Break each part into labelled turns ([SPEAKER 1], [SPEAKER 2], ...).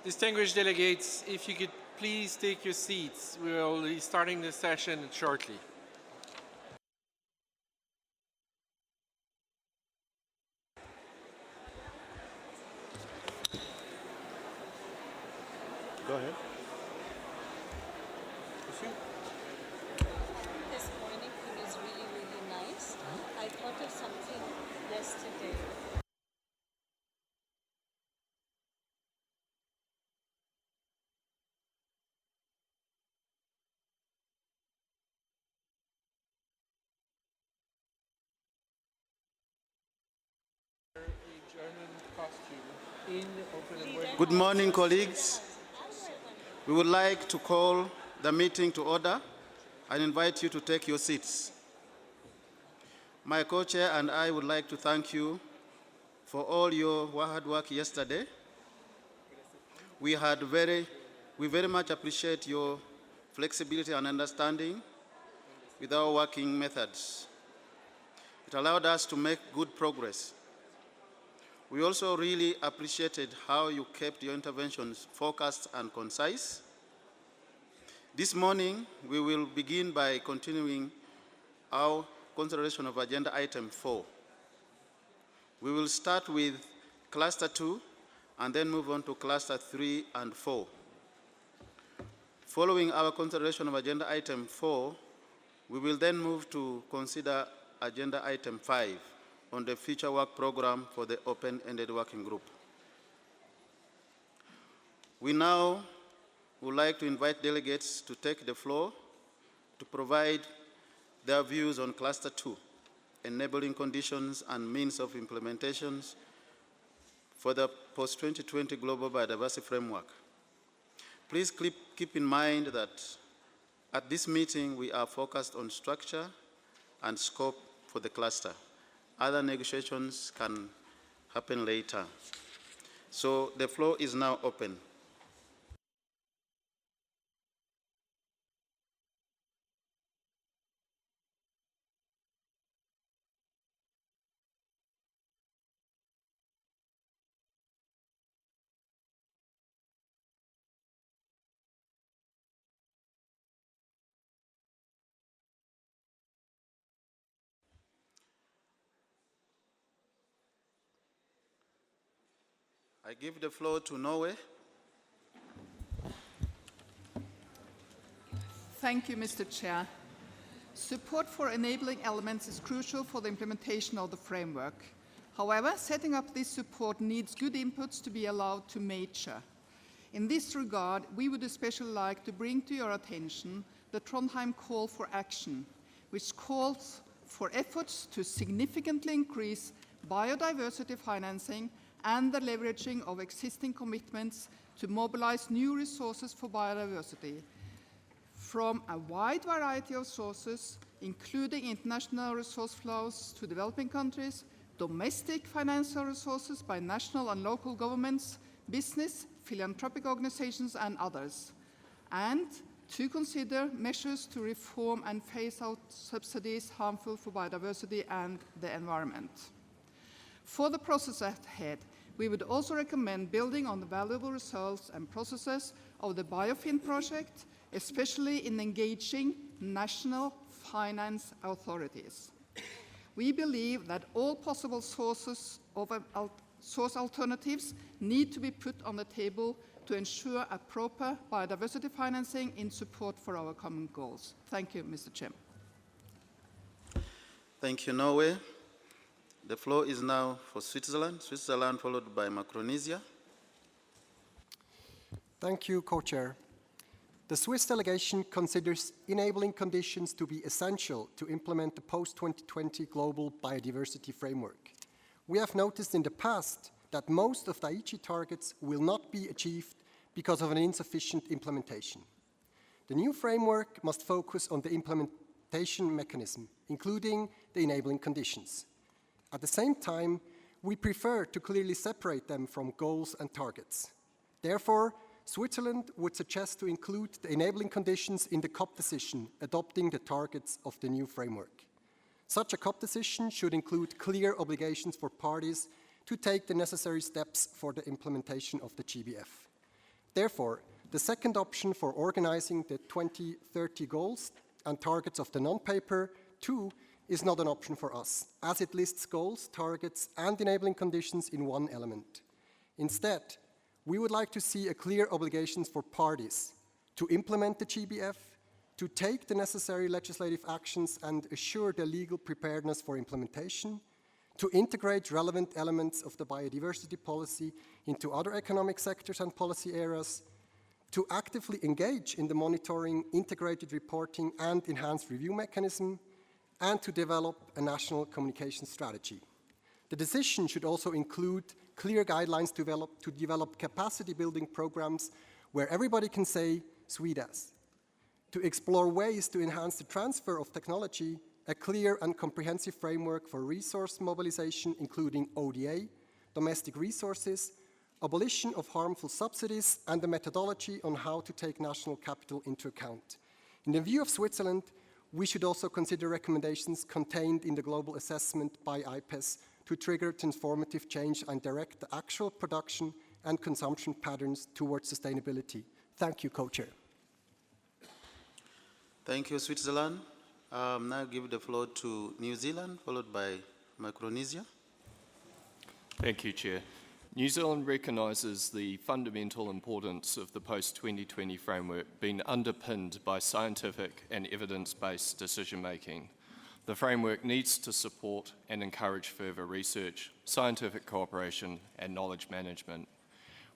[SPEAKER 1] Distinguished delegates, if you could please take your seats, we will be starting the session shortly.
[SPEAKER 2] Go ahead.
[SPEAKER 3] This morning it was really, really nice. I thought of something yesterday.
[SPEAKER 2] Good morning, colleagues. We would like to call the meeting to order and invite you to take your seats. My co-chair and I would like to thank you for all your hard work yesterday. We very much appreciate your flexibility and understanding with our working methods. It allowed us to make good progress. We also really appreciated how you kept your interventions focused and concise. This morning, we will begin by continuing our consideration of Agenda Item 4. We will start with Cluster 2 and then move on to Cluster 3 and 4. Following our consideration of Agenda Item 4, we will then move to consider Agenda Item 5 on the future work program for the open-ended working group. We now would like to invite delegates to take the floor to provide their views on Cluster 2, enabling conditions and means of implementations for the post-2020 Global Biodiversity Framework. Please keep in mind that at this meeting we are focused on structure and scope for the cluster. Other negotiations can happen later. So the floor is now open. I give the floor to Norway.
[SPEAKER 4] Thank you, Mr. Chair. Support for enabling elements is crucial for the implementation of the framework. However, setting up this support needs good inputs to be allowed to mature. In this regard, we would especially like to bring to your attention the Trondheim Call for Action, which calls for efforts to significantly increase biodiversity financing and the leveraging of existing commitments to mobilize new resources for biodiversity from a wide variety of sources, including international resource flows to developing countries, domestic financial resources by national and local governments, business, philanthropic organizations, and others, and to consider measures to reform and phase out subsidies harmful for biodiversity and the environment. For the process ahead, we would also recommend building on the valuable results and processes of the BioFin project, especially in engaging national finance authorities. We believe that all possible source alternatives need to be put on the table to ensure a proper biodiversity financing in support for our common goals. Thank you, Mr. Chairman.
[SPEAKER 2] Thank you, Norway. The floor is now for Switzerland. Switzerland followed by Micronesia.
[SPEAKER 5] Thank you, Co-Chair. The Swiss delegation considers enabling conditions to be essential to implement the post-2020 Global Biodiversity Framework. We have noticed in the past that most of the Aichi targets will not be achieved because of an insufficient implementation. The new framework must focus on the implementation mechanism, including the enabling conditions. At the same time, we prefer to clearly separate them from goals and targets. Therefore, Switzerland would suggest to include the enabling conditions in the COP decision adopting the targets of the new framework. Such a COP decision should include clear obligations for parties to take the necessary steps for the implementation of the GBF. Therefore, the second option for organizing the 2030 goals and targets of the non-paper 2 is not an option for us, as it lists goals, targets, and enabling conditions in one element. Instead, we would like to see a clear obligations for parties to implement the GBF, to take the necessary legislative actions and assure the legal preparedness for implementation, to integrate relevant elements of the biodiversity policy into other economic sectors and policy areas, to actively engage in the monitoring, integrated reporting, and enhanced review mechanism, and to develop a national communication strategy. The decision should also include clear guidelines to develop capacity building programs where everybody can say, sweet as. To explore ways to enhance the transfer of technology, a clear and comprehensive framework for resource mobilization, including ODA, domestic resources, abolition of harmful subsidies, and a methodology on how to take national capital into account. In the view of Switzerland, we should also consider recommendations contained in the global assessment by IPES to trigger transformative change and direct the actual production and consumption patterns towards sustainability. Thank you, Co-Chair.
[SPEAKER 2] Thank you, Switzerland. Now give the floor to New Zealand, followed by Micronesia.
[SPEAKER 6] Thank you, Chair. New Zealand recognises the fundamental importance of the post-2020 framework being underpinned by scientific and evidence-based decision-making. The framework needs to support and encourage further research, scientific cooperation and knowledge management.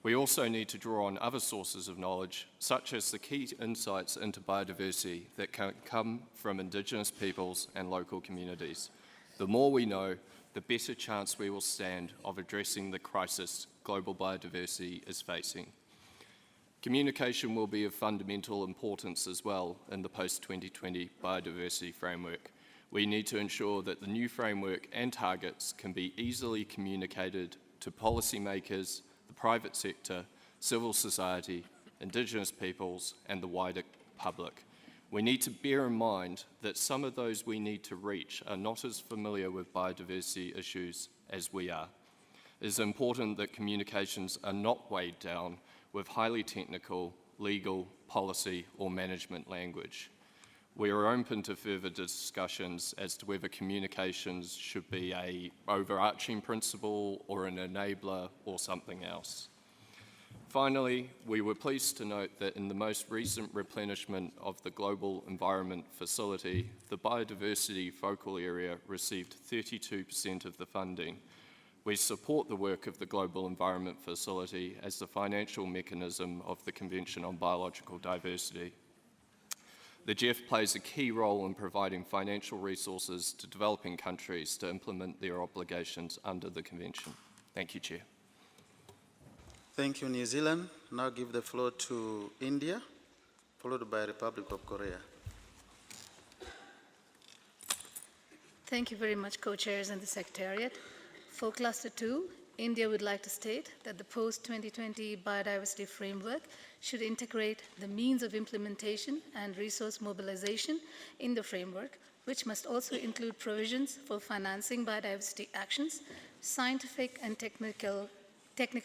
[SPEAKER 6] We also need to draw on other sources of knowledge, such as the key insights into biodiversity that can come from Indigenous peoples and local communities. The more we know, the better chance we will stand of addressing the crisis global biodiversity is facing. Communication will be of fundamental importance as well in the post-2020 biodiversity framework. We need to ensure that the new framework and targets can be easily communicated to policymakers, the private sector, civil society, Indigenous peoples, and the wider public. We need to bear in mind that some of those we need to reach are not as familiar with biodiversity issues as we are. It is important that communications are not weighed down with highly technical, legal, policy, or management language. We are open to further discussions as to whether communications should be an overarching principle or an enabler or something else. Finally, we were pleased to note that in the most recent replenishment of the Global Environment Facility, the biodiversity focal area received 32% of the funding. We support the work of the Global Environment Facility as the financial mechanism of the Convention on Biological Diversity. The GEF plays a key role in providing financial resources to developing countries to implement their obligations under the Convention. Thank you, Chair.
[SPEAKER 2] Thank you, New Zealand. Now give the floor to India, followed by Republic of Korea.
[SPEAKER 3] Thank you very much, co-chairs and the Secretariat. For Cluster 2, India would like to state that the post-2020 biodiversity framework should integrate the means of implementation and resource mobilization in the framework, which must also include provisions for financing biodiversity actions, scientific and technical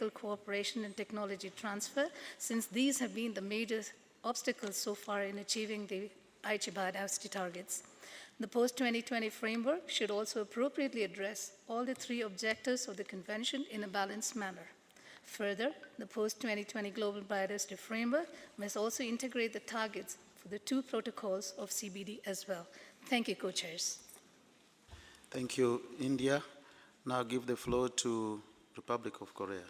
[SPEAKER 3] cooperation and technology transfer, since these have been the major obstacles so far in achieving the Aichi biodiversity targets. The post-2020 framework should also appropriately address all the three objectives of the Convention in a balanced manner. Further, the post-2020 global biodiversity framework must also integrate the targets for the two protocols of CBD as well. Thank you, co-chairs.
[SPEAKER 2] Thank you, India. Now give the floor to Republic of Korea.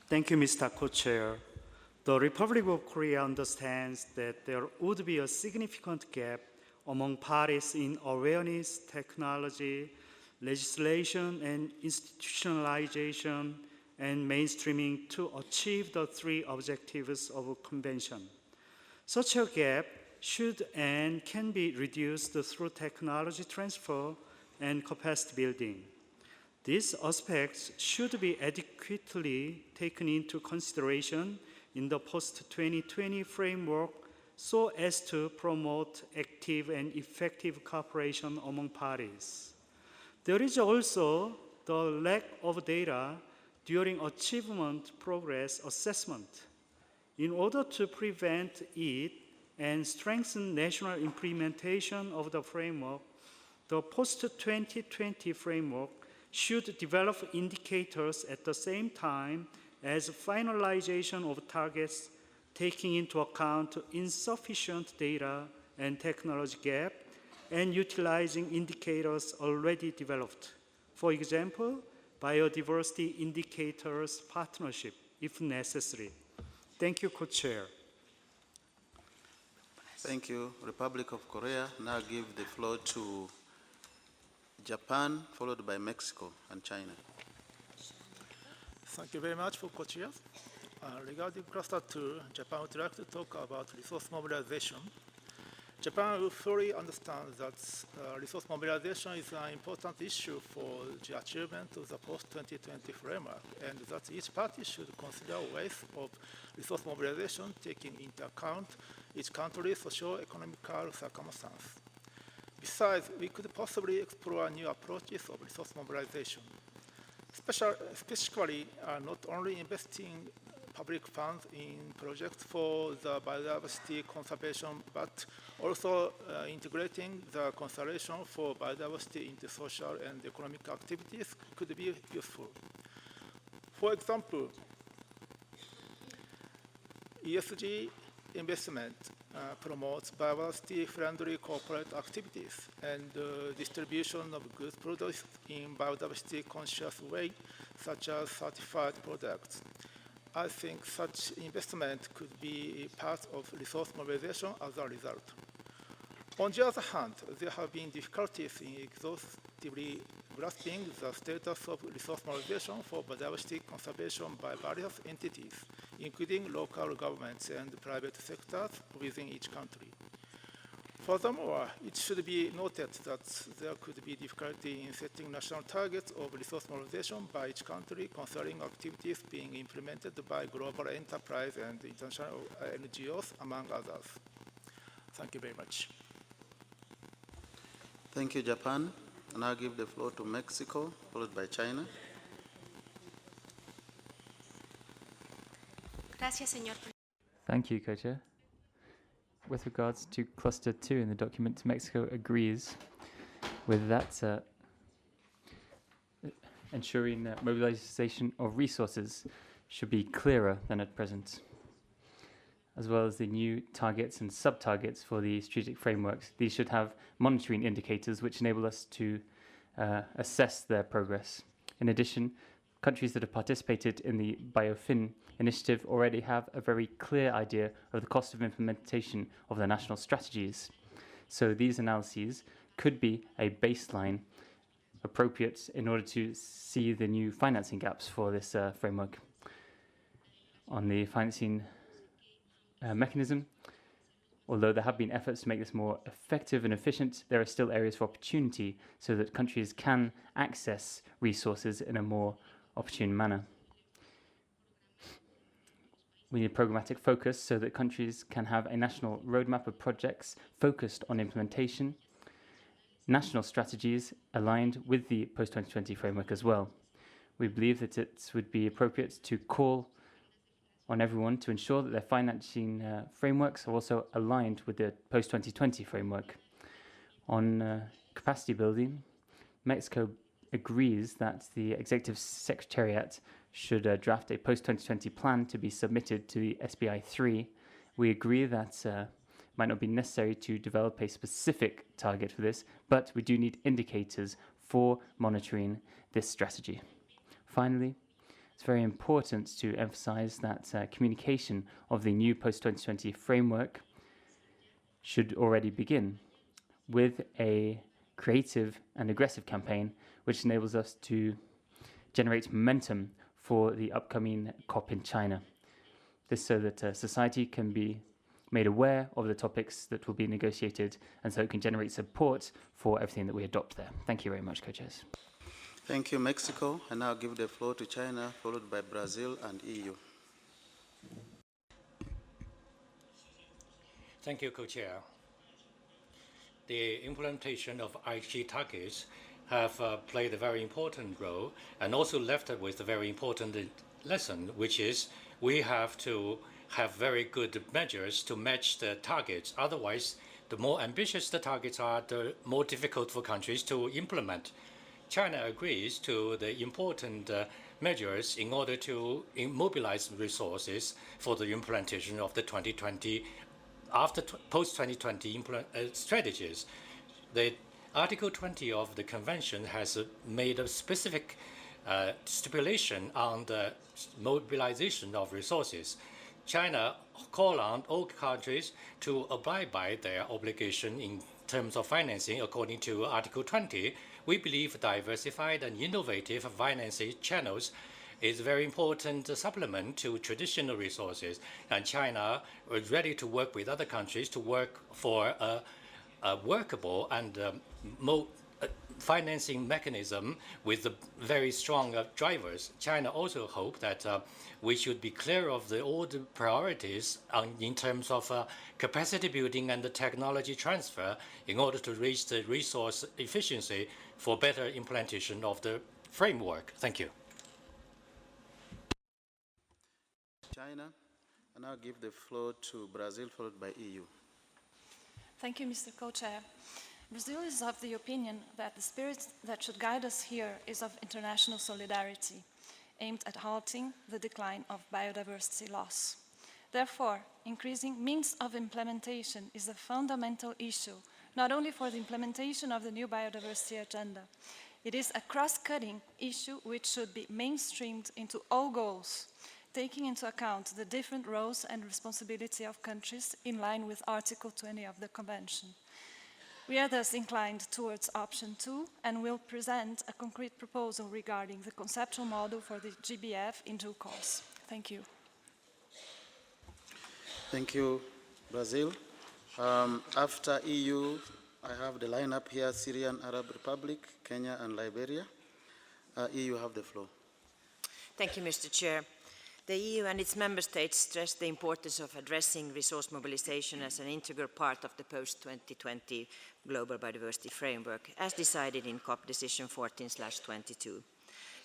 [SPEAKER 7] Thank you, Mr. Co-Chair. The Republic of Korea understands that there would be a significant gap among parties in awareness, technology, legislation, and institutionalization and mainstreaming to achieve the three objectives of a convention. Such a gap should and can be reduced through technology transfer and capacity building. These aspects should be adequately taken into consideration in the post-2020 framework so as to promote active and effective cooperation among parties. There is also the lack of data during achievement progress assessment. In order to prevent it and strengthen national implementation of the framework, the post-2020 framework should develop indicators at the same time as finalization of targets, taking into account insufficient data and technology gap, and utilizing indicators already developed. For example, biodiversity indicators partnership, if necessary. Thank you, Co-Chair.
[SPEAKER 2] Thank you, Republic of Korea. Now give the floor to Japan, followed by Mexico and China.
[SPEAKER 8] Thank you very much for co-chair. Regarding Cluster 2, Japan would like to talk about resource mobilization. Japan will fully understand that resource mobilization is an important issue for the achievement of the post-2020 framework, and that each party should consider ways of resource mobilization taking into account each country's socio-economical circumstance. Besides, we could possibly explore new approaches of resource mobilization, specifically not only investing public funds in projects for the biodiversity conservation, but also integrating the conservation for biodiversity into social and economic activities could be useful. For example, ESG investment promotes biodiversity-friendly corporate activities and distribution of goods produced in biodiversity-conscious way, such as certified products. I think such investment could be part of resource mobilization as a result. On the other hand, there have been difficulties in exhaustively grasping the status of resource mobilization for biodiversity conservation by various entities, including local governments and private sectors within each country. Furthermore, it should be noted that there could be difficulty in setting national targets of resource mobilization by each country concerning activities being implemented by global enterprise and international NGOs, among others. Thank you very much.
[SPEAKER 2] Thank you, Japan. And I'll give the floor to Mexico, followed by China.
[SPEAKER 9] Gracias, señor.
[SPEAKER 10] Thank you, Co-Chair. With regards to Cluster 2 in the document, Mexico agrees with that ensuring that mobilization of resources should be clearer than at present, as well as the new targets and sub-targets for the strategic frameworks. These should have monitoring indicators which enable us to assess their progress. In addition, countries that have participated in the BioFin initiative already have a very clear idea of the cost of implementation of their national strategies. So these analyses could be a baseline appropriate in order to see the new financing gaps for this framework. On the financing mechanism, although there have been efforts to make this more effective and efficient, there are still areas for opportunity so that countries can access resources in a more opportune manner. We need programmatic focus so that countries can have a national roadmap of projects focused on implementation, national strategies aligned with the post-2020 framework as well. We believe that it would be appropriate to call on everyone to ensure that their financing frameworks are also aligned with the post-2020 framework. On capacity building, Mexico agrees that the Executive Secretariat should draft a post-2020 plan to be submitted to the SBI 3. We agree that it might not be necessary to develop a specific target for this, but we do need indicators for monitoring this strategy. Finally, it's very important to emphasize that communication of the new post-2020 framework should already begin with a creative and aggressive campaign which enables us to generate momentum for the upcoming COP in China. This so that society can be made aware of the topics that will be negotiated and so it can generate support for everything that we adopt there. Thank you very much, Co-Chairs.
[SPEAKER 2] Thank you, Mexico. And now give the floor to China, followed by Brazil and EU.
[SPEAKER 11] Thank you, Co-Chair. The implementation of Aichi targets
[SPEAKER 9] have played a very important role and also left us with a very important lesson, which is we have to have very good measures to match the targets. Otherwise, the more ambitious the targets are, the more difficult for countries to implement. China agrees to the important measures in order to mobilize resources for the implementation of the 2020, post-2020 strategies. The Article 20 of the Convention has made a specific stipulation on the mobilization of resources. China called on all countries to abide by their obligation in terms of financing according to Article 20. We believe diversified and innovative financing channels is a very important supplement to traditional resources, and China is ready to work with other countries to work for a workable and financing mechanism with very strong drivers. China also hopes that we should be clear of all the priorities in terms of capacity building and the technology transfer in order to reach the resource efficiency for better implementation of the framework. Thank you.
[SPEAKER 2] China. I now give the floor to Brazil, followed by EU.
[SPEAKER 11] Thank you, Mr. Co-Chair. Brazil is of the opinion that the spirit that should guide us here is of international solidarity, aimed at halting the decline of biodiversity loss. Therefore, increasing means of implementation is a fundamental issue, not only for the implementation of the new biodiversity agenda. It is a cross-cutting issue which should be mainstreamed into all goals, taking into account the different roles and responsibility of countries in line with Article 20 of the Convention. We are thus inclined towards option 2 and will present a concrete proposal regarding the conceptual model for the GBF in due course. Thank you.
[SPEAKER 2] Thank you, Brazil. After EU, I have the lineup here: Syrian Arab Republic, Kenya, and Liberia. EU have the floor.
[SPEAKER 12] Thank you, Mr. Chair. The EU and its member states stress the importance of addressing resource mobilization as an integral part of the post-2020 Global Biodiversity Framework, as decided in COP Decision 14/22.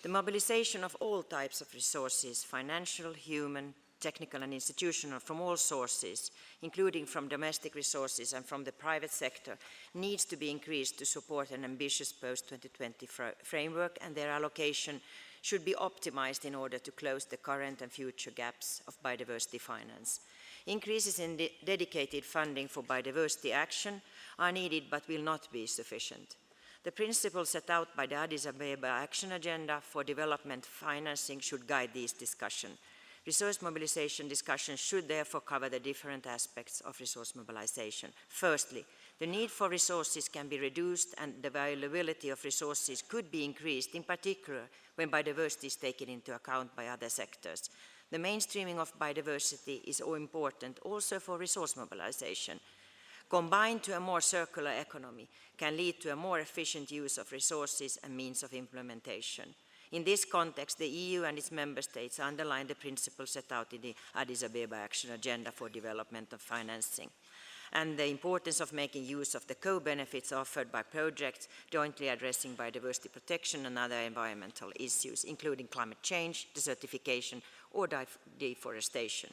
[SPEAKER 12] The mobilization of all types of resources, financial, human, technical and institutional, from all sources, including from domestic resources and from the private sector, needs to be increased to support an ambitious post-2020 framework, and their allocation should be optimized in order to close the current and future gaps of biodiversity finance. Increases in dedicated funding for biodiversity action are needed but will not be sufficient. The principles set out by the Addis Ababa Action Agenda for Development Financing should guide these discussions. Resource mobilization discussions should therefore cover the different aspects of resource mobilization. Firstly, the need for resources can be reduced and the availability of resources could be increased, in particular when biodiversity is taken into account by other sectors. The mainstreaming of biodiversity is important also for resource mobilization. Combined to a more circular economy can lead to a more efficient use of resources and means of implementation. In this context, the EU and its member states underline the principles set out in the Addis Ababa Action Agenda for Development of Financing, and the importance of making use of the co-benefits offered by projects jointly addressing biodiversity protection and other environmental issues, including climate change, desertification, or deforestation.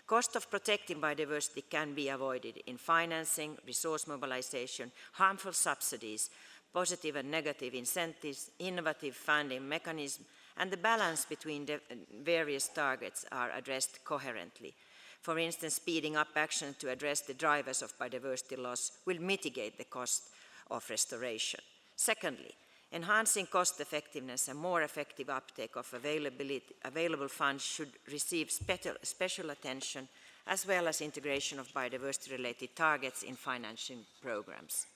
[SPEAKER 12] Cost of protecting biodiversity can be avoided in financing, resource mobilization, harmful subsidies, positive and negative incentives, innovative funding mechanisms, and the balance between the various targets are addressed coherently. For instance, speeding up action to address the drivers of biodiversity loss will mitigate the cost of restoration. Secondly, enhancing cost effectiveness and more effective uptake of available funds should receive special attention, as well as integration of biodiversity-related targets in financing programs.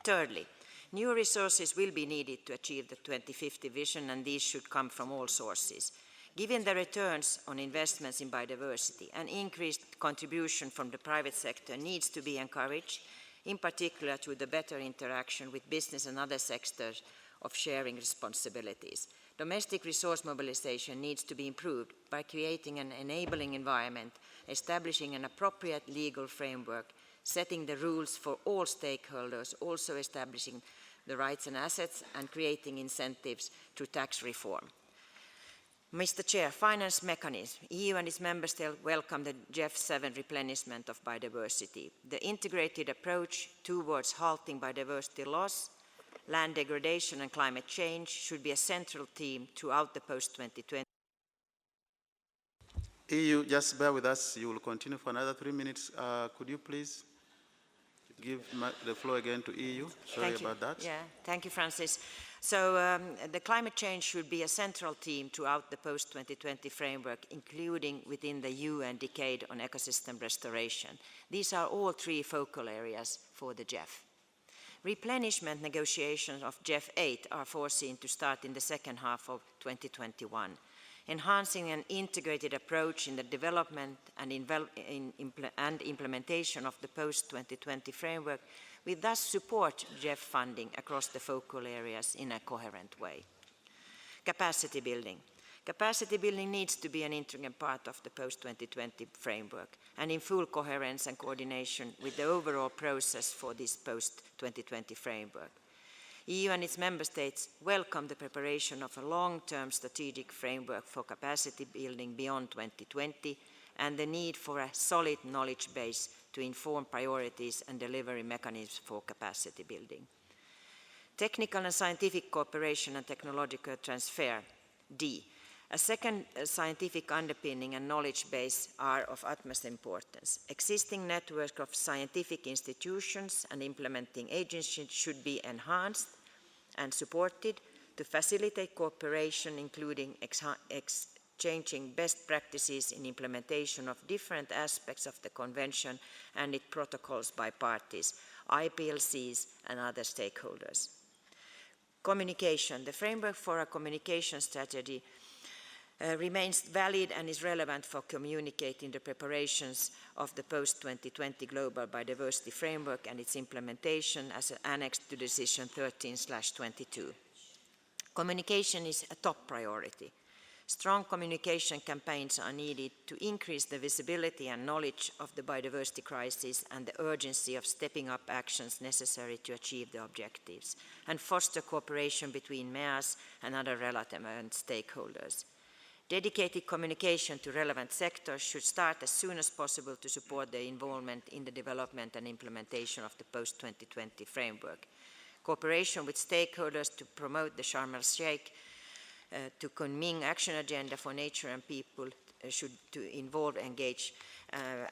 [SPEAKER 12] Thirdly, new resources will be needed to achieve the 2050 vision, and these should come from all sources. Given the returns on investments in biodiversity, an increased contribution from the private sector needs to be encouraged, in particular through the better interaction with business and other sectors of sharing responsibilities. Domestic resource mobilization needs to be improved by creating an enabling environment, establishing an appropriate legal framework, setting the rules for all stakeholders, also establishing the rights and assets, and creating incentives through tax reform. Mr. Chair, finance mechanism. EU and its member states welcome the GEF 7 replenishment of biodiversity. The integrated approach towards halting biodiversity loss, land degradation and climate change should be a central theme throughout the post-2020.
[SPEAKER 2] EU, just bear with us. You will continue for another 3 minutes. Could you please give the floor again to EU? Sorry about that.
[SPEAKER 12] Yeah, thank you, Francis. So the climate change should be a central theme throughout the post-2020 framework, including within the UN Decade on Ecosystem Restoration. These are all three focal areas for the GEF. Replenishment negotiations of GEF 8 are foreseen to start in the second half of 2021. Enhancing an integrated approach in the development and implementation of the post-2020 framework will thus support GEF funding across the focal areas in a coherent way. Capacity building. Capacity building needs to be an integral part of the post-2020 framework and in full coherence and coordination with the overall process for this post-2020 framework. EU and its member states welcome the preparation of a long-term strategic framework for capacity building beyond 2020 and the need for a solid knowledge base to inform priorities and delivery mechanisms for capacity building. Technical and scientific cooperation and technological transfer. D. A second scientific underpinning and knowledge base are of utmost importance. Existing network of scientific institutions and implementing agencies should be enhanced and supported to facilitate cooperation, including exchanging best practices in implementation of different aspects of the Convention and its protocols by parties, IPLCs and other stakeholders. Communication. The framework for a communication strategy remains valid and is relevant for communicating the preparations of the post-2020 Global Biodiversity Framework and its implementation as an annex to Decision 13/22. Communication is a top priority. Strong communication campaigns are needed to increase the visibility and knowledge of the biodiversity crisis and the urgency of stepping up actions necessary to achieve the objectives, and foster cooperation between MEAS and other relevant stakeholders. Dedicated communication to relevant sectors should start as soon as possible to support their involvement in the development and implementation of the post-2020 framework. Cooperation with stakeholders to promote the Sharm el-Sheikh to Kunming Action Agenda for Nature and People should to involve and engage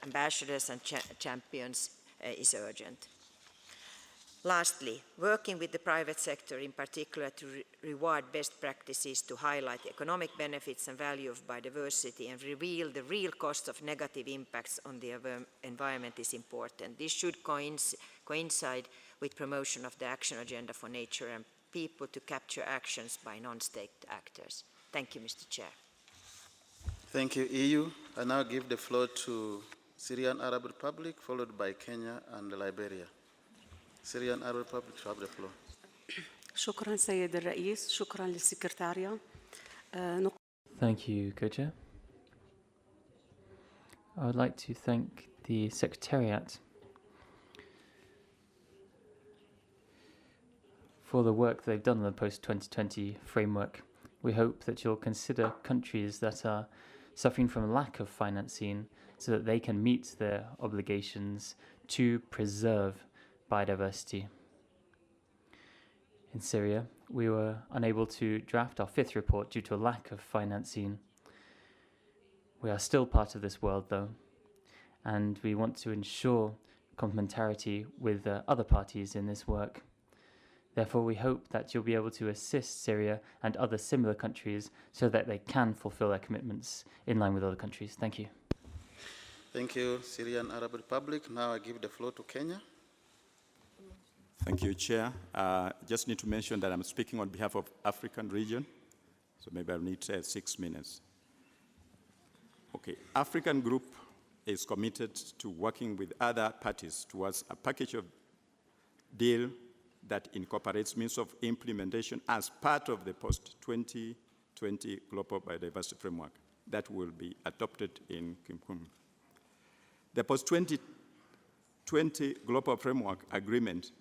[SPEAKER 12] ambassadors and champions is urgent. Lastly, working with the private sector in particular to reward best practices to highlight the economic benefits and value of biodiversity and reveal the real cost of negative impacts on the environment is important. This should coincide with promotion of the Action Agenda for Nature and People to capture actions by non-state actors. Thank you, Mr. Chair.
[SPEAKER 2] Thank you, EU. I now give the floor to Syrian Arab Republic, followed by Kenya and Liberia. Syrian Arab Republic, you have the floor.
[SPEAKER 13] شكرا سيد الرئيس، شكرا للسكرتارية.
[SPEAKER 10] Thank you, Co-Chair. I would like to thank the Secretariat for the work they've done on the post-2020 framework. We hope that you'll consider countries that are suffering from a lack of financing so that they can meet their obligations to preserve biodiversity. In Syria, we were unable to draft our fifth report due to a lack of financing. We are still part of this world, though, and we want to ensure complementarity with other parties in this work. Therefore, we hope that you'll be able to assist Syria and other similar countries so that they can fulfill their commitments in line with other countries. Thank you.
[SPEAKER 2] Thank you, Syrian Arab Republic. Now I give the floor to Kenya.
[SPEAKER 14] Thank you, Chair. Just need to mention that I'm speaking on behalf of African region, so maybe I'll need 6 minutes. Okay, African group is committed to working with other parties towards a package of deal that incorporates means of implementation as part of the post-2020 Global Biodiversity Framework that will be adopted in Cancun. The post-2020 Global Framework Agreement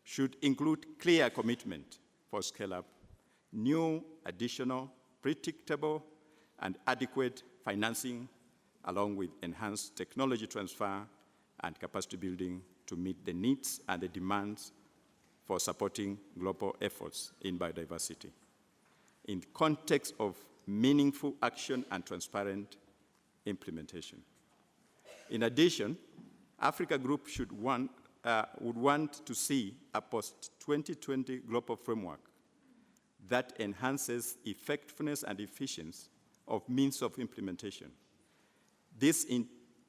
[SPEAKER 14] should include clear commitment for scale-up, new, additional, predictable, and adequate financing, along with enhanced technology transfer and capacity building to meet the needs and the demands for supporting global efforts in biodiversity, in context of meaningful action and transparent implementation. In addition, Africa Group would want to see a post-2020 global framework that enhances effectiveness and efficiency of means of implementation. This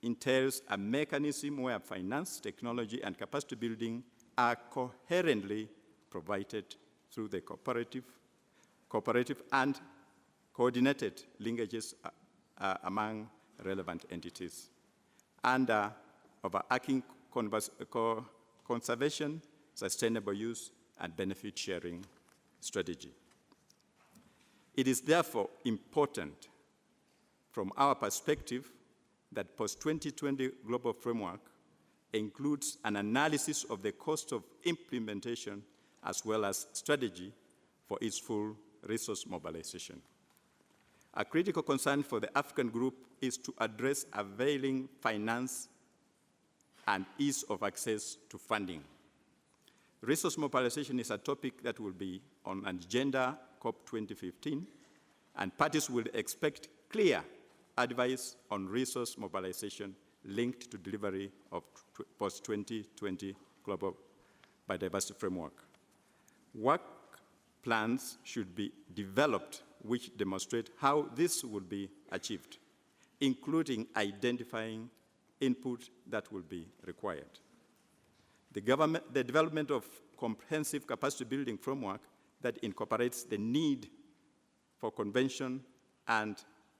[SPEAKER 14] entails a mechanism where finance, technology, and capacity building are coherently provided through the cooperative and coordinated linkages among relevant entities under overarching conservation, sustainable use, and benefit sharing strategy. It is therefore important from our perspective that post-2020 global framework includes an analysis of the cost of implementation as well as strategy for its full resource mobilization. A critical concern for the African Group is to address availing finance and ease of access to funding. Resource mobilization is a topic that will be on an agenda COP 2015, and parties will expect clear advice on resource mobilization linked to delivery of post-2020 global biodiversity framework. Work plans should be developed which demonstrate how this will be achieved, including identifying input that will be required. The development of comprehensive capacity building framework that incorporates the need for convention and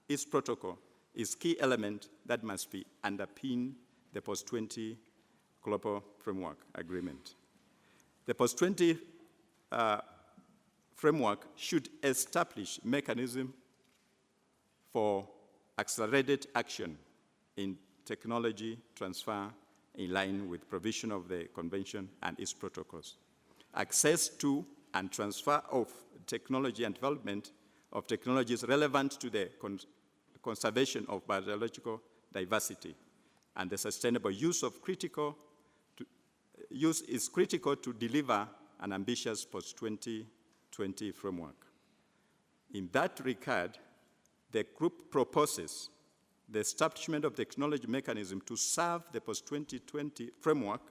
[SPEAKER 14] its protocol is key element that must be underpin the post-20 global framework agreement. The post-20 framework should establish mechanism for accelerated action in technology transfer in line with provision of the convention and its protocols. Access to and transfer of technology and development of technologies relevant to the conservation of biological diversity and the sustainable use of is critical to deliver an ambitious post-2020 framework. In that regard, the group proposes the establishment of the technology mechanism to serve the post-2020 framework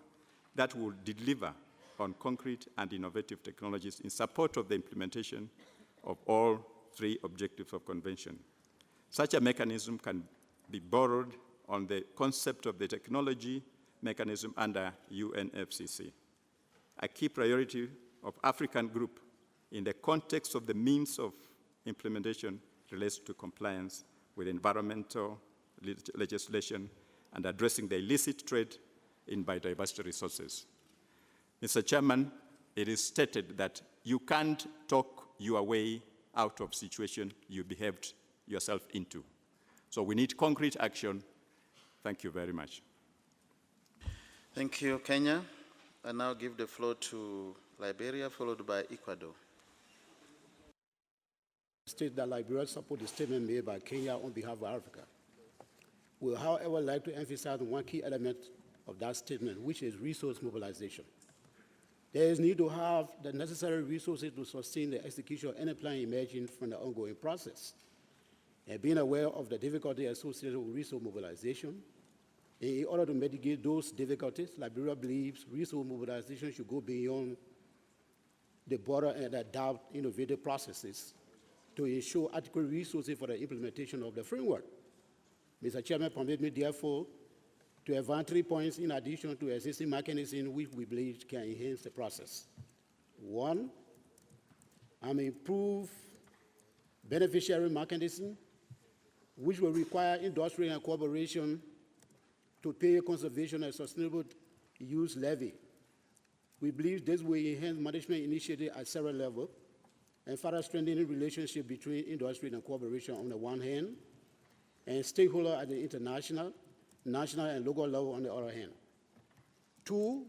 [SPEAKER 14] that will deliver on concrete and innovative technologies in support of the implementation of all three objectives of convention. Such a mechanism can be borrowed on the concept of the technology mechanism under UNFCCC. A key priority of African Group in the context of the means of implementation relates to compliance with environmental legislation and addressing the illicit trade in biodiversity resources. Mr. Chairman, it is stated that you can't talk your way out of situation you behaved yourself into. So we need concrete action. Thank you very much.
[SPEAKER 2] Thank you, Kenya. I now give the floor to Liberia, followed by Ecuador.
[SPEAKER 15] State that Liberia support the statement made by Kenya on behalf of Africa. We would, however, like to emphasize one key element of that statement, which is resource mobilization. There is need to have the necessary resources to sustain the execution of any plan emerging from the ongoing process. And being aware of the difficulty associated with resource mobilization, in order to mitigate those difficulties, Liberia believes resource mobilization should go beyond the border and adopt innovative processes to ensure adequate resources for the implementation of the framework. Mr. Chairman, permit me, therefore, to advance 3 points in addition to existing mechanisms which we believe can enhance the process. One, improve beneficiary mechanism, which will require industry and cooperation to pay conservation and sustainable use levy. We believe this will enhance management initiatives at several levels and further strengthen the relationship between industry and cooperation on the one hand, and stakeholders at the international, national, and local level on the other hand. Two,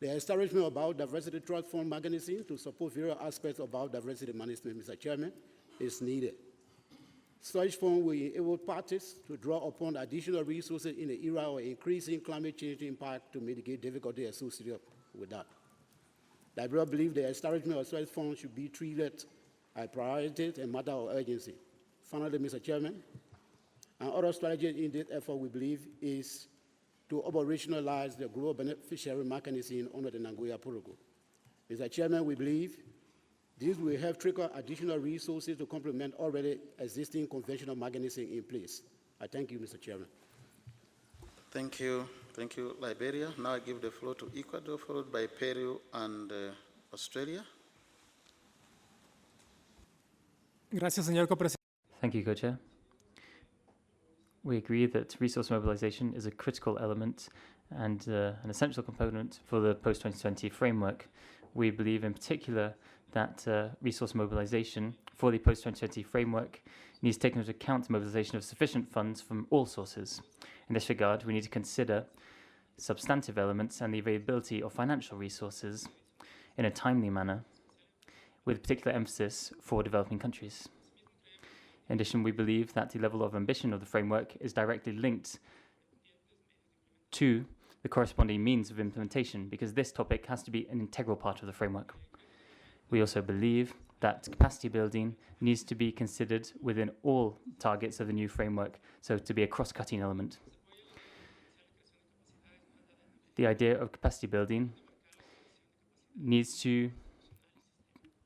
[SPEAKER 15] The establishment of Biodiversity Trust Fund mechanism to support various aspects of biodiversity management, Mr. Chairman, is needed. Such fund will enable parties to draw upon additional resources in the era of increasing climate change impact to mitigate difficulties associated with that. Liberia believes the establishment of such funds should be treated as priorities and matter of urgency. Finally, Mr. Chairman, another strategy in this effort, we believe, is to operationalize the global beneficiary mechanism under the Nagoya Protocol. Mr. Chairman, we believe this will help trigger additional resources to complement already existing conventional mechanisms in place. I thank you, Mr. Chairman.
[SPEAKER 2] Thank you. Thank you, Liberia. Now I give the floor to Ecuador, followed by Peru and Australia.
[SPEAKER 16] Gracias, señor copresidente.
[SPEAKER 10] Thank you, Co-Chair. We agree that resource mobilization is a critical element and an essential component for the post-2020 framework. We believe in particular that resource mobilization for the post-2020 framework needs to take into account the mobilization of sufficient funds from all sources. In this regard, we need to consider substantive elements and the availability of financial resources in a timely manner, with particular emphasis for developing countries. In addition, we believe that the level of ambition of the framework is directly linked to the corresponding means of implementation, because this topic has to be an integral part of the framework. We also believe that capacity building needs to be considered within all targets of the new framework, so to be a cross-cutting element. The idea of capacity building needs to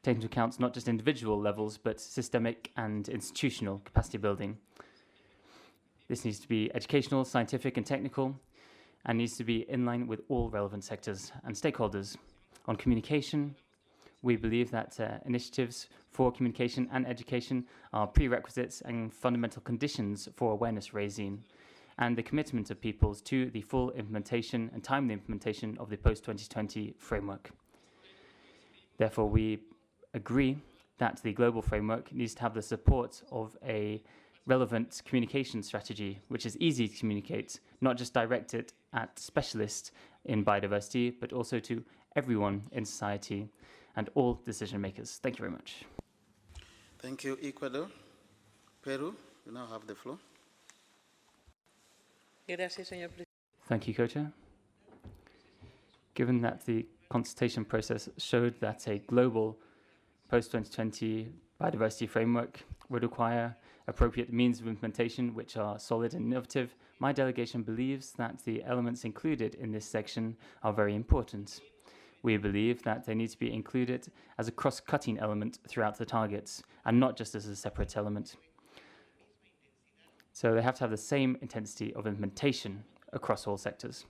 [SPEAKER 10] take into account not just individual levels, but systemic and institutional capacity building. This needs to be educational, scientific, and technical, and needs to be in line with all relevant sectors and stakeholders. On communication, we believe that initiatives for communication and education are prerequisites and fundamental conditions for awareness raising and the commitment of peoples to the full implementation and timely implementation of the post-2020 framework. Therefore, we agree that the global framework needs to have the support of a relevant communication strategy, which is easy to communicate, not just directed at specialists in biodiversity, but also to everyone in society and all decision makers. Thank you very much.
[SPEAKER 2] Thank you, Ecuador. Peru, you now have the floor.
[SPEAKER 10] Thank you, Co-Chair. Given that the consultation process showed that a global post-2020 biodiversity framework would require appropriate means of implementation which are solid and innovative, my delegation believes that the elements included in this section are very important. We believe that they need to be included as a cross-cutting element throughout the targets and not just as a separate element. So they have to have the same intensity of implementation across all sectors.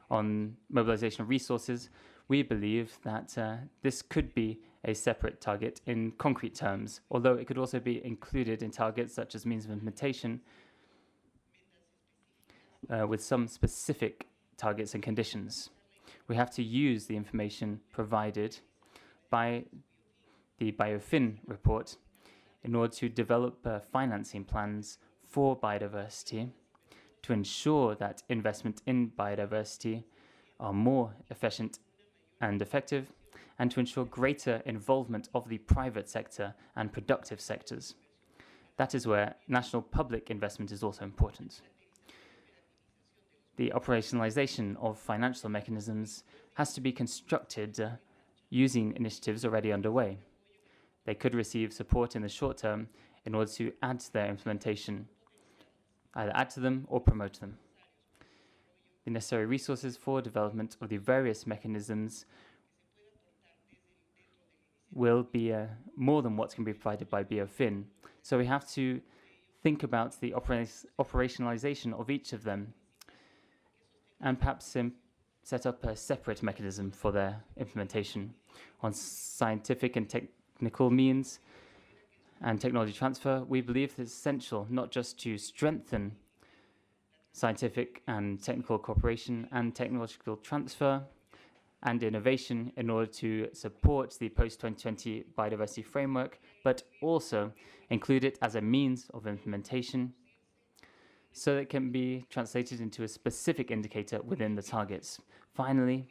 [SPEAKER 10] On mobilization of resources, we believe that this could be a separate target in concrete terms, although it could also be included in targets such as means of implementation with some specific targets and conditions. We have to use the information provided by the BioFin report in order to develop financing plans for biodiversity to ensure that investment in biodiversity are more efficient and effective, and to ensure greater involvement of the private sector and productive sectors. That is where national public investment is also important. The operationalization of financial mechanisms has to be constructed using initiatives already underway. They could receive support in the short term in order to add to their implementation, either add to them or promote them. The necessary resources for development of the various mechanisms will be more than what can be provided by BioFin. So we have to think about the operationalization of each of them and perhaps set up a separate mechanism for their implementation. On scientific and technical means and technology transfer, we believe it's essential not just to strengthen scientific and technical cooperation and technological transfer and innovation in order to support the post-2020 biodiversity framework, but also include it as a means of implementation so that it can be translated into a specific indicator within the targets. Finally,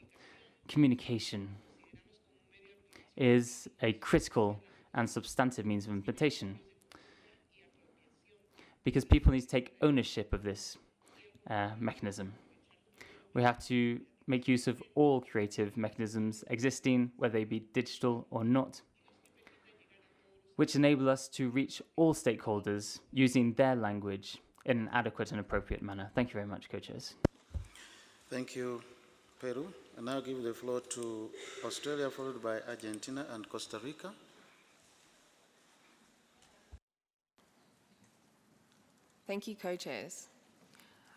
[SPEAKER 10] communication is a critical and substantive means of implementation, because people need to take ownership of this mechanism. We have to make use of all creative mechanisms existing, whether they be digital or not, which enable us to reach all stakeholders using their language in an adequate and appropriate manner. Thank you very much, co-chairs.
[SPEAKER 2] Thank you, Peru. I now give the floor to Australia, followed by Argentina and Costa Rica.
[SPEAKER 17] Thank you, co-chairs.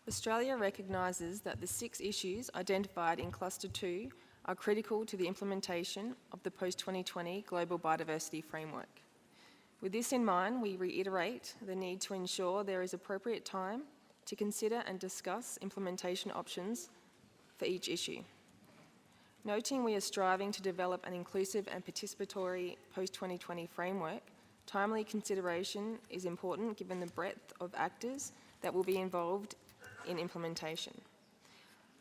[SPEAKER 17] Australia recognises that the 6 issues identified in Cluster 2 are critical to the implementation of the post-2020 Global Biodiversity Framework. With this in mind, we reiterate the need to ensure there is appropriate time to consider and discuss implementation options for each issue. Noting we are striving to develop an inclusive and participatory post-2020 framework, timely consideration is important given the breadth of actors that will be involved in implementation.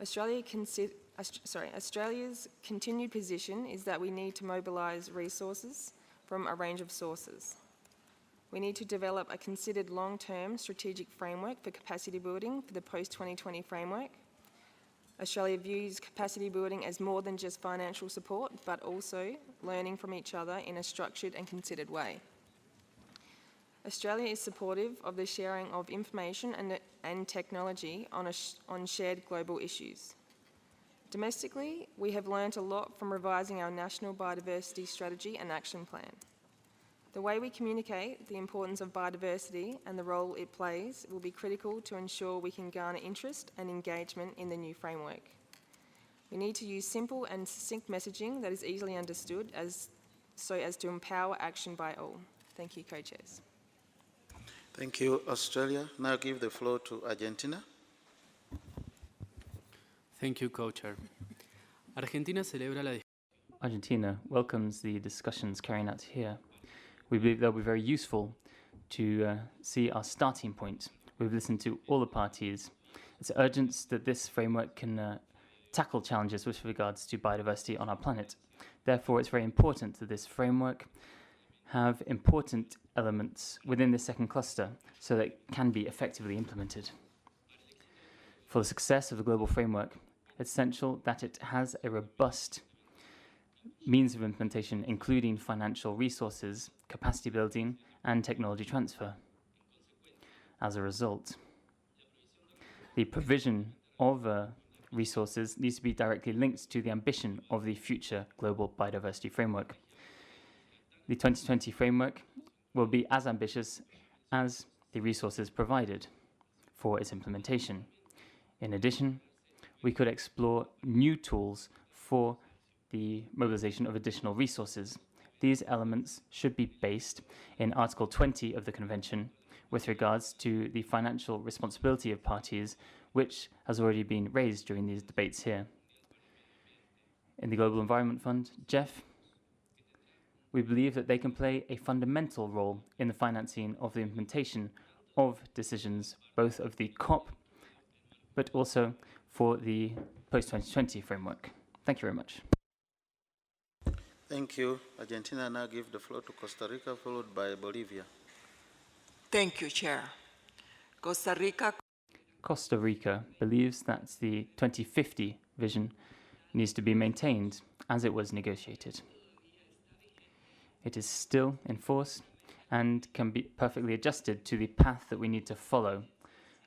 [SPEAKER 17] Australia's continued position is that we need to mobilise resources from a range of sources. We need to develop a considered long-term strategic framework for capacity building for the post-2020 framework. Australia views capacity building as more than just financial support, but also learning from each other in a structured and considered way. Australia is supportive of the sharing of information and technology on shared global issues. Domestically, we have learnt a lot from revising our National Biodiversity Strategy and Action Plan. The way we communicate the importance of biodiversity and the role it plays will be critical to ensure we can garner interest and engagement in the new framework. We need to use simple and succinct messaging that is easily understood so as to empower action by all. Thank you, co-chairs.
[SPEAKER 2] Thank you, Australia. Now give the floor to Argentina.
[SPEAKER 18] Thank you, co-chair.
[SPEAKER 10] Argentina welcomes the discussions carrying out here. We believe they'll be very useful to see our starting point. We've listened to all the parties. It's urgent that this framework can tackle challenges with regards to biodiversity on our planet. Therefore, it's very important that this framework have important elements within the second cluster so that it can be effectively implemented. For the success of the global framework, it's essential that it has a robust means of implementation, including financial resources, capacity building, and technology transfer. As a result, the provision of resources needs to be directly linked to the ambition of the future global biodiversity framework. The 2020 framework will be as ambitious as the resources provided for its implementation. In addition, we could explore new tools for the mobilization of additional resources. These elements should be based in Article 20 of the Convention with regards to the financial responsibility of parties, which has already been raised during these debates here. In the Global Environment Fund, GEF, we believe that they can play a fundamental role in the financing of the implementation of decisions, both of the COP, but also for the post-2020 framework. Thank you very much.
[SPEAKER 2] Thank you. Argentina now give the floor to Costa Rica, followed by Bolivia.
[SPEAKER 19] Thank you, Chair. Costa Rica
[SPEAKER 10] believes that the 2050 vision needs to be maintained as it was negotiated. It is still in force and can be perfectly adjusted to the path that we need to follow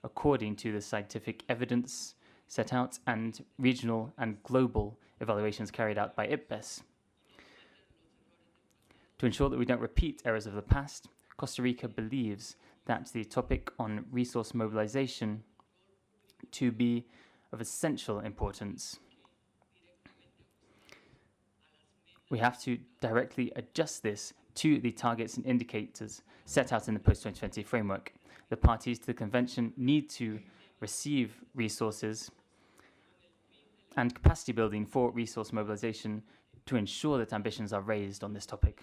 [SPEAKER 10] according to the scientific evidence set out and regional and global evaluations carried out by IPBES. To ensure that we don't repeat errors of the past, Costa Rica believes that the topic on resource mobilization to be of essential importance. We have to directly adjust this to the targets and indicators set out in the post-2020 framework. The parties to the convention need to receive resources and capacity building for resource mobilization to ensure that ambitions are raised on this topic.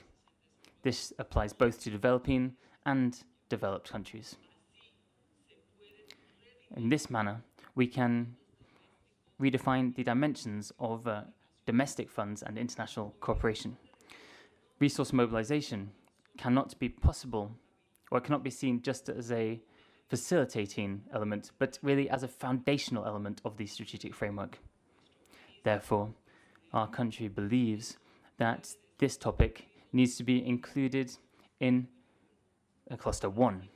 [SPEAKER 10] This applies both to developing and developed countries. In this manner, we can redefine the dimensions of domestic funds and international cooperation. Resource mobilization cannot be possible, or it cannot be seen just as a facilitating element, but really as a foundational element of the strategic framework. Therefore, our country believes that this topic needs to be included in Cluster 1.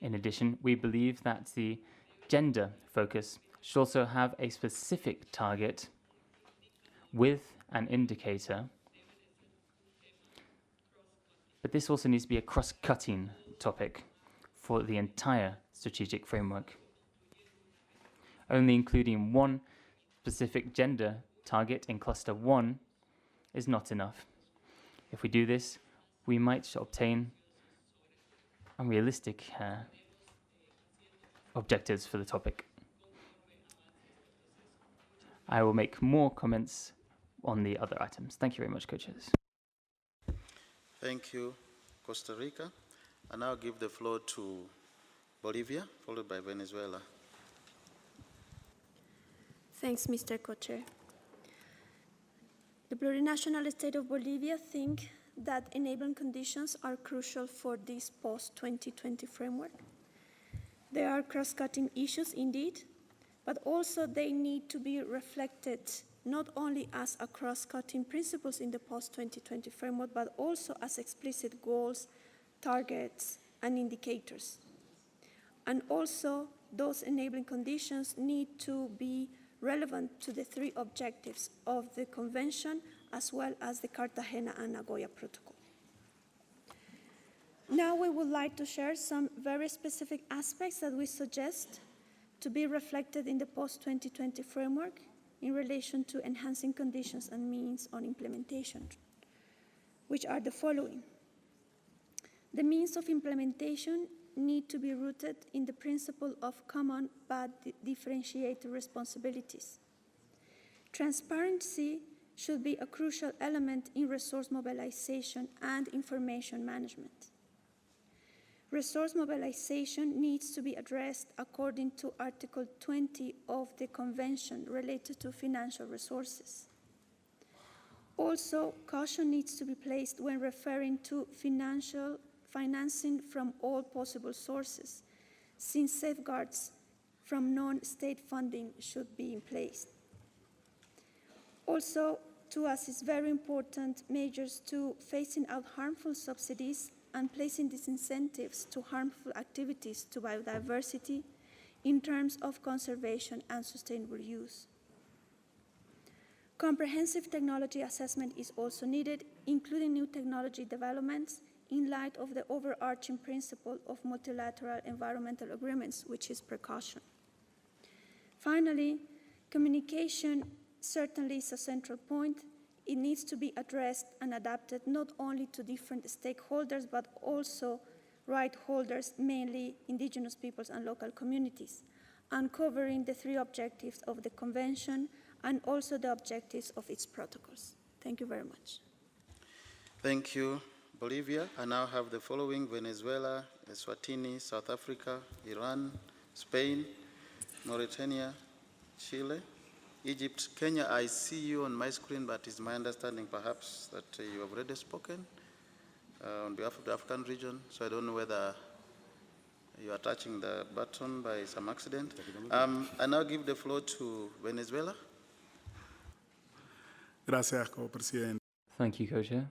[SPEAKER 10] In addition, we believe that the gender focus should also have a specific target with an indicator, but this also needs to be a cross-cutting topic for the entire strategic framework. Only including one specific gender target in Cluster 1 is not enough. If we do this, we might obtain unrealistic objectives for the topic. I will make more comments on the other items. Thank you very much, co-chairs.
[SPEAKER 2] Thank you, Costa Rica. I now give the floor to Bolivia, followed by Venezuela.
[SPEAKER 18] Thanks, Mr. Co-Chair. The plurinational state of Bolivia think that enabling conditions are crucial for this post-2020 framework. There are cross-cutting issues indeed, but also they need to be reflected not only as a cross-cutting principles in the post-2020 framework, but also as explicit goals, targets, and indicators. And also, those enabling conditions need to be relevant to the three objectives of the Convention, as well as the Cartagena and Nagoya Protocol. Now we would like to share some very specific aspects that we suggest to be reflected in the post-2020 framework in relation to enhancing conditions and means on implementation, which are the following. The means of implementation need to be rooted in the principle of common but differentiated responsibilities. Transparency should be a crucial element in resource mobilization and information management. Resource mobilization needs to be addressed according to Article 20 of the Convention related to financial resources. Also, caution needs to be placed when referring to financing from all possible sources, since safeguards from non-state funding should be in place. Also, to us is very important measures to phasing out harmful subsidies and placing disincentives to harmful activities to biodiversity in terms of conservation and sustainable use. Comprehensive technology assessment is also needed, including new technology developments in light of the overarching principle of multilateral environmental agreements, which is precaution. Finally, communication certainly is a central point. It needs to be addressed and adapted not only to different stakeholders, but also right holders, mainly indigenous peoples and local communities, and covering the three objectives of the Convention and also the objectives of its protocols. Thank you very much.
[SPEAKER 2] Thank you, Bolivia. I now have the following: Venezuela, Eswatini, South Africa, Iran, Spain, Mauritania, Chile, Egypt, Kenya. I see you on my screen, but it's my understanding perhaps that you have already spoken on behalf of the African region, so I don't know whether you are touching the button by some accident. I now give the floor to Venezuela.
[SPEAKER 20] Gracias, co-presidente.
[SPEAKER 10] Thank you, Co-Chair.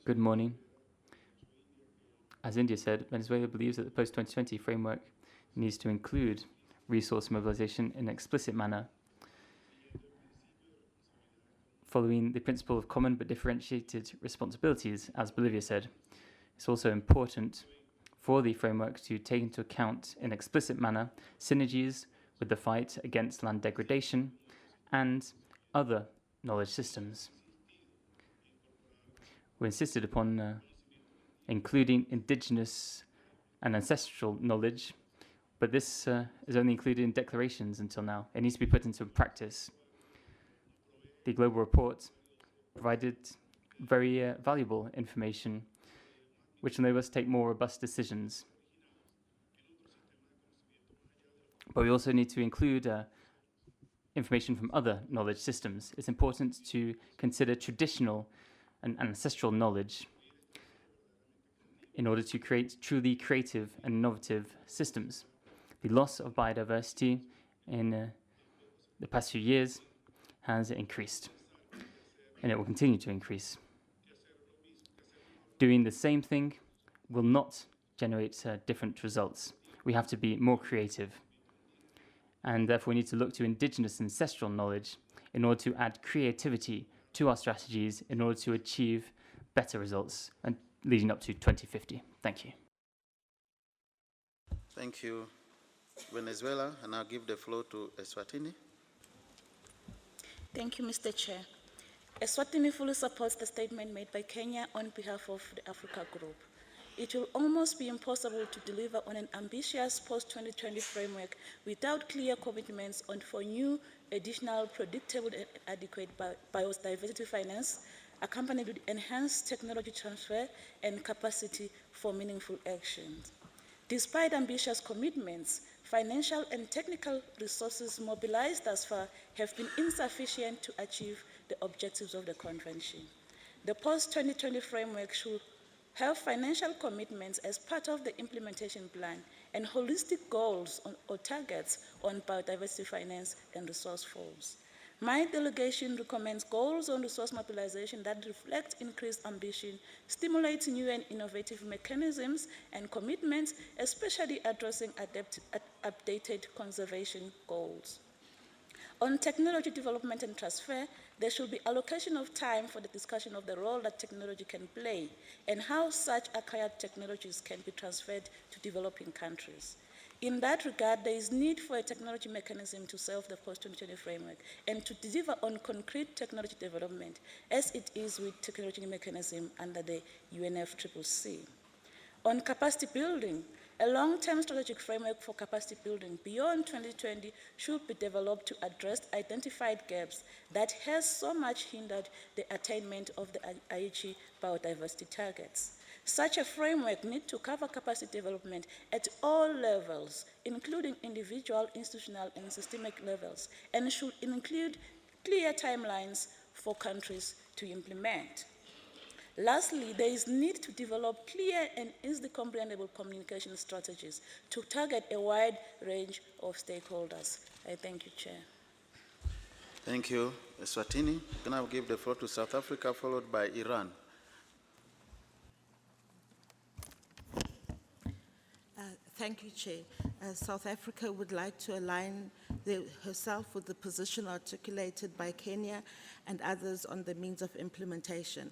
[SPEAKER 10] Good morning. As India said, Venezuela believes that the post-2020 framework needs to include resource mobilization in an explicit manner, following the principle of common but differentiated responsibilities, as Bolivia said. It's also important for the framework to take into account in an explicit manner synergies with the fight against land degradation and other knowledge systems. We insisted upon including indigenous and ancestral knowledge, but this is only included in declarations until now. It needs to be put into practice. The global report provided very valuable information which enable us to take more robust decisions. But we also need to include information from other knowledge systems, it's important to consider traditional and ancestral knowledge in order to create truly creative and innovative systems. The loss of biodiversity in the past few years has increased, and it will continue to increase. Doing the same thing will not generate different results. We have to be more creative, and therefore we need to look to indigenous ancestral knowledge in order to add creativity to our strategies in order to achieve better results and leading up to 2050. Thank you.
[SPEAKER 2] Thank you, Venezuela. And I'll give the floor to Eswatini.
[SPEAKER 20] Thank you, Mr. Chair. Eswatini fully supports the statement made by Kenya on behalf of the Africa Group. It will almost be impossible to deliver on an ambitious post-2020 framework without clear commitments for new, additional, predictable, and adequate biodiversity finance, accompanied with enhanced technology transfer and capacity for meaningful actions. Despite ambitious commitments, financial and technical resources mobilized thus far have been insufficient to achieve the objectives of the Convention. The post-2020 framework should have financial commitments as part of the implementation plan and holistic goals or targets on biodiversity finance and resource flows. My delegation recommends goals on resource mobilization that reflect increased ambition, stimulate new and innovative mechanisms and commitments, especially addressing updated conservation goals. On technology development and transfer, there should be allocation of time for the discussion of the role that technology can play and how such acquired technologies can be transferred to developing countries. In that regard, there is need for a technology mechanism to serve the post-2020 framework and to deliver on concrete technology development, as it is with technology mechanism under the UNFCCC. On capacity building, a long-term strategic framework for capacity building beyond 2020 should be developed to address identified gaps that has so much hindered the attainment of the Aichi biodiversity targets. Such a framework needs to cover capacity development at all levels, including individual, institutional, and systemic levels, and should include clear timelines for countries to implement. Lastly, there is need to develop clear and easily comprehensible communication strategies to target a wide range of stakeholders. I thank you, Chair.
[SPEAKER 2] Thank you, Eswatini. Can I give the floor to South Africa, followed by Iran?
[SPEAKER 21] Thank you, Chair. South Africa would like to align herself with the position articulated by Kenya and others on the means of implementation.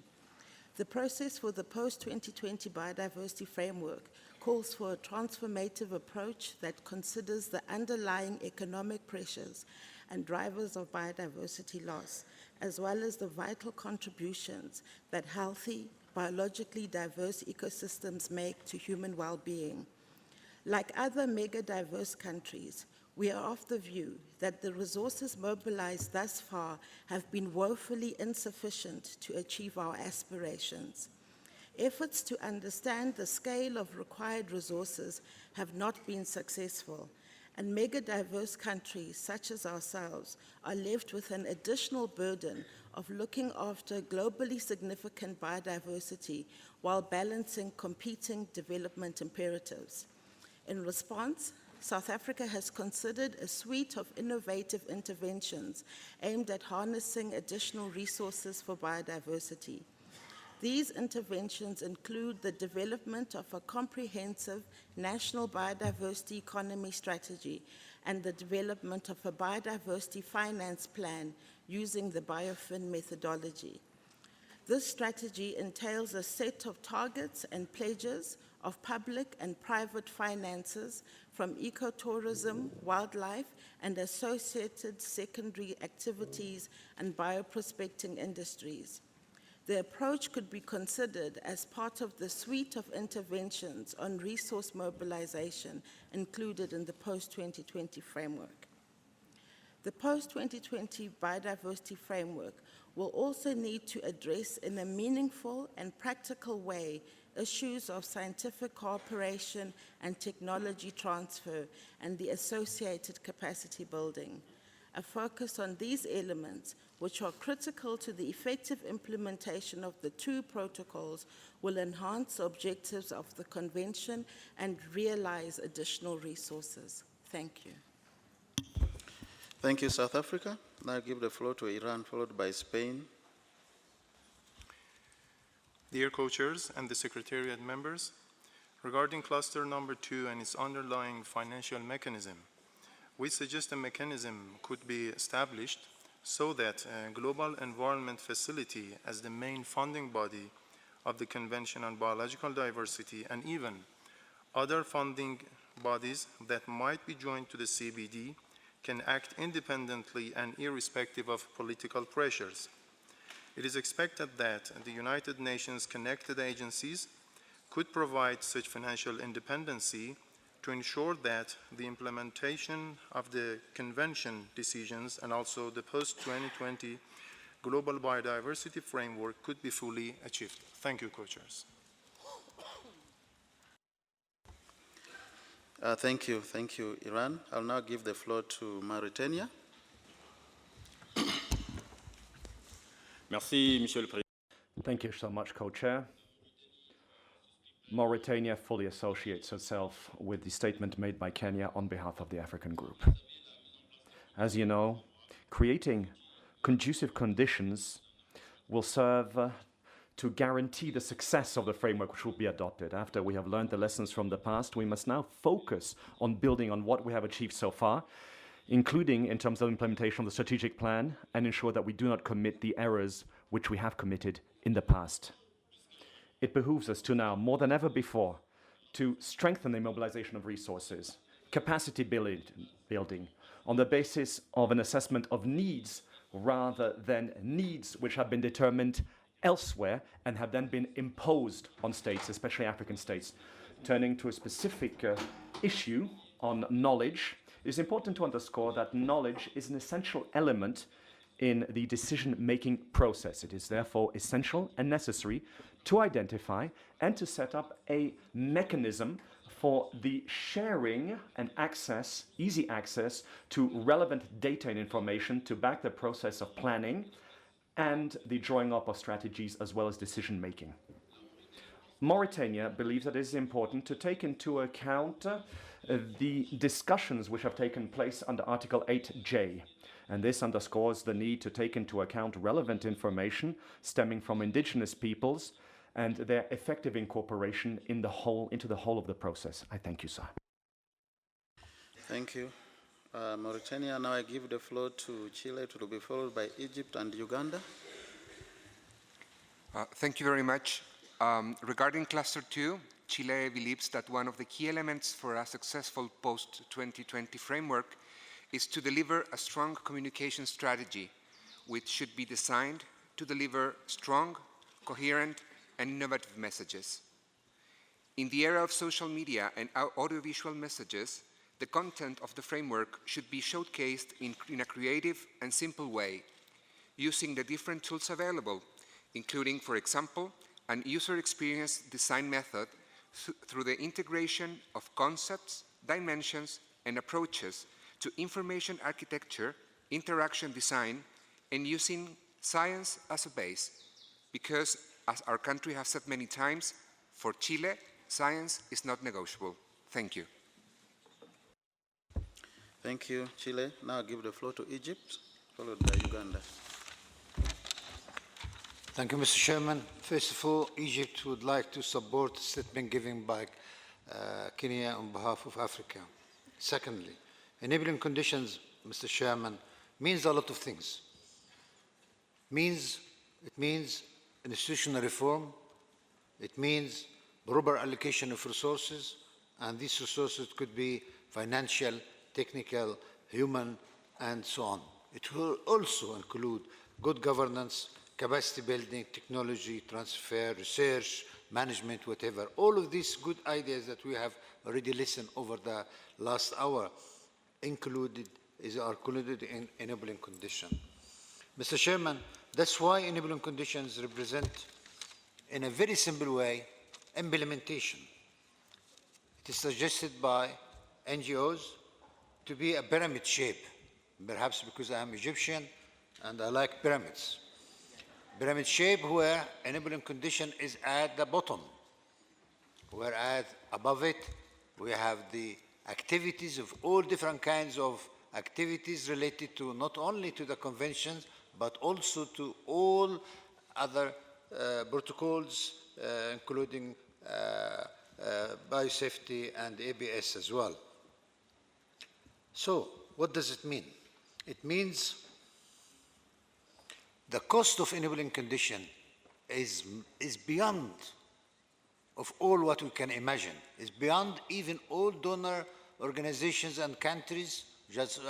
[SPEAKER 21] The process for the post-2020 biodiversity framework calls for a transformative approach that considers the underlying economic pressures and drivers of biodiversity loss, as well as the vital contributions that healthy, biologically diverse ecosystems make to human well-being. Like other mega-diverse countries, we are of the view that the resources mobilized thus far have been woefully insufficient to achieve our aspirations. Efforts to understand the scale of required resources have not been successful, and mega-diverse countries such as ourselves are left with an additional burden of looking after globally significant biodiversity while balancing competing development imperatives. In response, South Africa has considered a suite of innovative interventions aimed at harnessing additional resources for biodiversity. These interventions include the development of a comprehensive national biodiversity economy strategy and the development of a biodiversity finance plan using the BioFin methodology. This strategy entails a set of targets and pledges of public and private finances from ecotourism, wildlife, and associated secondary activities and bioprospecting industries. The approach could be considered as part of the suite of interventions on resource mobilization included in the post-2020 framework. The post-2020 biodiversity framework will also need to address in a meaningful and practical way issues of scientific cooperation and technology transfer and the associated capacity building. A focus on these elements, which are critical to the effective implementation of the two protocols, will enhance the objectives of the Convention and realize additional resources. Thank you.
[SPEAKER 2] Thank you, South Africa. Now I give the floor to Iran, followed by Spain.
[SPEAKER 1] Dear co-chairs and the Secretariat members, regarding cluster number 2 and its underlying financial mechanism, we suggest a mechanism could be established so that a global environment facility as the main funding body of the Convention on Biological Diversity and even other funding bodies that might be joined to the CBD can act independently and irrespective of political pressures. It is expected that the United Nations connected agencies could provide such financial independency to ensure that the implementation of the Convention decisions and also the post-2020 Global Biodiversity Framework could be fully achieved. Thank you, co-chairs.
[SPEAKER 2] Thank you, Iran. I'll now give the floor to Mauritania.
[SPEAKER 22] Merci, Monsieur le Président. Thank you so much, Co-Chair. Mauritania fully associates itself with the statement made by Kenya on behalf of the African Group. As you know, creating conducive conditions will serve to guarantee the success of the framework which will be adopted. After we have learned the lessons from the past, we must now focus on building on what we have achieved so far, including in terms of implementation of the strategic plan, and ensure that we do not commit the errors which we have committed in the past. It behooves us to now, more than ever before, to strengthen the mobilization of resources, capacity building, on the basis of an assessment of needs rather than needs which have been determined elsewhere and have then been imposed on states, especially African states. Turning to a specific issue on knowledge, it is important to underscore that knowledge is an essential element in the decision-making process. It is therefore essential and necessary to identify and to set up a mechanism for the sharing and access, easy access to relevant data and information to back the process of planning and the drawing up of strategies as well as decision-making. Mauritania believes that it is important to take into account the discussions which have taken place under Article 8J. And this underscores the need to take into account relevant information stemming from indigenous peoples and their effective incorporation into the whole of the process. I thank you, sir.
[SPEAKER 2] Thank you. Mauritania, now I give the floor to Chile, to be followed by Egypt and Uganda.
[SPEAKER 23] Thank you very much. Regarding Cluster 2, Chile believes that one of the key elements for a successful post-2020 framework is to deliver a strong communication strategy, which should be designed to deliver strong, coherent, and innovative messages. In the era of social media and audiovisual messages, the content of the framework should be showcased in a creative and simple way, using the different tools available, including, for example, an user experience design method through the integration of concepts, dimensions, and approaches to information architecture, interaction design, and using science as a base. Because, as our country has said many times, for Chile, science is not negotiable. Thank you.
[SPEAKER 2] Thank you, Chile. Now I give the floor to Egypt, followed by Uganda.
[SPEAKER 24] Thank you, Mr. Chairman. First of all, Egypt would like to support the statement given by Kenya on behalf of Africa. Secondly, enabling conditions, Mr. Chairman, means a lot of things. It means institutional reform, it means proper allocation of resources, and these resources could be financial, technical, human, and so on. It will also include good governance, capacity building, technology transfer, research, management, whatever. All of these good ideas that we have already listened over the last hour are included in enabling condition. Mr. Chairman, that's why enabling conditions represent, in a very simple way, implementation. It is suggested by NGOs to be a pyramid shape, perhaps because I'm Egyptian and I like pyramids. Pyramid shape where enabling condition is at the bottom, whereas above it we have the activities of all different kinds of activities related to not only to the conventions but also to all other protocols, including biosafety and ABS as well. So, what does it mean? It means the cost of enabling condition is beyond of all what we can imagine. It's beyond even all donor organizations and countries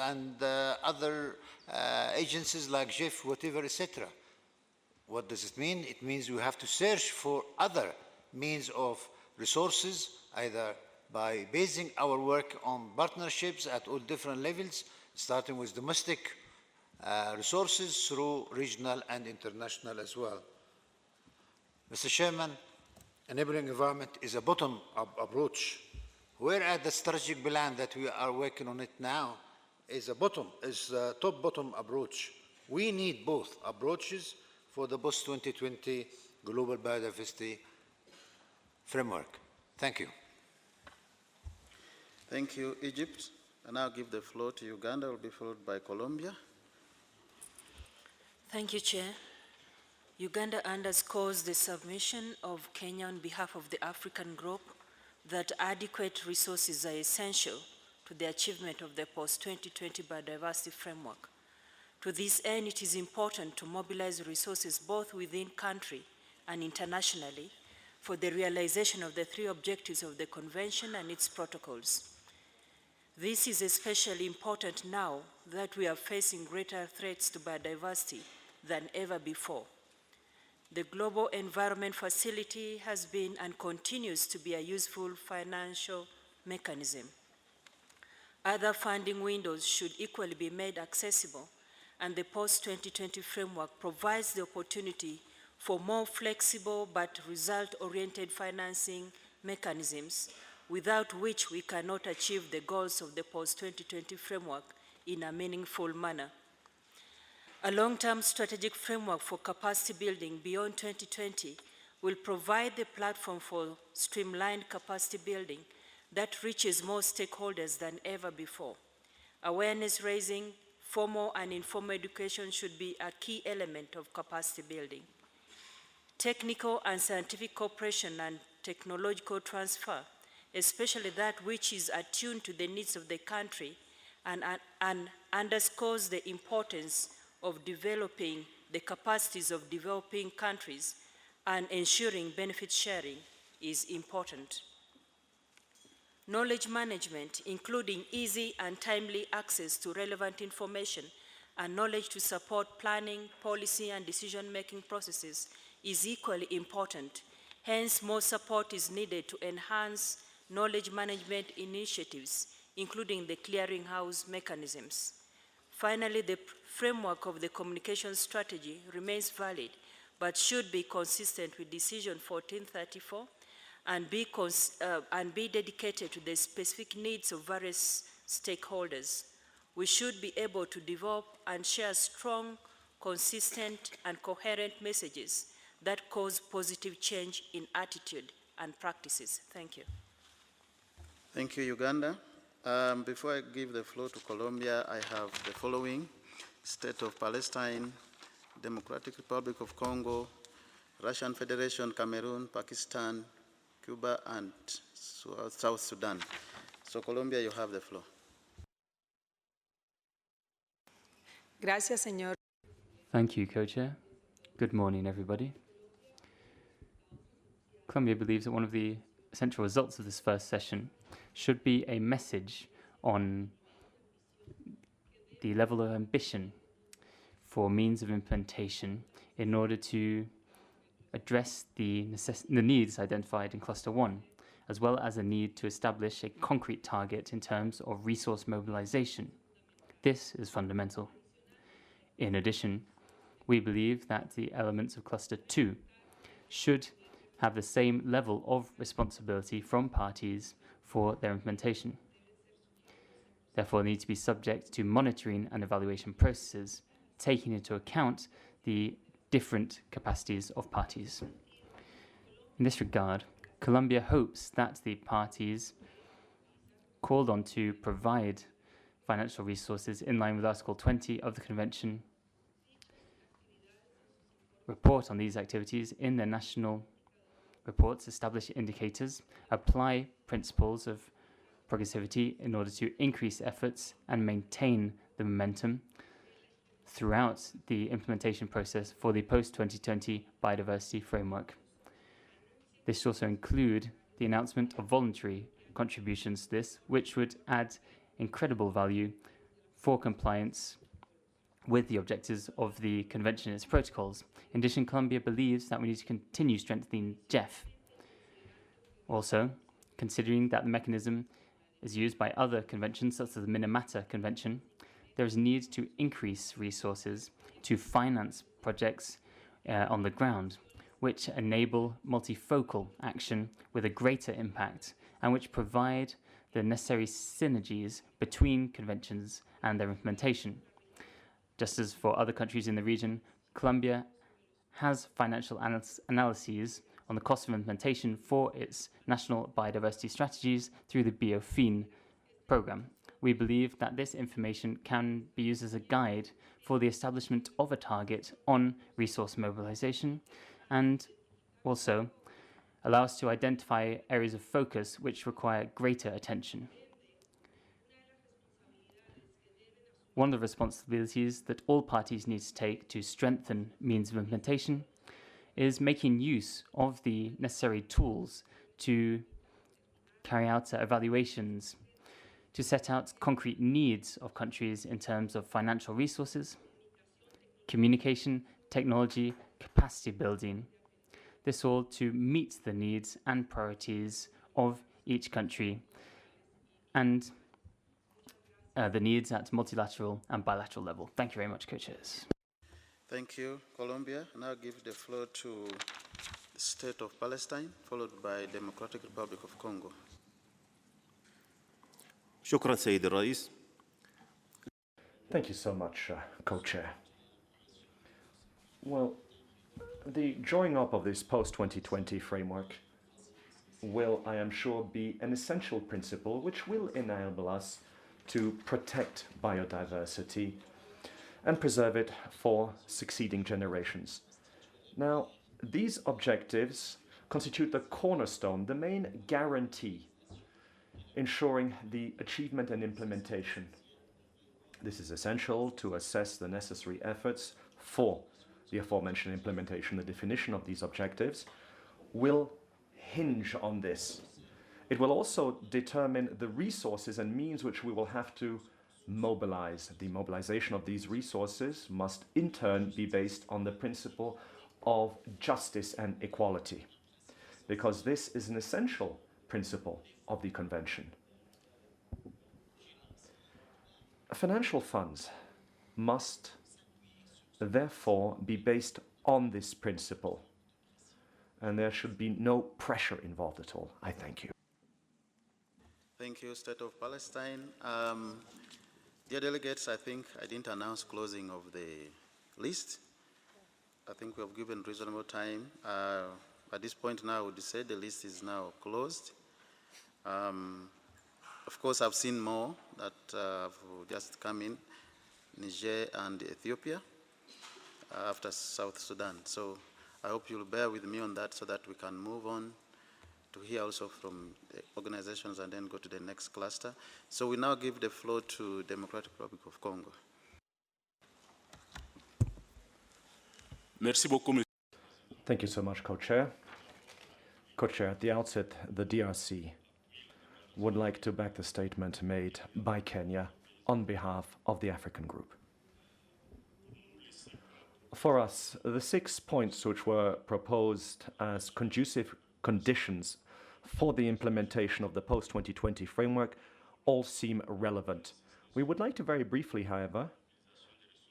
[SPEAKER 24] and other agencies like GIF, whatever, etc. What does it mean? It means we have to search for other means of resources, either by basing our work on partnerships at all different levels, starting with domestic resources through regional and international as well. Mr. Chairman, enabling environment is a bottom-up approach, whereas the strategic plan that we are working on it now is a top-bottom approach. We need both approaches for the post-2020 global biodiversity framework. Thank you.
[SPEAKER 2] Thank you, Egypt. I now give the floor to Uganda, will be followed by Colombia.
[SPEAKER 3] Thank you, Chair. Uganda underscores the submission of Kenya on behalf of the African group that adequate resources are essential to the achievement of the post-2020 biodiversity framework. To this end, it is important to mobilize resources both within country and internationally for the realization of the 3 objectives of the Convention and its protocols. This is especially important now that we are facing greater threats to biodiversity than ever before. The Global Environment Facility has been and continues to be a useful financial mechanism. Other funding windows should equally be made accessible, and the post-2020 framework provides the opportunity for more flexible but result-oriented financing mechanisms, without which we cannot achieve the goals of the post-2020 framework in a meaningful manner. A long-term strategic framework for capacity building beyond 2020 will provide the platform for streamlined capacity building that reaches more stakeholders than ever before. Awareness raising, formal and informal education should be a key element of capacity building. Technical and scientific cooperation and technological transfer, especially that which is attuned to the needs of the country and underscores the importance of developing the capacities of developing countries and ensuring benefit sharing is important. Knowledge management, including easy and timely access to relevant information and knowledge to support planning, policy, and decision-making processes is equally important. Hence, more support is needed to enhance knowledge management initiatives, including the clearinghouse mechanisms. Finally, the framework of the communication strategy remains valid, but should be consistent with Decision 1434 and be dedicated to the specific needs of various stakeholders. We should be able to develop and share strong, consistent, and coherent messages that cause positive change in attitude and practices. Thank you.
[SPEAKER 2] Thank you, Uganda. Before I give the floor to Colombia, I have the following: State of Palestine, Democratic Republic of Congo, Russian Federation, Cameroon, Pakistan, Cuba, and South Sudan. So, Colombia, you have the floor.
[SPEAKER 17] Gracias, señor.
[SPEAKER 10] Thank you, Co-Chair. Good morning, everybody. Colombia believes that one of the essential results of this first session should be a message on the level of ambition for means of implementation in order to address the needs identified in Cluster 1, as well as a need to establish a concrete target in terms of resource mobilization. This is fundamental. In addition, we believe that the elements of Cluster 2 should have the same level of responsibility from parties for their implementation. therefore need to be subject to monitoring and evaluation processes, taking into account the different capacities of parties. In this regard, Colombia hopes that the parties called on to provide financial resources in line with Article 20 of the Convention report on these activities in their national reports, establish indicators, apply principles of progressivity in order to increase efforts and maintain the momentum throughout the implementation process for the post-2020 biodiversity framework. This should also include the announcement of voluntary contributions to this, which would add incredible value for compliance with the objectives of the Convention and its protocols. In addition, Colombia believes that we need to continue strengthening GEF. Also, considering that the mechanism is used by other conventions, such as the Minamata Convention, there is a need to increase resources to finance projects on the ground, which enable multifocal action with a greater impact and which provide the necessary synergies between conventions and their implementation. Just as for other countries in the region, Colombia has financial analyses on the cost of implementation for its national biodiversity strategies through the BioFin program. We believe that this information can be used as a guide for the establishment of a target on resource mobilization and also allow us to identify areas of focus which require greater attention. One of the responsibilities that all parties need to take to strengthen means of implementation is making use of the necessary tools to carry out evaluations, to set out concrete needs of countries in terms of financial resources, communication, technology, capacity building. This all to meet the needs and priorities of each country and the needs at multilateral and bilateral level. Thank you very much, co-chairs.
[SPEAKER 2] Thank you, Colombia. Now give the floor to the State of Palestine, followed by Democratic Republic of Congo.
[SPEAKER 4] شكرا سيد الرئيس.
[SPEAKER 22] Thank you so much, co-chair. Well, the drawing up of this post-2020 framework will, I am sure, be an essential principle which will enable us to protect biodiversity and preserve it for succeeding generations. Now, these objectives constitute the cornerstone, the main guarantee ensuring the achievement and implementation. This is essential to assess the necessary efforts for the aforementioned implementation. The definition of these objectives will hinge on this. It will also determine the resources and means which we will have to mobilize. The mobilization of these resources must in turn be based on the principle of justice and equality, because this is an essential principle of the Convention. Financial funds must therefore be based on this principle, and there should be no pressure involved at all. I thank you.
[SPEAKER 2] Thank you, State of Palestine. Dear delegates, I think I didn't announce closing of the list. I think we have given reasonable time. At this point now, I would say the list is now closed. Of course, I've seen more that have just come in, Niger and Ethiopia, after South Sudan. So I hope you'll bear with me on that so that we can move on to hear also from the organizations and then go to the next cluster. So we now give the floor to Democratic Republic of Congo.
[SPEAKER 22] Merci beaucoup. Thank you so much, Co-Chair. Co-Chair, at the outset, the DRC would like to back the statement made by Kenya on behalf of the African Group. For us, the 6 points which were proposed as conducive conditions for the implementation of the post-2020 framework all seem relevant. We would like to very briefly, however,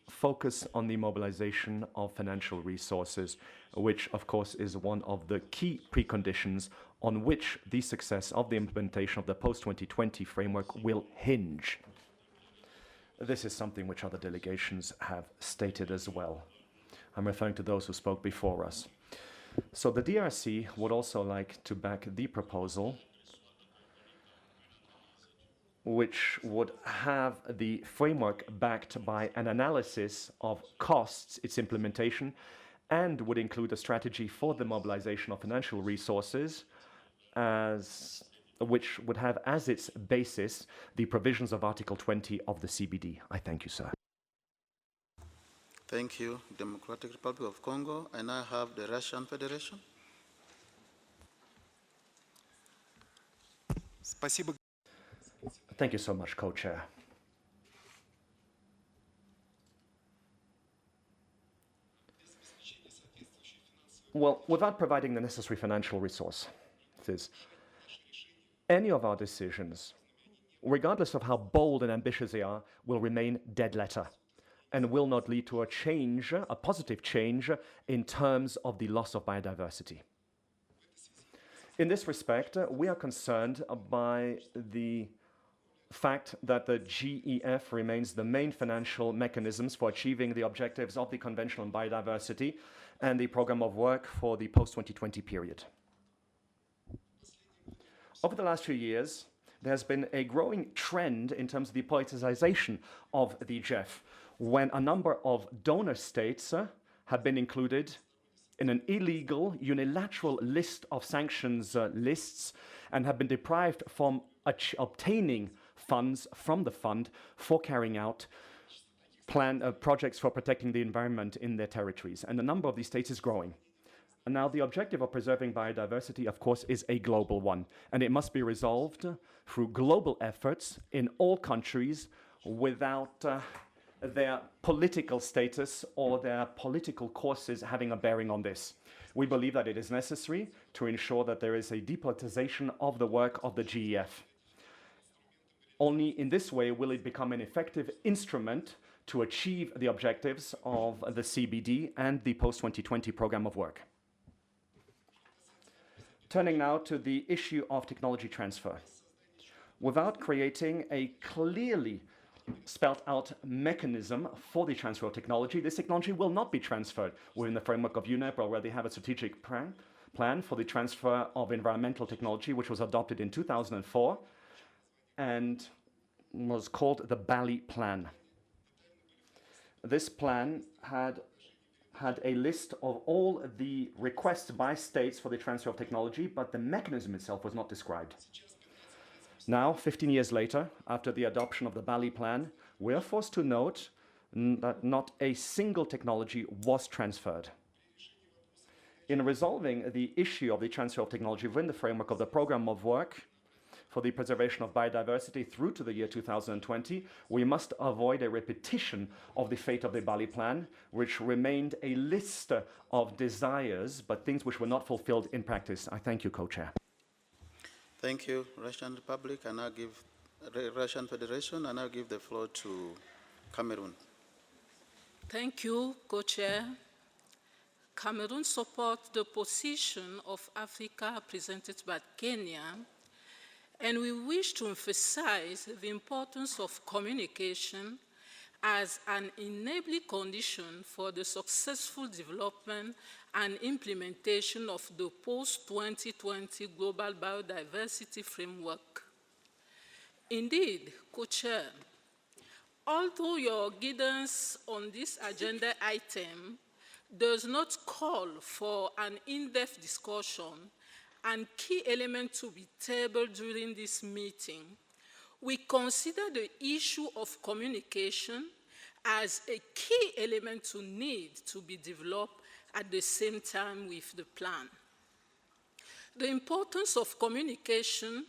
[SPEAKER 22] focus on the mobilization of financial resources, which of course is one of the key preconditions on which the success of the implementation of the post-2020 framework will hinge. this is something which other delegations have stated as well. I'm referring to those who spoke before us. So the DRC would also like to back the proposal which would have the framework backed by an analysis of costs, its implementation, and would include a strategy for the mobilization of financial resources, which would have as its basis the provisions of Article 20 of the CBD. I thank you, sir.
[SPEAKER 2] Thank you, Democratic Republic of Congo. I now have the Russian Federation.
[SPEAKER 5] Спасибо.
[SPEAKER 22] Thank you so much, Co-Chair. Well, without providing the necessary financial resources, any of our decisions, regardless of how bold and ambitious they are, will remain dead letter and will not lead to a change, a positive change, in terms of the loss of biodiversity. In this respect, we are concerned by the fact that the GEF remains the main financial mechanisms for achieving the objectives of the Convention on Biodiversity and the program of work for the post-2020 period. Over the last few years, there has been a growing trend in terms of the politicization of the GEF, when a number of donor states have been included in an illegal, unilateral list of sanctions lists and have been deprived from obtaining funds from the fund for carrying out projects for protecting the environment in their territories. And the number of these states is growing. And now the objective of preserving biodiversity, of course, is a global one. And it must be resolved through global efforts in all countries without their political status or their political courses having a bearing on this. We believe that it is necessary to ensure that there is a depolitization of the work of the GEF. Only in this way will it become an effective instrument to achieve the objectives of the CBD and the post-2020 program of work. Turning now to the issue of technology transfer. Without creating a clearly spelled out mechanism for the transfer of technology, this technology will not be transferred. Within the framework of UNEP, we already have a strategic plan for the transfer of environmental technology, which was adopted in 2004 and was called the Bali Plan. This plan had a list of all the requests by states for the transfer of technology, but the mechanism itself was not described. Now, 15 years later, after the adoption of the Bali Plan, we are forced to note that not a single technology was transferred. In resolving the issue of the transfer of technology within the framework of the program of work for the preservation of biodiversity through to the year 2020, we must avoid a repetition of the fate of the Bali Plan, which remained a list of desires, but things which were not fulfilled in practice. I thank you, Co-Chair.
[SPEAKER 2] Thank you, Russian Republic. I now give Russian Federation. I now give the floor to Cameroon.
[SPEAKER 6] Thank you, Co-Chair. Cameroon supports the position of Africa presented by Kenya, and we wish to emphasize the importance of communication as an enabling condition for the successful development and implementation of the post-2020 Global Biodiversity Framework. Indeed, Co-Chair, although your guidance on this agenda item does not call for an in-depth discussion and key elements to be tabled during this meeting, we consider the issue of communication as a key element to need to be developed at the same time with the plan. The importance of communication,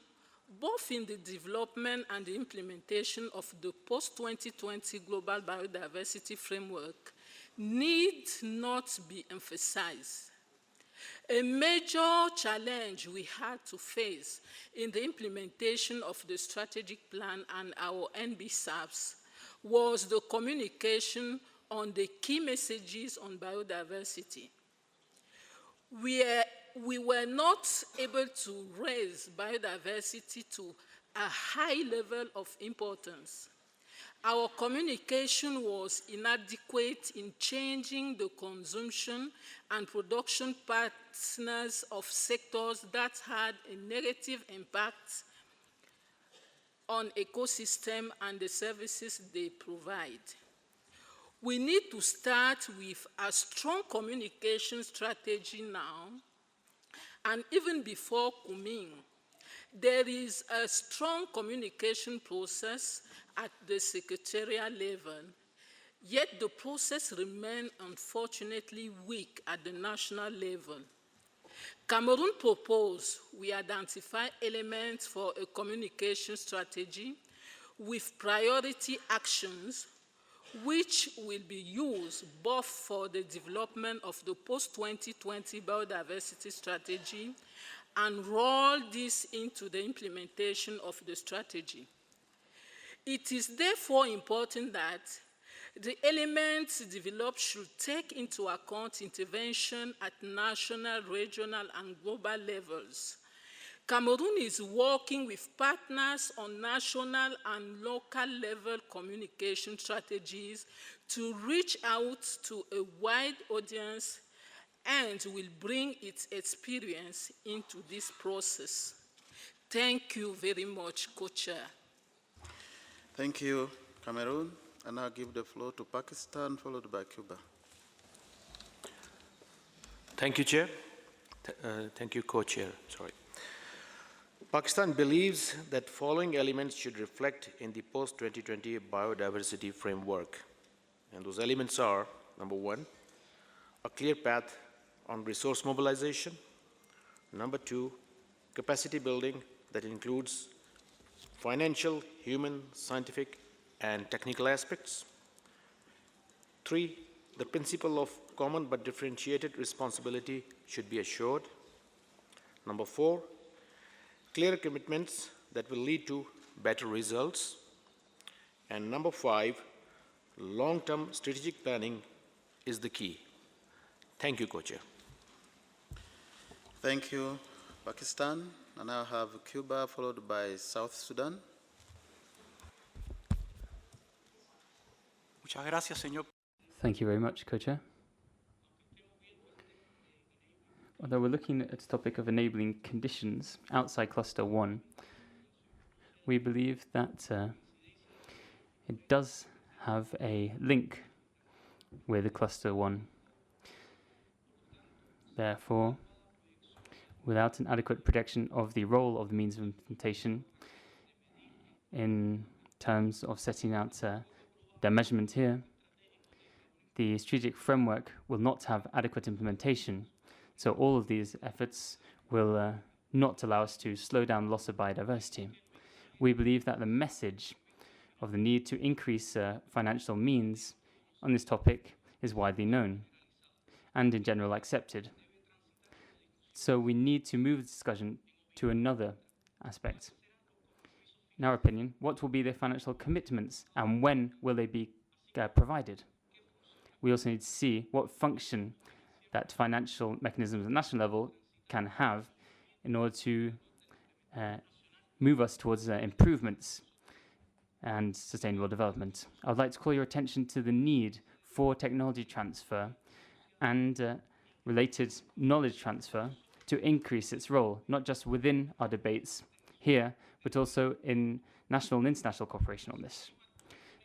[SPEAKER 6] both in the development and the implementation of the post-2020 Global Biodiversity Framework, need not be emphasized. A major challenge we had to face in the implementation of the strategic plan and our NBSAPs was the communication on the key messages on biodiversity. We were not able to raise biodiversity to a high level of importance. Our communication was inadequate in changing the consumption and production patterns of sectors that had a negative impact on ecosystem and the services they provide. We need to start with a strong communication strategy now, and even before Kunming. There is a strong communication process at the secretarial level, yet the process remains unfortunately weak at the national level. Cameroon proposed we identify elements for a communication strategy with priority actions which will be used both for the development of the post-2020 biodiversity strategy and roll this into the implementation of the strategy. It is therefore important that the elements developed should take into account intervention at national, regional, and global levels. Cameroon is working with partners on national and local level communication strategies to reach out to a wide audience and will bring its experience into this process. Thank you very much, Co-Chair.
[SPEAKER 2] Thank you, Cameroon. And I'll give the floor to Pakistan, followed by Cuba.
[SPEAKER 5] Thank you, Chair. Thank you, Co-Chair. Pakistan believes that following elements should reflect in the post-2020 biodiversity framework. And those elements are, number one, a clear path on resource mobilization. Number two, capacity building that includes financial, human, scientific, and technical aspects. Three, the principle of common but differentiated responsibility should be assured. Number four, clear commitments that will lead to better results. And number five, long-term strategic planning is the key. Thank you, Co-Chair.
[SPEAKER 2] Thank you, Pakistan. And I'll have Cuba, followed by South Sudan.
[SPEAKER 10] Thank you very much, Co-Chair. Although we're looking at the topic of enabling conditions outside Cluster 1, we believe that it does have a link with Cluster 1. Therefore, without an adequate protection of the role of the means of implementation in terms of setting out the measurement here, the strategic framework will not have adequate implementation. So all of these efforts will not allow us to slow down loss of biodiversity. We believe that the message of the need to increase financial means on this topic is widely known and in general accepted. So we need to move the discussion to another aspect. In our opinion, what will be the financial commitments and when will they be provided? We also need to see what function that financial mechanisms at national level can have in order to move us towards improvements and sustainable development. I would like to call your attention to the need for technology transfer and related knowledge transfer to increase its role, not just within our debates here, but also in national and international cooperation on this.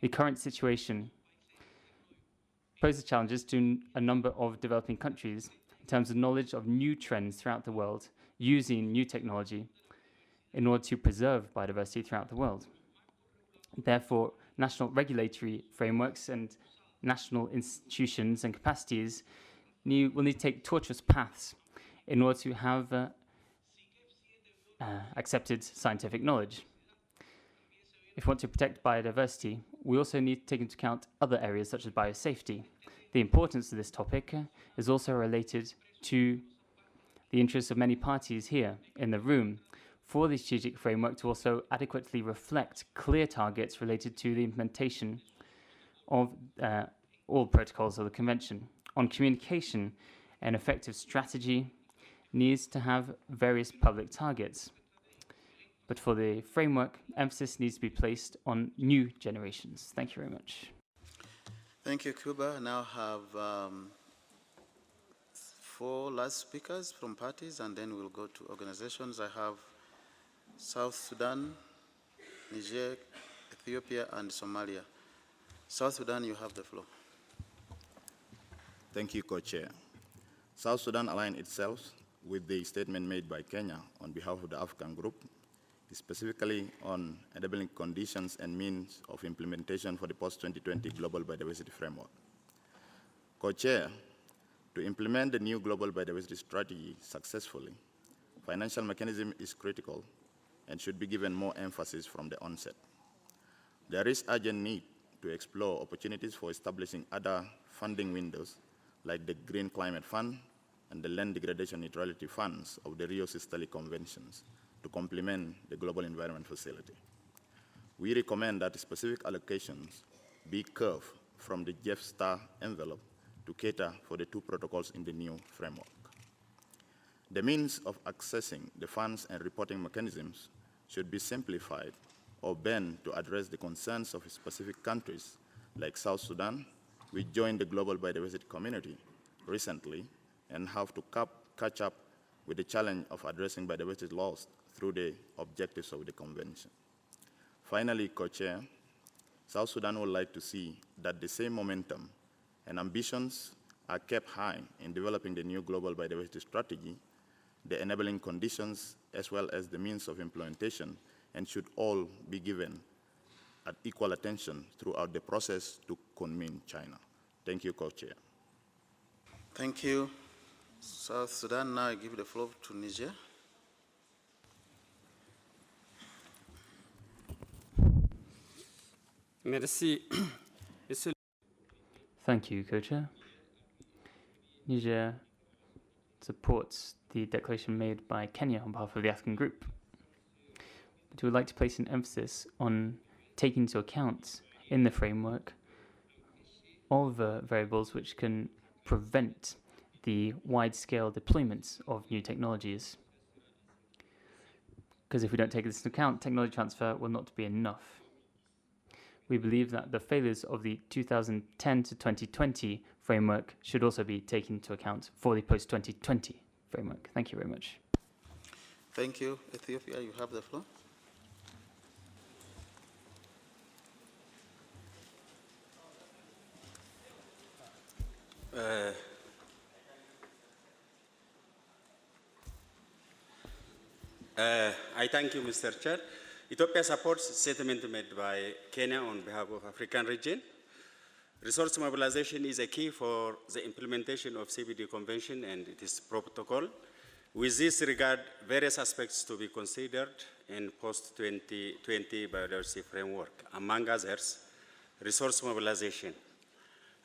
[SPEAKER 10] The current situation poses challenges to a number of developing countries in terms of knowledge of new trends throughout the world, using new technology in order to preserve biodiversity throughout the world. Therefore, national regulatory frameworks and national institutions and capacities will need to take tortuous paths in order to have accepted scientific knowledge. If we want to protect biodiversity, we also need to take into account other areas such as biosafety. The importance of this topic is also related to the interests of many parties here in the room for the strategic framework to also adequately reflect clear targets related to the implementation of all protocols of the Convention. On communication, an effective strategy needs to have various public targets. But for the framework, emphasis needs to be placed on new generations. Thank you very much.
[SPEAKER 2] Thank you, Cuba. I now have 4 last speakers from parties, and then we'll go to organizations. I have South Sudan, Niger, Ethiopia, and Somalia. South Sudan, you have the floor.
[SPEAKER 7] Thank you, Co-Chair. South Sudan aligned itself with the statement made by Kenya on behalf of the African Group, specifically on enabling conditions and means of implementation for the post-2020 Global Biodiversity Framework. Co-Chair, to implement the new Global Biodiversity Strategy successfully, financial mechanism is critical and should be given more emphasis from the onset. There is urgent need to explore opportunities for establishing other funding windows like the Green Climate Fund and the Land Degradation Neutrality Funds of the Rio Sistali Conventions to complement the Global Environment Facility. We recommend that specific allocations be curved from the GEF-STAR envelope to cater for the 2 protocols in the new framework. The means of accessing the funds and reporting mechanisms should be simplified or bent to address the concerns of specific countries like South Sudan, which joined the Global Biodiversity Community recently and have to catch up with the challenge of addressing biodiversity loss through the objectives of the Convention. Finally, Co-Chair, South Sudan would like to see that the same momentum and ambitions are kept high in developing the new Global Biodiversity Strategy, the enabling conditions, as well as the means of implementation, and should all be given at equal attention throughout the process to Kunming, China. Thank you, Co-Chair.
[SPEAKER 2] Thank you, South Sudan. Now I give the floor to Niger.
[SPEAKER 8] Merci.
[SPEAKER 10] Thank you, Co-Chair. Niger supports the declaration made by Kenya on behalf of the African Group. But we would like to place an emphasis on taking into account in the framework all the variables which can prevent the wide-scale deployment of new technologies. Because if we don't take this into account, technology transfer will not be enough. We believe that the failures of the 2010 to 2020 framework should also be taken into account for the post-2020 framework. Thank you very much.
[SPEAKER 2] Thank you. Ethiopia, you have the floor.
[SPEAKER 8] I thank you, Mr. Chair. Ethiopia supports statement made by Kenya on behalf of African region. Resource mobilization is a key for the implementation of CBD Convention and its protocol. With this regard, various aspects to be considered in post-2020 biodiversity framework, among others, resource mobilization.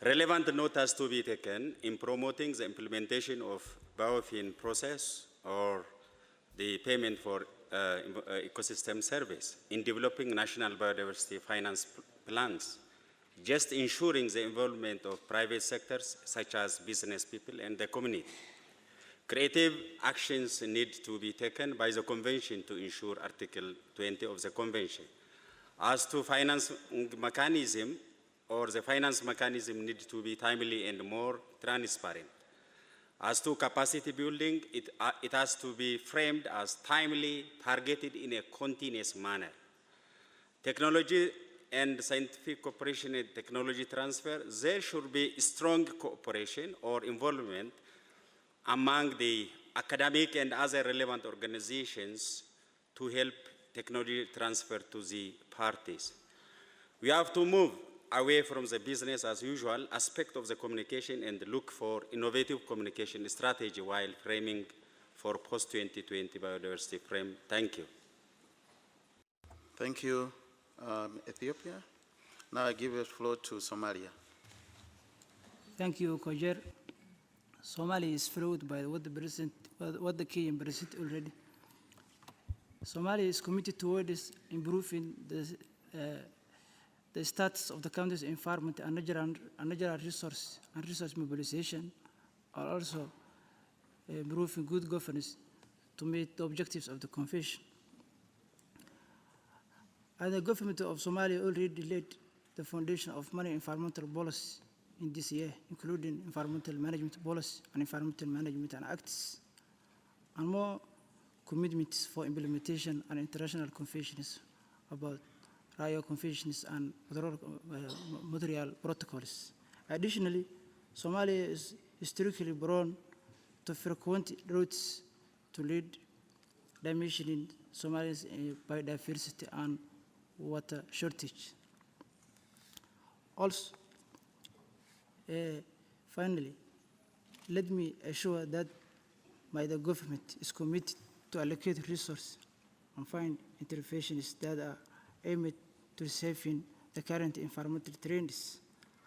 [SPEAKER 8] Relevant note has to be taken in promoting the implementation of biofin process or the payment for ecosystem service in developing national biodiversity finance plans, just ensuring the involvement of private sectors such as business people and the community. Creative actions need to be taken by the Convention to ensure Article 20 of the Convention. As to finance mechanism, or the finance mechanism needs to be timely and more transparent. As to capacity building, it has to be framed as timely, targeted in a continuous manner. Technology and scientific cooperation and technology transfer, there should be strong cooperation or involvement among the academic and other relevant organizations to help technology transfer to the parties. We have to move away from the business as usual aspect of the communication and look for innovative communication strategy while framing for post-2020 biodiversity frame. Thank you.
[SPEAKER 2] Thank you, Ethiopia. Now I give the floor to Somalia.
[SPEAKER 9] Thank you, Kojer. Somalia is thrilled by what the Kenyan president already. Somalia is committed towards improving the status of the country's environment and natural resource mobilization, are also improving good governance to meet the objectives of the Convention. And the government of Somalia already laid the foundation of many environmental policies in this year, including environmental management policy and environmental management and acts, and more commitments for implementation and international conventions about Rio conventions and Montreal protocols. Additionally, Somalia is historically prone to frequent routes to lead damage in Somalia's biodiversity and water shortage. Also, finally, let me assure that the government is committed to allocate resources and find interventions that are aimed to saving the current environmental trends.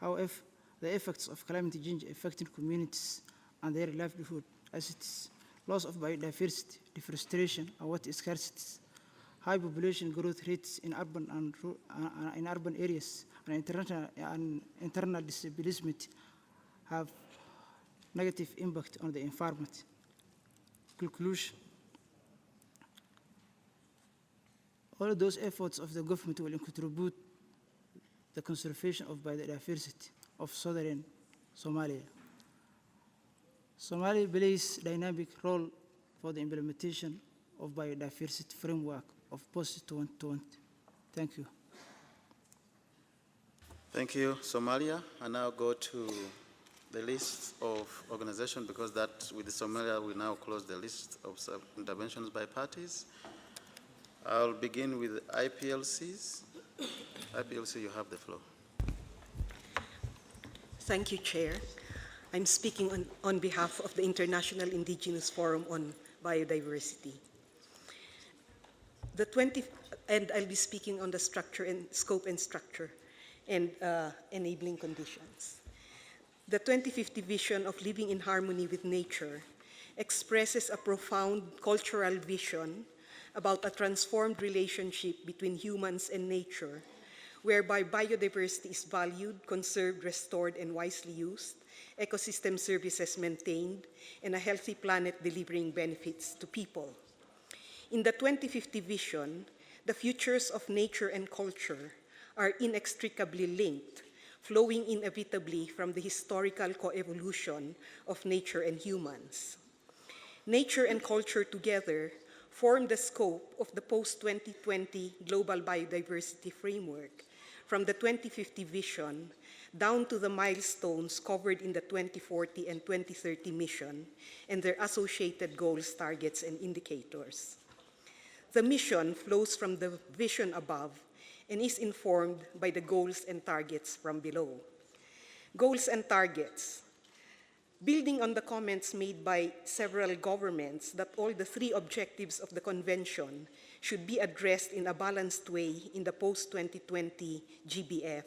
[SPEAKER 9] However, the effects of climate change affecting communities and their livelihood, as it is loss of biodiversity, deforestation, and water scarcity, high population growth rates in urban areas, and internal displacement have negative impact on the environment. Conclusion. All of those efforts of the government will contribute to the conservation of biodiversity of southern Somalia. Somalia plays a dynamic role for the implementation of biodiversity framework of post-2020. Thank you.
[SPEAKER 2] Thank you, Somalia. I now go to the list of organizations, because that with the Somalia we now close the list of interventions by parties. I'll begin with IPLCs. IPLC, you have the floor.
[SPEAKER 11] Thank you, Chair. I'm speaking on behalf of the International Indigenous Forum on Biodiversity. And I'll be speaking on the structure and scope and structure and enabling conditions. The 2050 vision of living in harmony with nature expresses a profound cultural vision about a transformed relationship between humans and nature, whereby biodiversity is valued, conserved, restored, and wisely used, ecosystem services maintained, and a healthy planet delivering benefits to people. In the 2050 vision, the futures of nature and culture are inextricably linked, flowing inevitably from the historical coevolution of nature and humans. Nature and culture together form the scope of the post-2020 Global Biodiversity Framework, from the 2050 vision down to the milestones covered in the 2040 and 2030 mission and their associated goals, targets, and indicators. The mission flows from the vision above and is informed by the goals and targets from below. Goals and targets. Building on the comments made by several governments that all the three objectives of the Convention should be addressed in a balanced way in the post-2020 GBF,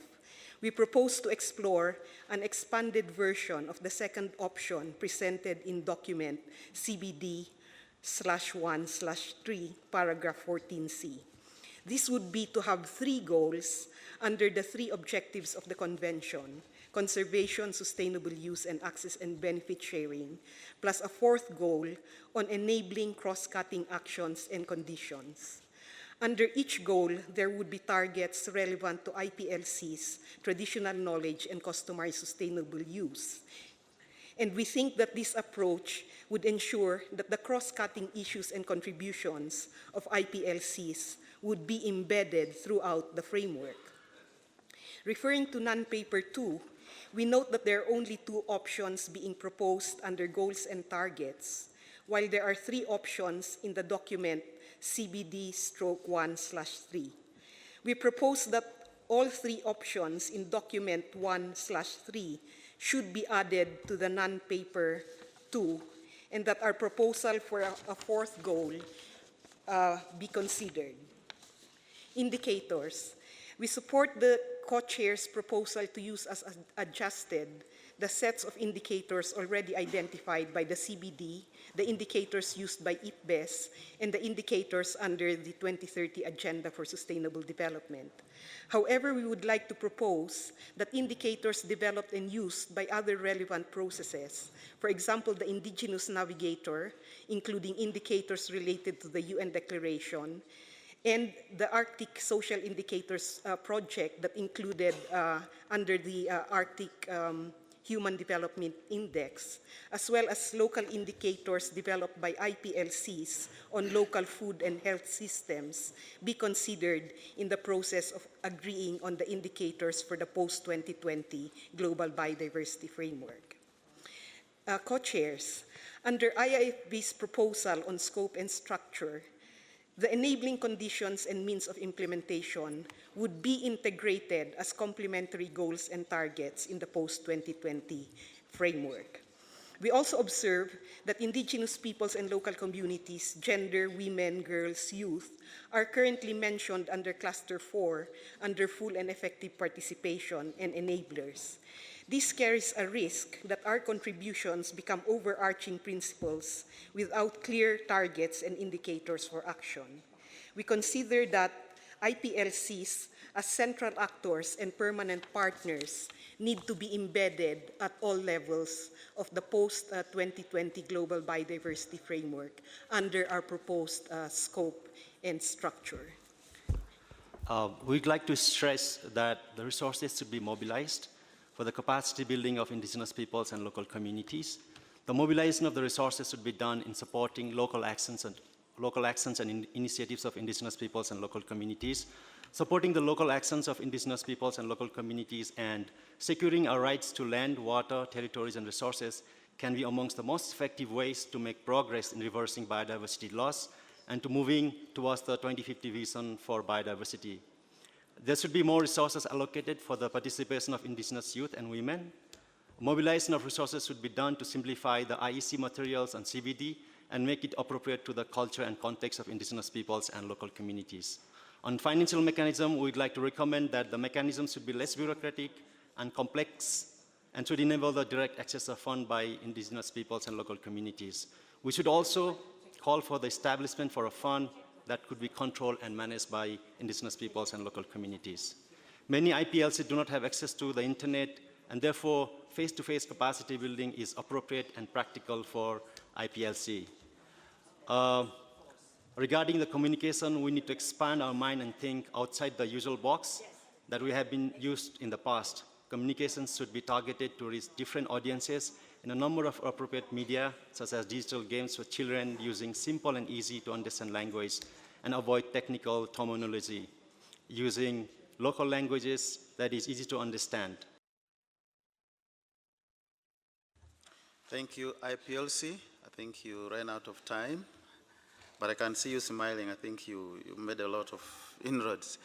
[SPEAKER 11] we propose to explore an expanded version of the second option presented in document CBD/1/3, paragraph 14C. This would be to have three goals under the three objectives of the Convention: conservation, sustainable use, and access and benefit sharing, plus a fourth goal on enabling cross-cutting actions and conditions. Under each goal, there would be targets relevant to IPLC's traditional knowledge and customary sustainable use. And we think that this approach would ensure that the cross-cutting issues and contributions of IPLCs would be embedded throughout the framework. Referring to non-paper 2, we note that there are only two options being proposed under goals and targets, while there are three options in the document CBD/1/3. We propose that all three options in document 1/3 should be added to the non-paper 2, and that our proposal for a fourth goal be considered. Indicators. We support the co-chair's proposal to use as adjusted the sets of indicators already identified by the CBD, the indicators used by IPBES, and the indicators under the 2030 Agenda for Sustainable Development. However, we would like to propose that indicators developed and used by other relevant processes, for example, the Indigenous Navigator, including indicators related to the UN Declaration, and the Arctic Social Indicators project that included under the Arctic Human Development Index, as well as local indicators developed by IPLCs on local food and health systems, be considered in the process of agreeing on the indicators for the post-2020 Global Biodiversity Framework. Co-chairs, under IIFB's proposal on scope and structure, the enabling conditions and means of implementation would be integrated as complementary goals and targets in the post-2020 framework. We also observe that indigenous peoples and local communities, gender, women, girls, youth, are currently mentioned under Cluster 4 under full and effective participation and enablers. This carries a risk that our contributions become overarching principles without clear targets and indicators for action. We consider that IPLCs as central actors and permanent partners need to be embedded at all levels of the post-2020 Global Biodiversity Framework under our proposed scope and structure.
[SPEAKER 12] We'd like to stress that the resources should be mobilized for the capacity building of indigenous peoples and local communities. The mobilization of the resources should be done in supporting local actions and initiatives of indigenous peoples and local communities, supporting the local actions of indigenous peoples and local communities, and securing our rights to land, water, territories, and resources can be amongst the most effective ways to make progress in reversing biodiversity loss and to moving towards the 2050 vision for biodiversity. There should be more resources allocated for the participation of indigenous youth and women. Mobilization of resources should be done to simplify the IEC materials on CBD and make it appropriate to the culture and context of indigenous peoples and local communities. On financial mechanism, we'd like to recommend that the mechanism should be less bureaucratic and complex and should enable the direct access of funds by indigenous peoples and local communities. We should also call for the establishment for a fund that could be controlled and managed by indigenous peoples and local communities. Many IPLCs do not have access to the internet, and therefore face-to-face capacity building is appropriate and practical for IPLC. Regarding the communication, we need to expand our mind and think outside the usual box that we have been used in the past. Communications should be targeted to reach different audiences in a number of appropriate media, such as digital games for children using simple and easy to understand language, and avoid technical terminology, using local languages that is easy to understand.
[SPEAKER 2] Thank you, IPLC. I think you ran out of time, but I can see you smiling. I think you made a lot of inroads.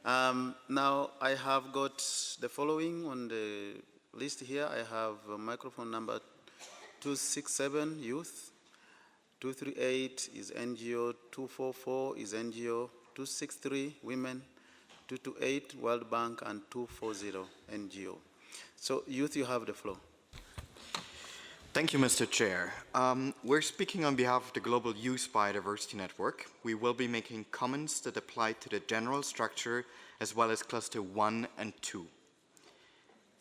[SPEAKER 2] Now, I have got the following on the list here. I have microphone number 267, youth. 238 is NGO, 244 is NGO, 263, women, 228, World Bank, and 240, NGO. So, youth, you have the floor.
[SPEAKER 13] Thank you, Mr. Chair. We're speaking on behalf of the Global Youth Biodiversity Network. We will be making comments that apply to the general structure as well as Cluster 1 and 2.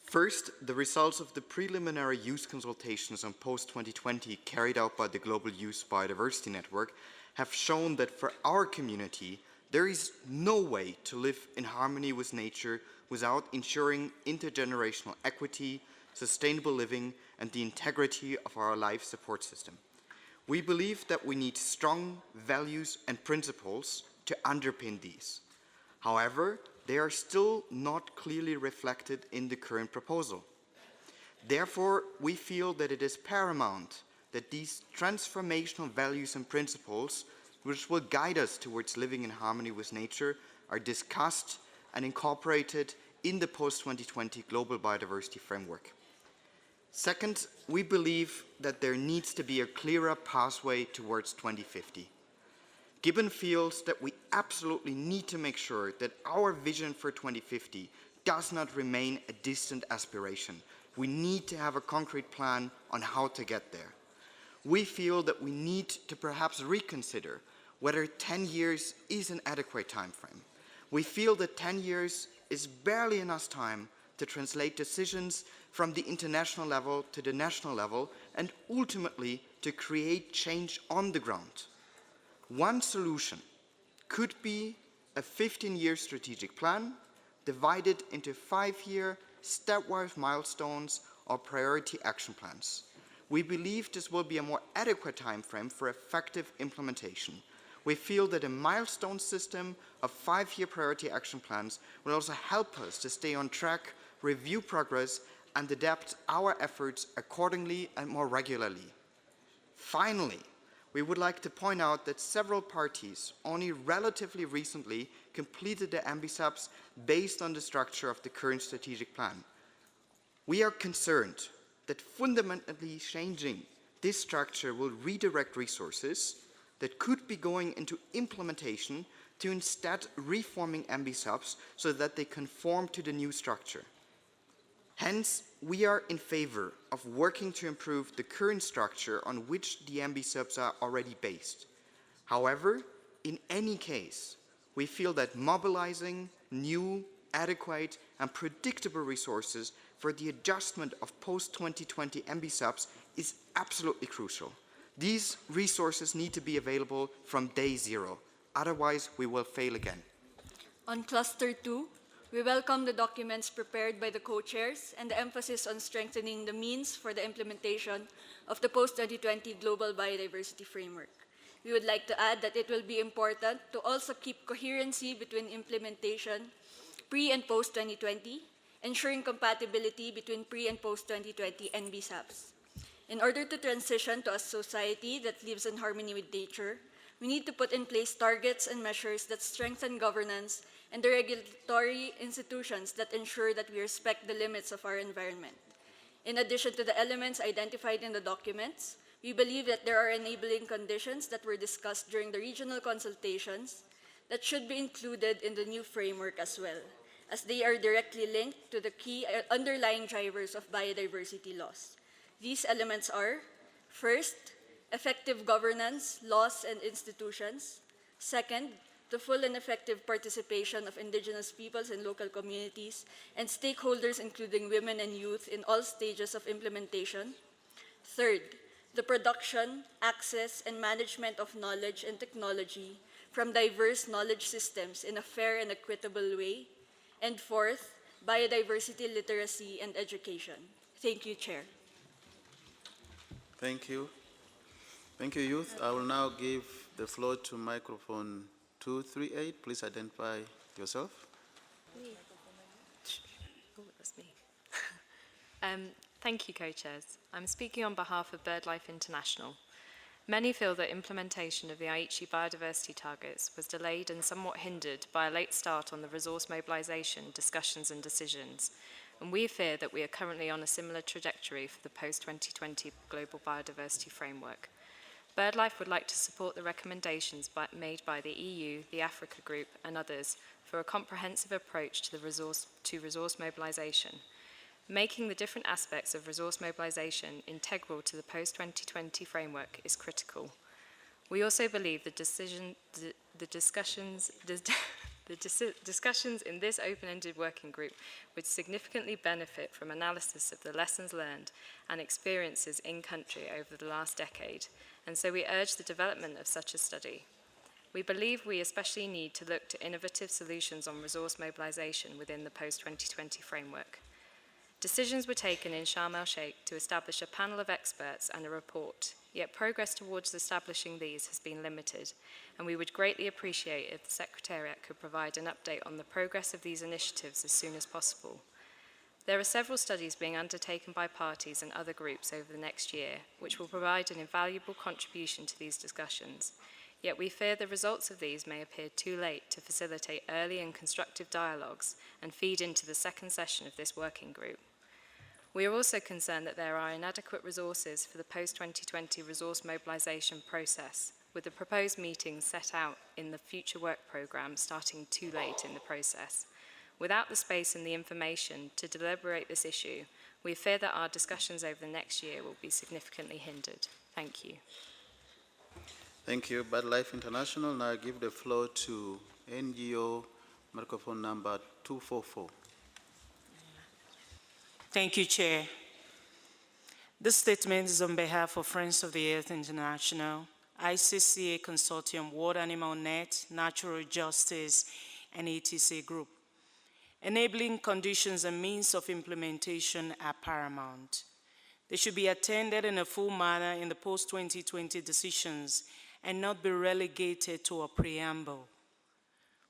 [SPEAKER 13] First, the results of the preliminary youth consultations on post-2020 carried out by the Global Youth Biodiversity Network have shown that for our community, there is no way to live in harmony with nature without ensuring intergenerational equity, sustainable living, and the integrity of our life support system. We believe that we need strong values and principles to underpin these. However, they are still not clearly reflected in the current proposal. Therefore, we feel that it is paramount that these transformational values and principles, which will guide us towards living in harmony with nature, are discussed and incorporated in the post-2020 Global Biodiversity Framework. Second, we believe that there needs to be a clearer pathway towards 2050. Gibbon feels that we absolutely need to make sure that our vision for 2050 does not remain a distant aspiration. We need to have a concrete plan on how to get there. We feel that we need to perhaps reconsider whether 10 years is an adequate time frame. We feel that 10 years is barely enough time to translate decisions from the international level to the national level and ultimately to create change on the ground. One solution could be a 15-year strategic plan divided into 5-year stepwise milestones or priority action plans. We believe this will be a more adequate timeframe for effective implementation. We feel that a milestone system of 5-year priority action plans will also help us to stay on track, review progress, and adapt our efforts accordingly and more regularly. Finally, we would like to point out that several parties only relatively recently completed the MBSAPs based on the structure of the current strategic plan. We are concerned that fundamentally changing this structure will redirect resources that could be going into implementation to instead reforming MBSAPs so that they conform to the new structure. Hence, we are in favor of working to improve the current structure on which the MBSAPs are already based. However, in any case, we feel that mobilizing new, adequate, and predictable resources for the adjustment of post-2020 MBSAPs is absolutely crucial. These resources need to be available from day zero. Otherwise, we will fail again.
[SPEAKER 14] On Cluster 2, we welcome the documents prepared by the co-chairs and the emphasis on strengthening the means for the implementation of the post-2020 Global Biodiversity Framework. We would like to add that it will be important to also keep coherency between implementation pre- and post-2020, ensuring compatibility between pre- and post-2020 NBSAPs. In order to transition to a society that lives in harmony with nature, we need to put in place targets and measures that strengthen governance and the regulatory institutions that ensure that we respect the limits of our environment. In addition to the elements identified in the documents, we believe that there are enabling conditions that were discussed during the regional consultations that should be included in the new framework as well, as they are directly linked to the key underlying drivers of biodiversity loss. These elements are, first, effective governance, laws, and institutions. Second, the full and effective participation of indigenous peoples and local communities and stakeholders, including women and youth, in all stages of implementation. Third, the production, access, and management of knowledge and technology from diverse knowledge systems in a fair and equitable way. And fourth, biodiversity literacy and education. Thank you, Chair.
[SPEAKER 2] Thank you. Thank you, youth. I will now give the floor to microphone 238. Please identify yourself.
[SPEAKER 15] Oh, that's me. Thank you, co-chairs. I'm speaking on behalf of BirdLife International. Many feel that implementation of the Aichi biodiversity targets was delayed and somewhat hindered by a late start on the resource mobilization, discussions and decisions, and we fear that we are currently on a similar trajectory for the post-2020 Global Biodiversity Framework. BirdLife would like to support the recommendations made by the EU, the Africa Group and others for a comprehensive approach to resource mobilization. Making the different aspects of resource mobilization integral to the post-2020 framework is critical. We also believe the discussions in this open-ended working group would significantly benefit from analysis of the lessons learned and experiences in country over the last decade, and so we urge the development of such a study. We believe we especially need to look to innovative solutions on resource mobilization within the post-2020 framework. Decisions were taken in Sharm el-Sheikh to establish a panel of experts and a report, yet progress towards establishing these has been limited, and we would greatly appreciate if the Secretariat could provide an update on the progress of these initiatives as soon as possible. There are several studies being undertaken by parties and other groups over the next year, which will provide an invaluable contribution to these discussions, yet we fear the results of these may appear too late to facilitate early and constructive dialogues and feed into the second session of this working group. We are also concerned that there are inadequate resources for the post-2020 resource mobilization process, with the proposed meetings set out in the Future Work Programme starting too late in the process. Without the space and the information to deliberate this issue, we fear that our discussions over the next year will be significantly hindered. Thank you.
[SPEAKER 2] Thank you. BirdLife International. Now I give the floor to NGO microphone number 244.
[SPEAKER 16] Thank you, Chair. This statement is on behalf of Friends of the Earth International ICCA Consortium, World Animal Net, Natural Justice, and ETC Group. Enabling conditions and means of implementation are paramount. They should be attended in a full manner in the post-2020 decisions and not be relegated to a preamble.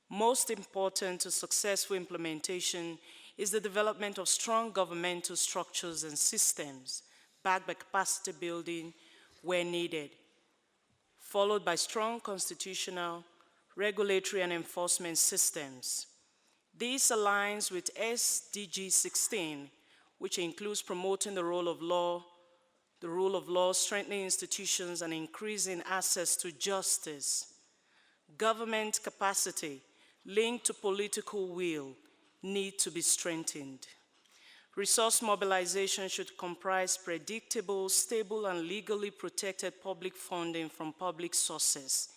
[SPEAKER 16] Most important to successful implementation is the development of strong governmental structures and systems backed by capacity building where needed, followed by strong constitutional, regulatory, and enforcement systems. This aligns with SDG 16, which includes promoting the rule of law, strengthening institutions, and increasing access to justice. Government capacity linked to political will need to be strengthened. Resource mobilization should comprise predictable, stable, and legally protected public funding from public sources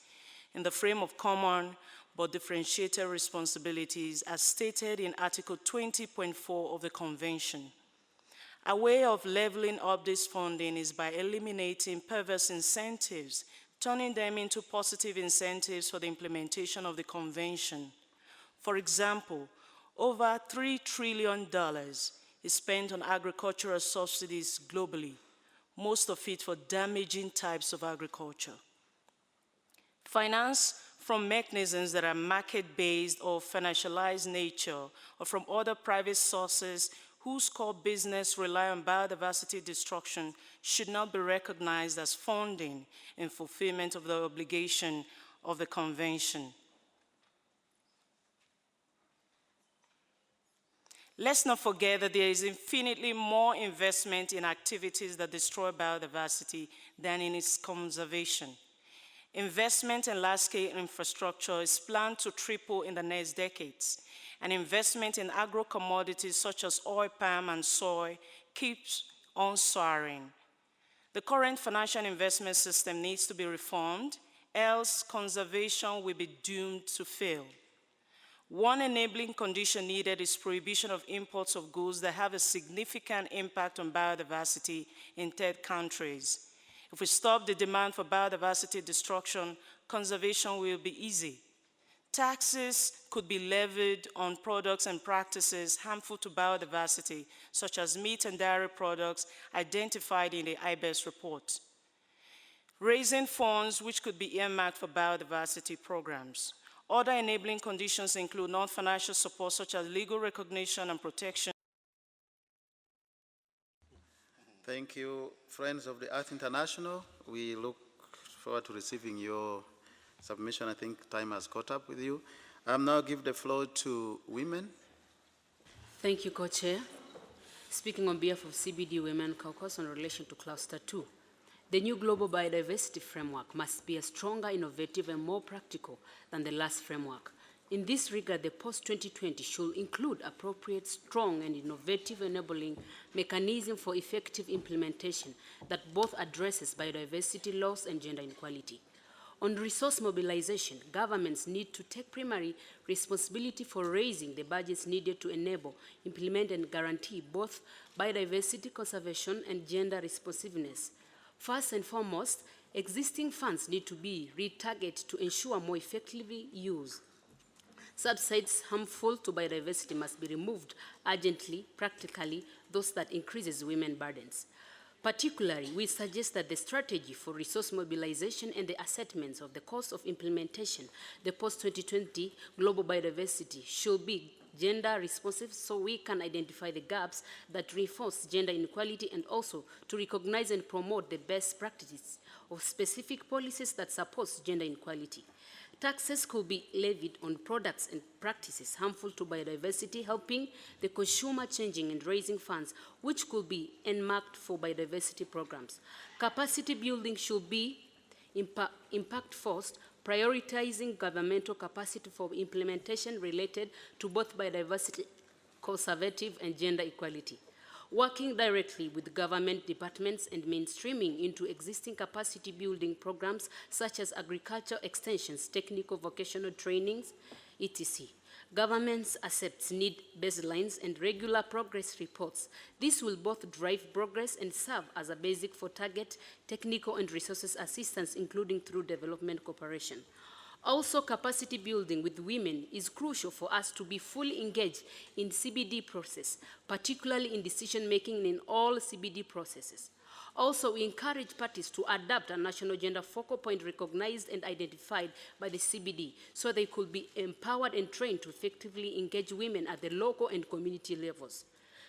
[SPEAKER 16] in the frame of common but differentiated responsibilities as stated in Article 20.4 of the Convention. A way of leveling up this funding is by eliminating perverse incentives, turning them into positive incentives for the implementation of the Convention. For example, over $3 trillion is spent on agricultural subsidies globally, most of it for damaging types of agriculture. Finance from mechanisms that are market-based or financialized nature, or from other private sources whose core business rely on biodiversity destruction should not be recognized as funding in fulfillment of the obligation of the Convention. Let's not forget that there is infinitely more investment in activities that destroy biodiversity than in its conservation. Investment in large-scale infrastructure is planned to triple in the next decades, and investment in agro-commodities such as oil, palm, and soy keeps on soaring. The current financial investment system needs to be reformed, else conservation will be doomed to fail. One enabling condition needed is prohibition of imports of goods that have a significant impact on biodiversity in third countries. If we stop the demand for biodiversity destruction, conservation will be easy. Taxes could be levied on products and practices harmful to biodiversity, such as meat and dairy products identified in the IBES report. Raising funds which could be earmarked for biodiversity programs. Other enabling conditions include non-financial support such as legal recognition and protection.
[SPEAKER 2] Thank you, friends of the Earth International. We look forward to receiving your submission. I think time has caught up with you. I'll now give the floor to women.
[SPEAKER 18] Thank you, Co-Chair. Speaking on behalf of CBD Women Caucus in relation to Cluster 2, the new Global Biodiversity Framework must be a stronger, innovative, and more practical than the last framework. In this regard, the post-2020 should include appropriate, strong, and innovative enabling mechanism for effective implementation that both addresses biodiversity loss and gender inequality. On resource mobilization, governments need to take primary responsibility for raising the budgets needed to enable, implement, and guarantee both biodiversity conservation and gender responsiveness. First and foremost, existing funds need to be retargeted to ensure more effectively use. Subsidies harmful to biodiversity must be removed urgently, practically, those that increases women burdens. Particularly, we suggest that the strategy for resource mobilization and the assessments of the cost of implementation, the post-2020 global biodiversity, should be gender responsive so we can identify the gaps that reinforce gender inequality and also to recognize and promote the best practices of specific policies that support gender inequality. Taxes could be levied on products and practices harmful to biodiversity, helping the consumer changing and raising funds, which could be earmarked for biodiversity programs. Capacity building should be impact first, prioritizing governmental capacity for implementation related to both biodiversity, conservative, and gender equality. Working directly with government departments and mainstreaming into existing capacity building programs such as agriculture extensions, technical vocational trainings, etc. Governments accept need baselines and regular progress reports. This will both drive progress and serve as a basic for target technical and resources assistance, including through development cooperation. Also, capacity building with women is crucial for us to be fully engaged in CBD process, particularly in decision-making in all CBD processes. Also, we encourage parties to adopt a national gender focal point recognized and identified by the CBD so they could be empowered and trained to effectively engage women at the local and community levels.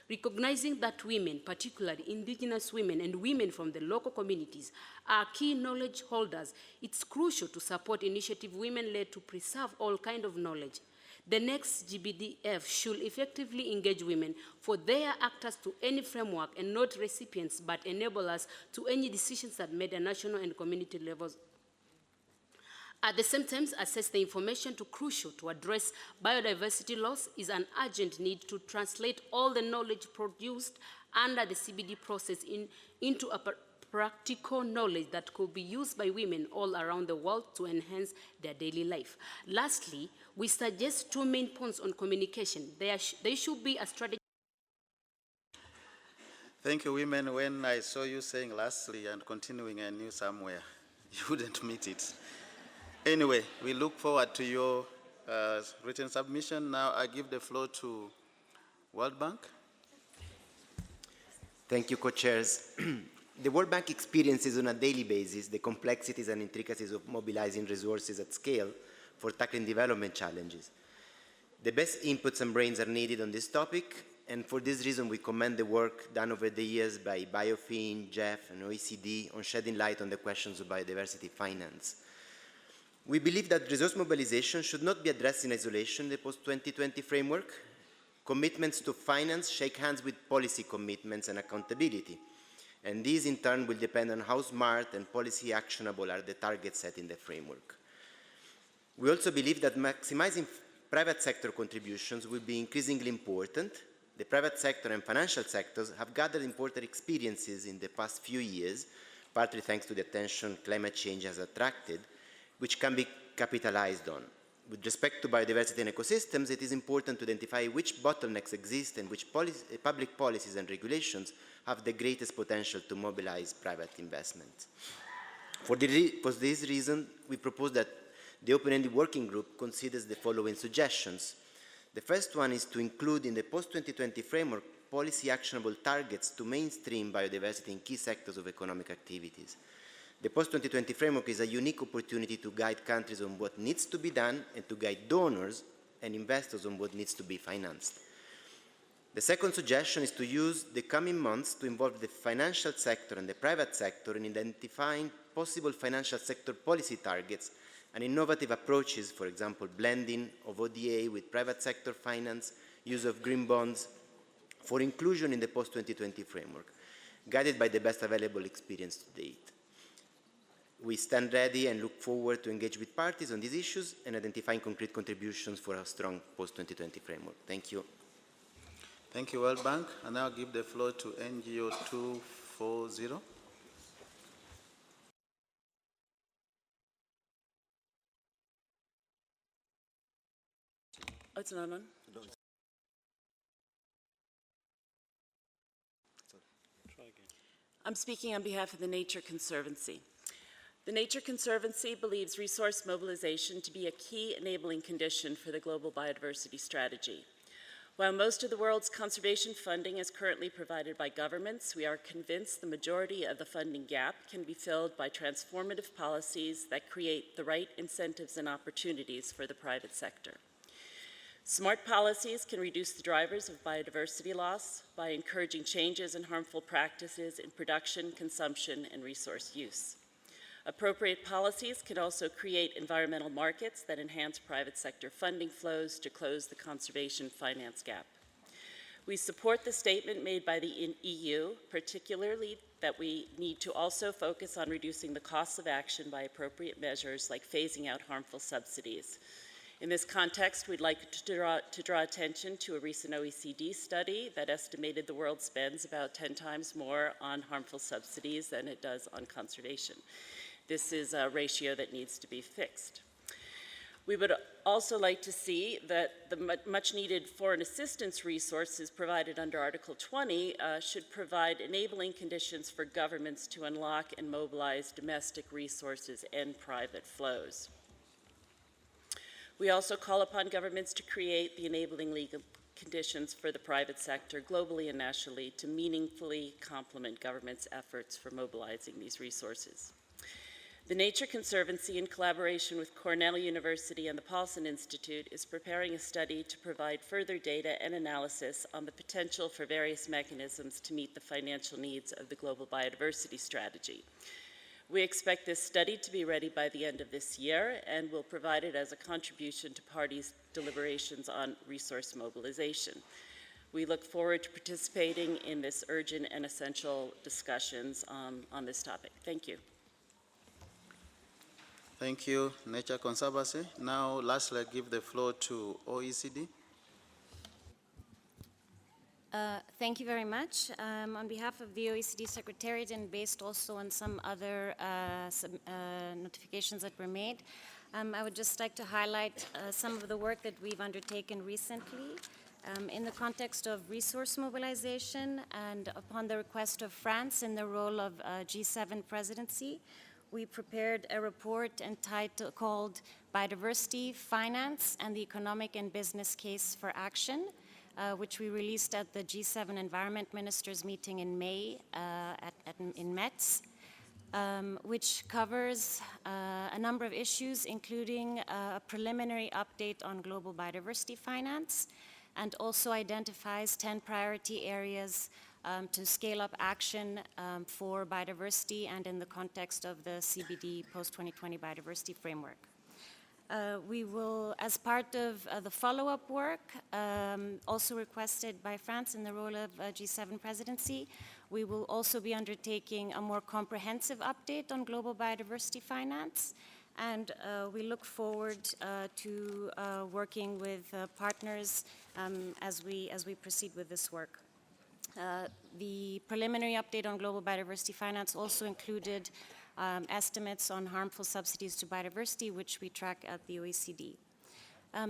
[SPEAKER 18] Recognizing that women, particularly indigenous women and women from the local communities, are key knowledge holders, it's crucial to support initiative women-led to preserve all kinds of knowledge. The next GBDF should effectively engage women for their access to any framework and not recipients, but enablers to any decisions that made at national and community levels. At the same time, access the information to crucial to address biodiversity loss is an urgent need to translate all the knowledge produced under the CBD process into a practical knowledge that could be used by women all around the world to enhance their daily life. Lastly, we suggest 2 main points on communication. There should be a strategy.
[SPEAKER 2] Thank you, women. When I saw you saying lastly and continuing, I knew somewhere you wouldn't meet it. Anyway, we look forward to your written submission. Now I give the floor to World Bank.
[SPEAKER 1] Thank you, co-chairs. The World Bank experiences on a daily basis the complexities and intricacies of mobilizing resources at scale for tackling development challenges. The best inputs and brains are needed on this topic, and for this reason we commend the work done over the years by BioFin, GEF, and OECD on shedding light on the questions of biodiversity finance. We believe that resource mobilization should not be addressed in isolation in the post-2020 framework. Commitments to finance shake hands with policy commitments and accountability, and these in turn will depend on how smart and policy actionable are the targets set in the framework. We also believe that maximizing private sector contributions will be increasingly important. The private sector and financial sectors have gathered important experiences in the past few years, partly thanks to the attention climate change has attracted, which can be capitalized on. With respect to biodiversity and ecosystems, it is important to identify which bottlenecks exist and which public policies and regulations have the greatest potential to mobilize private investment. For this reason, we propose that the open-ended working group considers the following suggestions. The first one is to include in the post-2020 framework policy actionable targets to mainstream biodiversity in key sectors of economic activities. The post-2020 framework is a unique opportunity to guide countries on what needs to be done and to guide donors and investors on what needs to be financed. The second suggestion is to use the coming months to involve the financial sector and the private sector in identifying possible financial sector policy targets and innovative approaches, for example, blending of ODA with private sector finance, use of green bonds, for inclusion in the post-2020 framework, guided by the best available experience to date. We stand ready and look forward to engage with parties on these issues and identifying concrete contributions for a strong post-2020 framework. Thank you.
[SPEAKER 2] Thank you, World Bank. I now give the floor to NGO 240.
[SPEAKER 19] Oh, it's not on? I'm speaking on behalf of the Nature Conservancy. The Nature Conservancy believes resource mobilization to be a key enabling condition for the global biodiversity strategy. While most of the world's conservation funding is currently provided by governments, we are convinced the majority of the funding gap can be filled by transformative policies that create the right incentives and opportunities for the private sector. Smart policies can reduce the drivers of biodiversity loss by encouraging changes in harmful practices in production, consumption, and resource use. Appropriate policies can also create environmental markets that enhance private sector funding flows to close the conservation finance gap. We support the statement made by the EU, particularly that we need to also focus on reducing the costs of action by appropriate measures like phasing out harmful subsidies. In this context, we'd like to draw attention to a recent OECD study that estimated the world spends about 10 times more on harmful subsidies than it does on conservation. This is a ratio that needs to be fixed. We would also like to see that the much-needed foreign assistance resources provided under Article 20 should provide enabling conditions for governments to unlock and mobilize domestic resources and private flows. We also call upon governments to create the enabling legal conditions for the private sector globally and nationally to meaningfully complement governments' efforts for mobilizing these resources. The Nature Conservancy, in collaboration with Cornell University and the Paulson Institute, is preparing a study to provide further data and analysis on the potential for various mechanisms to meet the financial needs of the Global Biodiversity Strategy. We expect this study to be ready by the end of this year and will provide it as a contribution to parties' deliberations on resource mobilization. We look forward to participating in this urgent and essential discussions on this topic. Thank you.
[SPEAKER 2] Thank you, Nature Conservancy. Now, lastly, I give the floor to OECD.
[SPEAKER 20] Thank you very much. On behalf of the OECD Secretariat and based also on some other notifications that were made, I would just like to highlight some of the work that we've undertaken recently in the context of resource mobilization and upon the request of France in the role of G7 presidency. We prepared a report called Biodiversity, Finance, and the Economic and Business Case for Action, which we released at the G7 Environment Ministers meeting in May in Metz, which covers a number of issues, including a preliminary update on global biodiversity finance, and also identifies 10 priority areas to scale up action for biodiversity and in the context of the CBD post-2020 biodiversity framework. We will, as part of the follow-up work, also requested by France in the role of G7 presidency, we will also be undertaking a more comprehensive update on global biodiversity finance, and we look forward to working with partners as we proceed with this work. The preliminary update on global biodiversity finance also included estimates on harmful subsidies to biodiversity, which we track at the OECD.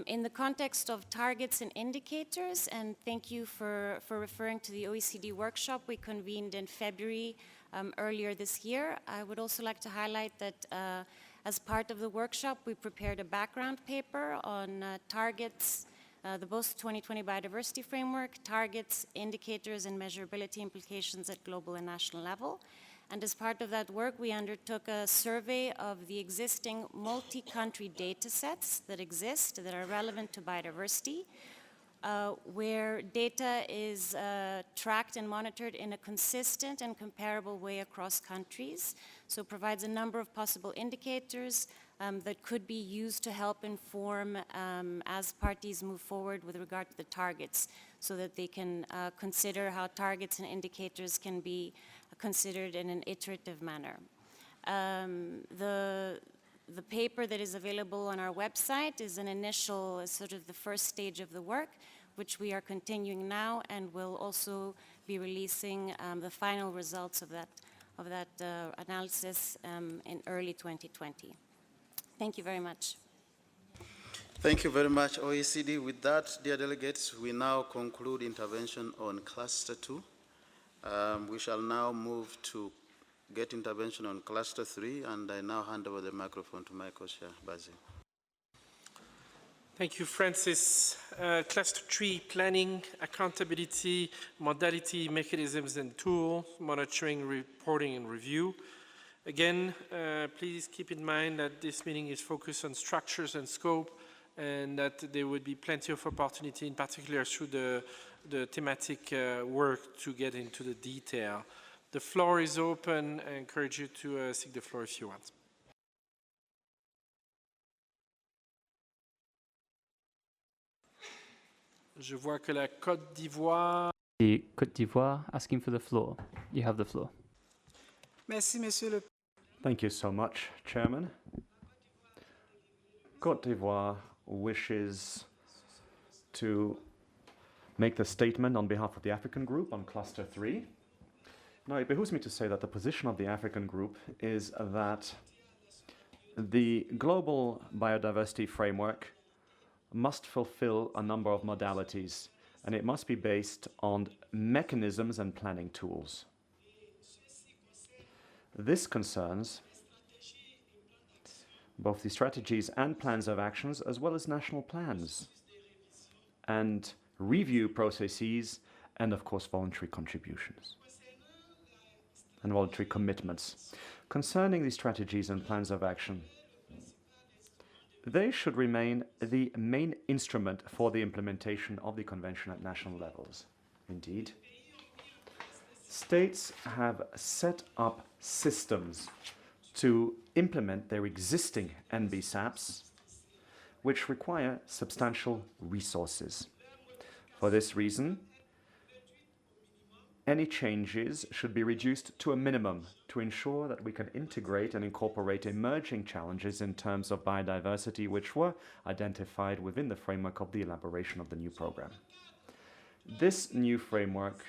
[SPEAKER 20] In the context of targets and indicators, and thank you for referring to the OECD workshop we convened in February earlier this year, I would also like to highlight that as part of the workshop, we prepared a background paper on targets, the post-2020 biodiversity framework, targets, indicators, and measurability implications at global and national level. And as part of that work, we undertook a survey of the existing multi-country data sets that exist that are relevant to biodiversity, where data is tracked and monitored in a consistent and comparable way across countries. So it provides a number of possible indicators that could be used to help inform as parties move forward with regard to the targets, so that they can consider how targets and indicators can be considered in an iterative manner. The paper that is available on our website is an initial, sort of the first stage of the work, which we are continuing now, and will also be releasing the final results of that analysis in early 2020. Thank you very much.
[SPEAKER 2] Thank you very much, OECD. With that, dear delegates, we now conclude intervention on Cluster 2. We shall now move to get intervention on Cluster 3, and I now hand over the microphone to my co-chair, Basil.
[SPEAKER 21] Thank you, Francis. Cluster 3, planning, accountability, modality, mechanisms and tools, monitoring, reporting and review. Again, please keep in mind that this meeting is focused on structures and scope, and that there would be plenty of opportunity, in particular through the thematic work, to get into the detail. The floor is open. I encourage you to seek the floor if you want. Je vois que la Côte d'Ivoire.
[SPEAKER 10] The Côte d'Ivoire asking for the floor. You have the floor.
[SPEAKER 23] Merci, Monsieur le.
[SPEAKER 22] Thank you so much, Chairman. Côte d'Ivoire wishes to make the statement on behalf of the African Group on Cluster 3. Now, it behooves me to say that the position of the African Group is that The Global Biodiversity Framework must fulfill a number of modalities, and it must be based on mechanisms and planning tools. This concerns both the strategies and plans of actions, as well as national plans, and review processes, and of course voluntary contributions and voluntary commitments. Concerning the strategies and plans of action, they should remain the main instrument for the implementation of the Convention at national levels. Indeed, states have set up systems to implement their existing NBSAPs, which require substantial resources. For this reason, any changes should be reduced to a minimum to ensure that we can integrate and incorporate emerging challenges in terms of biodiversity which were identified within the framework of the elaboration of the new program. This new framework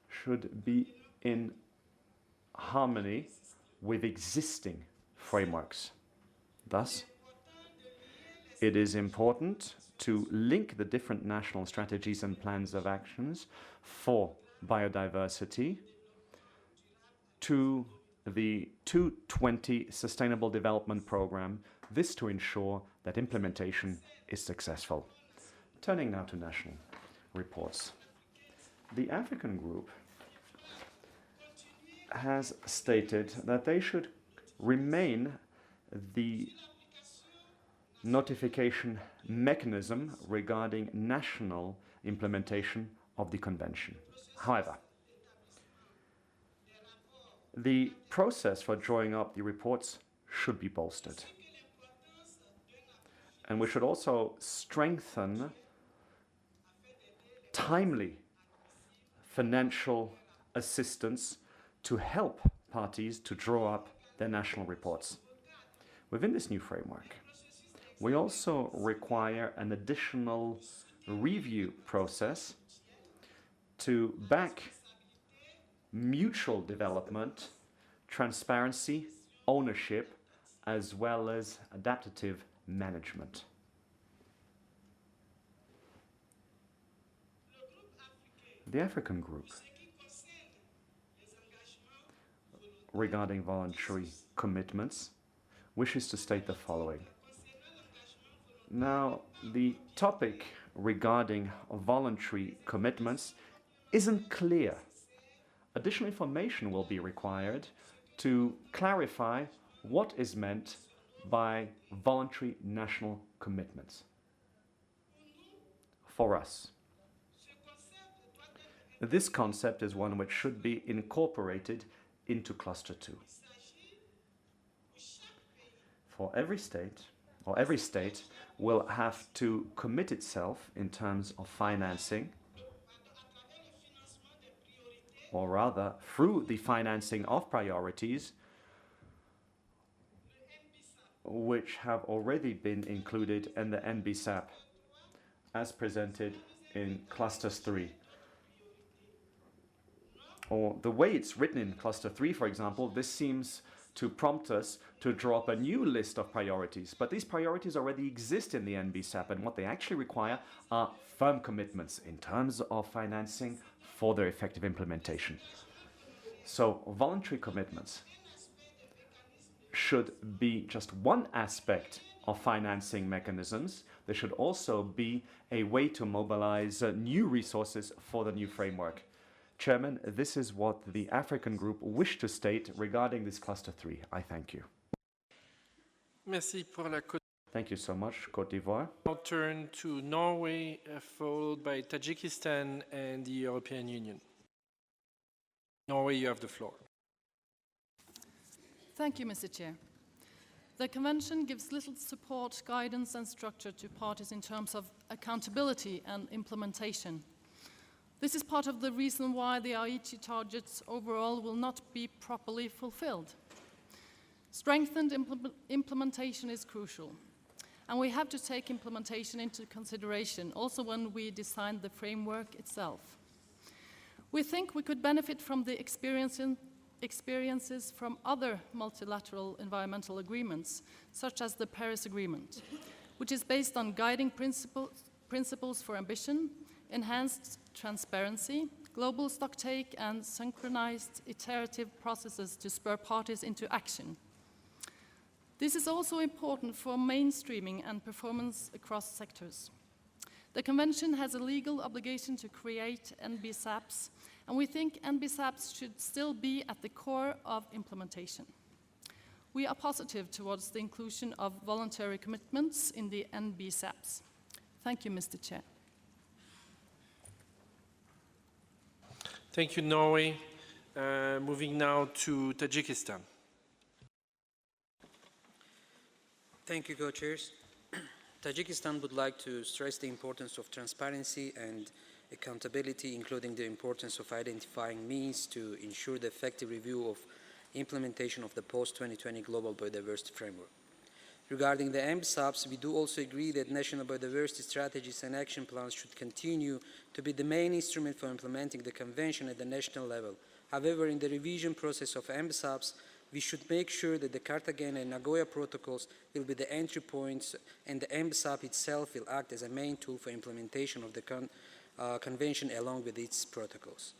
[SPEAKER 22] should be in harmony with existing frameworks. Thus, it is important to link the different national strategies and plans of actions for biodiversity to the 2020 Sustainable Development Programme, this to ensure that implementation is successful. Turning now to national reports. The African Group has stated that they should remain the notification mechanism regarding national implementation of the Convention. However, the process for drawing up the reports should be bolstered. And we should also strengthen timely financial assistance to help parties to draw up their national reports. Within this new framework, we also require an additional review process to back mutual development, transparency, ownership, as well as adaptive management. The African Group, regarding voluntary commitments, wishes to state the following. Now, the topic regarding voluntary commitments isn't clear. Additional information will be required to clarify what is meant by voluntary national commitments. For us, this concept is one which should be incorporated into Cluster 2. For every state will have to commit itself in terms of financing, or rather through the financing of priorities which have already been included in the NBSAP as presented in Clusters 3. Or the way it's written in Cluster 3, for example, this seems to prompt us to draw up a new list of priorities. But these priorities already exist in the NBSAP, and what they actually require are firm commitments in terms of financing for their effective implementation. So voluntary commitments should be just one aspect of financing mechanisms. There should also be a way to mobilize new resources for the new framework. Chairman, this is what the African Group wished to state regarding this Cluster 3. I thank you.
[SPEAKER 21] Merci pour la Côte.
[SPEAKER 22] Thank you so much, Côte d'Ivoire.
[SPEAKER 21] I'll turn to Norway, followed by Tajikistan and the European Union. Norway, you have the floor.
[SPEAKER 3] Thank you, Mr. Chair. The Convention gives little support, guidance and structure to parties in terms of accountability and implementation. This is part of the reason why the Aichi targets overall will not be properly fulfilled. Strengthened implementation is crucial, and we have to take implementation into consideration also when we design the framework itself. We think we could benefit from the experience experiences from other multilateral environmental agreements, such as the Paris Agreement, which is based on guiding principles for ambition, enhanced transparency, global stocktake, and synchronized iterative processes to spur parties into action. This is also important for mainstreaming and performance across sectors. The Convention has a legal obligation to create NBSAPs, and we think NBSAPs should still be at the core of implementation. We are positive towards the inclusion of voluntary commitments in the NBSAPs. Thank you, Mr. Chair.
[SPEAKER 21] Thank you, Norway. Moving now to Tajikistan.
[SPEAKER 4] Thank you, co-chairs. Tajikistan would like to stress the importance of transparency and accountability, including the importance of identifying means to ensure the effective review of implementation of the post-2020 Global Biodiversity Framework. Regarding the NBSAPs, we do also agree that national biodiversity strategies and action plans should continue to be the main instrument for implementing the Convention at the national level. However, in the revision process of NBSAPs, we should make sure that the Cartagena and Nagoya protocols will be the entry points, and the NBSAP itself will act as a main tool for implementation of the Convention along with its protocols.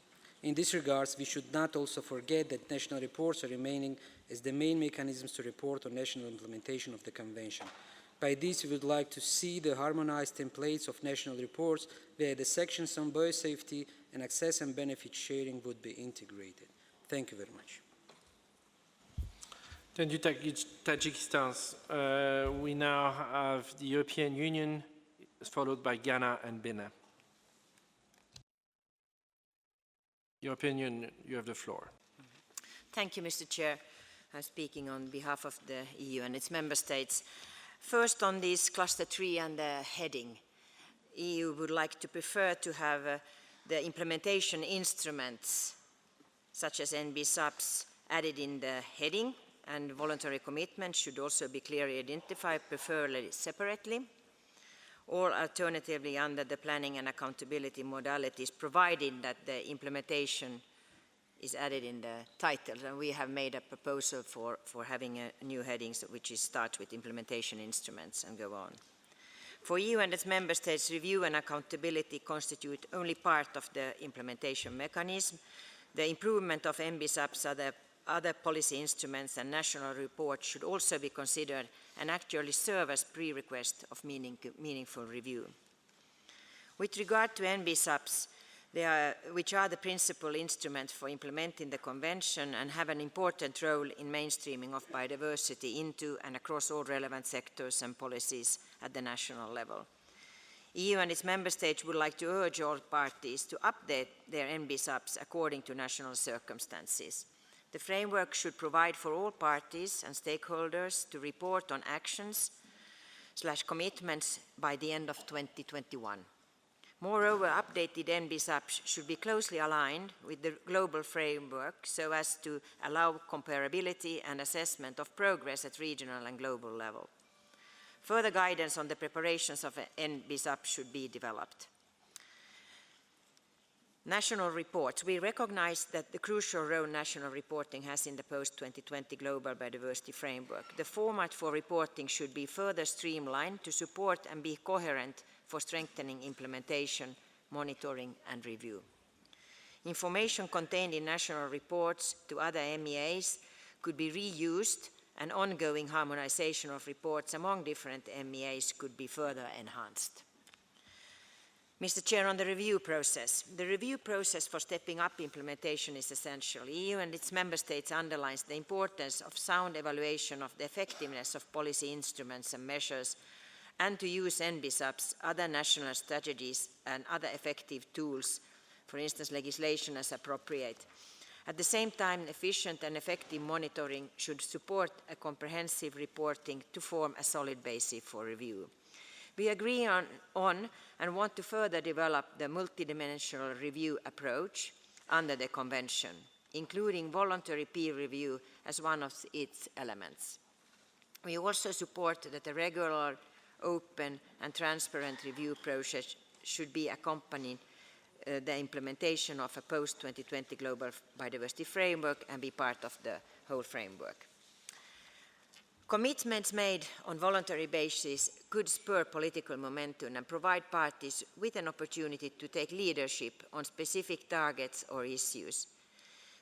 [SPEAKER 4] In this regard, we should not also forget that national reports are remaining as the main mechanisms to report on national implementation of the Convention. By this, we would like to see the harmonized templates of national reports where the sections on biosafety and access and benefit sharing would be integrated. Thank you very much.
[SPEAKER 21] Thank you, Tajikistan. We now have the European Union, followed by Ghana and Benin. European Union, you have the floor.
[SPEAKER 6] Thank you, Mr. Chair. I'm speaking on behalf of the EU and its member states. First, on this cluster 3 and the heading, EU would like to prefer to have the implementation instruments, such as NBSAPs, added in the heading, and voluntary commitments should also be clearly identified, preferably separately, or alternatively under the planning and accountability modalities, provided that the implementation is added in the title. And we have made a proposal for having a new heading which starts with implementation instruments and go on. For EU and its member states, review and accountability constitute only part of the implementation mechanism. The improvement of NBSAPs, other policy instruments and national reports should also be considered and actually serve as prerequisite of meaningful review. With regard to NBSAPs, which are the principal instruments for implementing the Convention and have an important role in mainstreaming of biodiversity into and across all relevant sectors and policies at the national level. EU and its member states would like to urge all parties to update their NBSAPs according to national circumstances. The framework should provide for all parties and stakeholders to report on actions/commitments by the end of 2021. Moreover, updated NBSAPs should be closely aligned with the global framework so as to allow comparability and assessment of progress at regional and global level. Further guidance on the preparations of NBSAP should be developed. National reports. We recognize that the crucial role national reporting has in the post-2020 Global Biodiversity Framework. The format for reporting should be further streamlined to support and be coherent for strengthening implementation, monitoring and review. Information contained in national reports to other MEAs could be reused, and ongoing harmonization of reports among different MEAs could be further enhanced. Mr. Chair, on the review process. The review process for stepping up implementation is essential. EU and its member states underlines the importance of sound evaluation of the effectiveness of policy instruments and measures, and to use NBSAPs, other national strategies and other effective tools, for instance legislation as appropriate. At the same time, efficient and effective monitoring should support a comprehensive reporting to form a solid basis for review. We agree on and want to further develop the multidimensional review approach under the Convention, including voluntary peer review as one of its elements. We also support that a regular, open and transparent review process should be accompanied the implementation of a post-2020 global biodiversity framework and be part of the whole framework. Commitments made on voluntary basis could spur political momentum and provide parties with an opportunity to take leadership on specific targets or issues.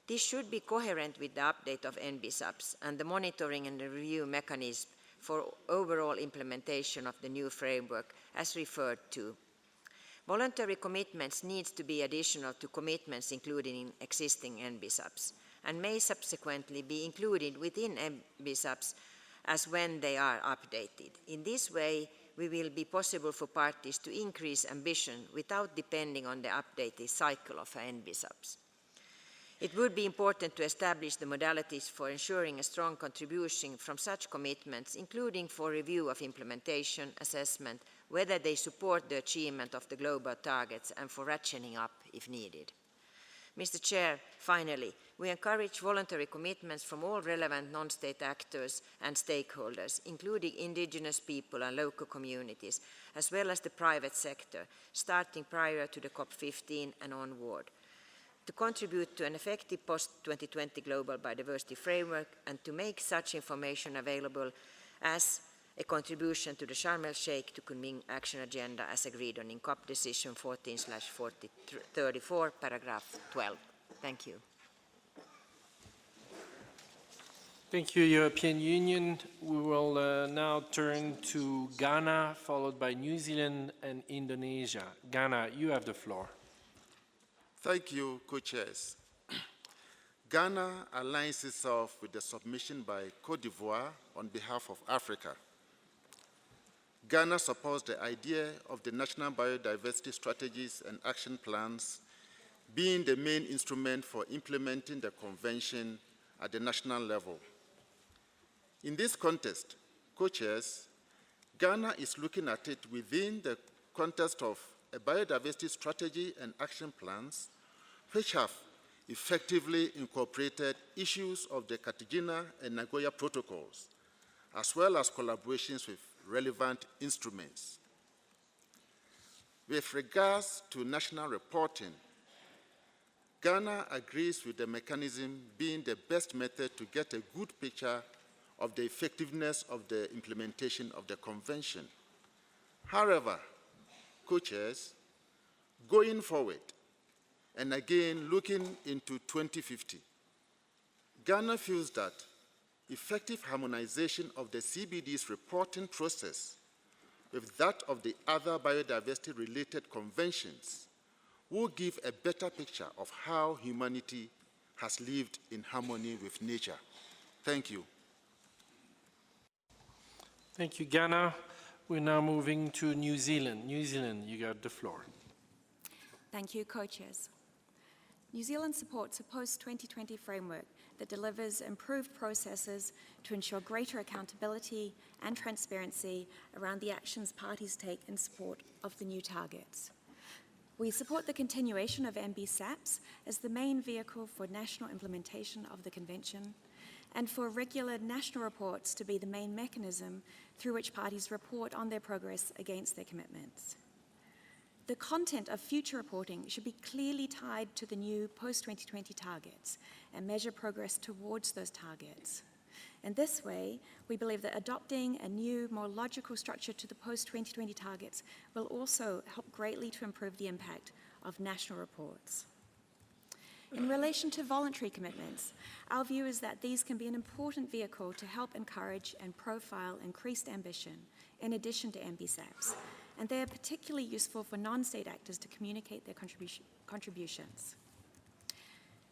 [SPEAKER 6] This should be coherent with the update of NBSUPs and the monitoring and the review mechanism for overall implementation of the new framework as referred to. Voluntary commitments need to be additional to commitments included in existing NBSUPs and may subsequently be included within NBSUPs as when they are updated. In this way, it will be possible for parties to increase ambition without depending on the updated cycle of NBSUPs. It would be important to establish the modalities for ensuring a strong contribution from such commitments, including for review of implementation, assessment, whether they support the achievement of the global targets, and for ratcheting up if needed. Mr. Chair, finally, we encourage voluntary commitments from all relevant non-state actors and stakeholders, including indigenous people and local communities, as well as the private sector, starting prior to the COP15 and onward, to contribute to an effective post-2020 global biodiversity framework and to make such information available as a contribution to the Sharm el-Sheikh to Kunming Action Agenda as agreed on in COP Decision 14/34, paragraph 12. Thank you.
[SPEAKER 21] Thank you, European Union. We will now turn to Ghana, followed by New Zealand and Indonesia. Ghana, you have the floor.
[SPEAKER 2] Thank you, co-chairs. Ghana aligns itself with the submission by Cote d'Ivoire on behalf of Africa. Ghana supports the idea of the national biodiversity strategies and action plans being the main instrument for implementing the convention at the national level. In this context, co-chairs, Ghana is looking at it within the context of a biodiversity strategy and action plans which have effectively incorporated issues of the Cartagena and Nagoya protocols, as well as collaborations with relevant instruments. With regards to national reporting, Ghana agrees with the mechanism being the best method to get a good picture of the effectiveness of the implementation of the convention. However, co-chairs, going forward, and again looking into 2050, Ghana feels that effective harmonization of the CBD's reporting process with that of the other biodiversity-related conventions will give a better picture of how humanity has lived in harmony with nature. Thank you.
[SPEAKER 21] Thank you, Ghana. We're now moving to New Zealand. New Zealand, you got the floor.
[SPEAKER 5] Thank you, co-chairs. New Zealand supports a post-2020 framework that delivers improved processes to ensure greater accountability and transparency around the actions parties take in support of the new targets. We support the continuation of NBSAPs as the main vehicle for national implementation of the Convention, and for regular national reports to be the main mechanism through which parties report on their progress against their commitments. The content of future reporting should be clearly tied to the new post-2020 targets and measure progress towards those targets. In this way, we believe that adopting a new, more logical structure to the post-2020 targets will also help greatly to improve the impact of national reports. In relation to voluntary commitments, our view is that these can be an important vehicle to help encourage and profile increased ambition in addition to NBSAPs, and they are particularly useful for non-state actors to communicate their contributions.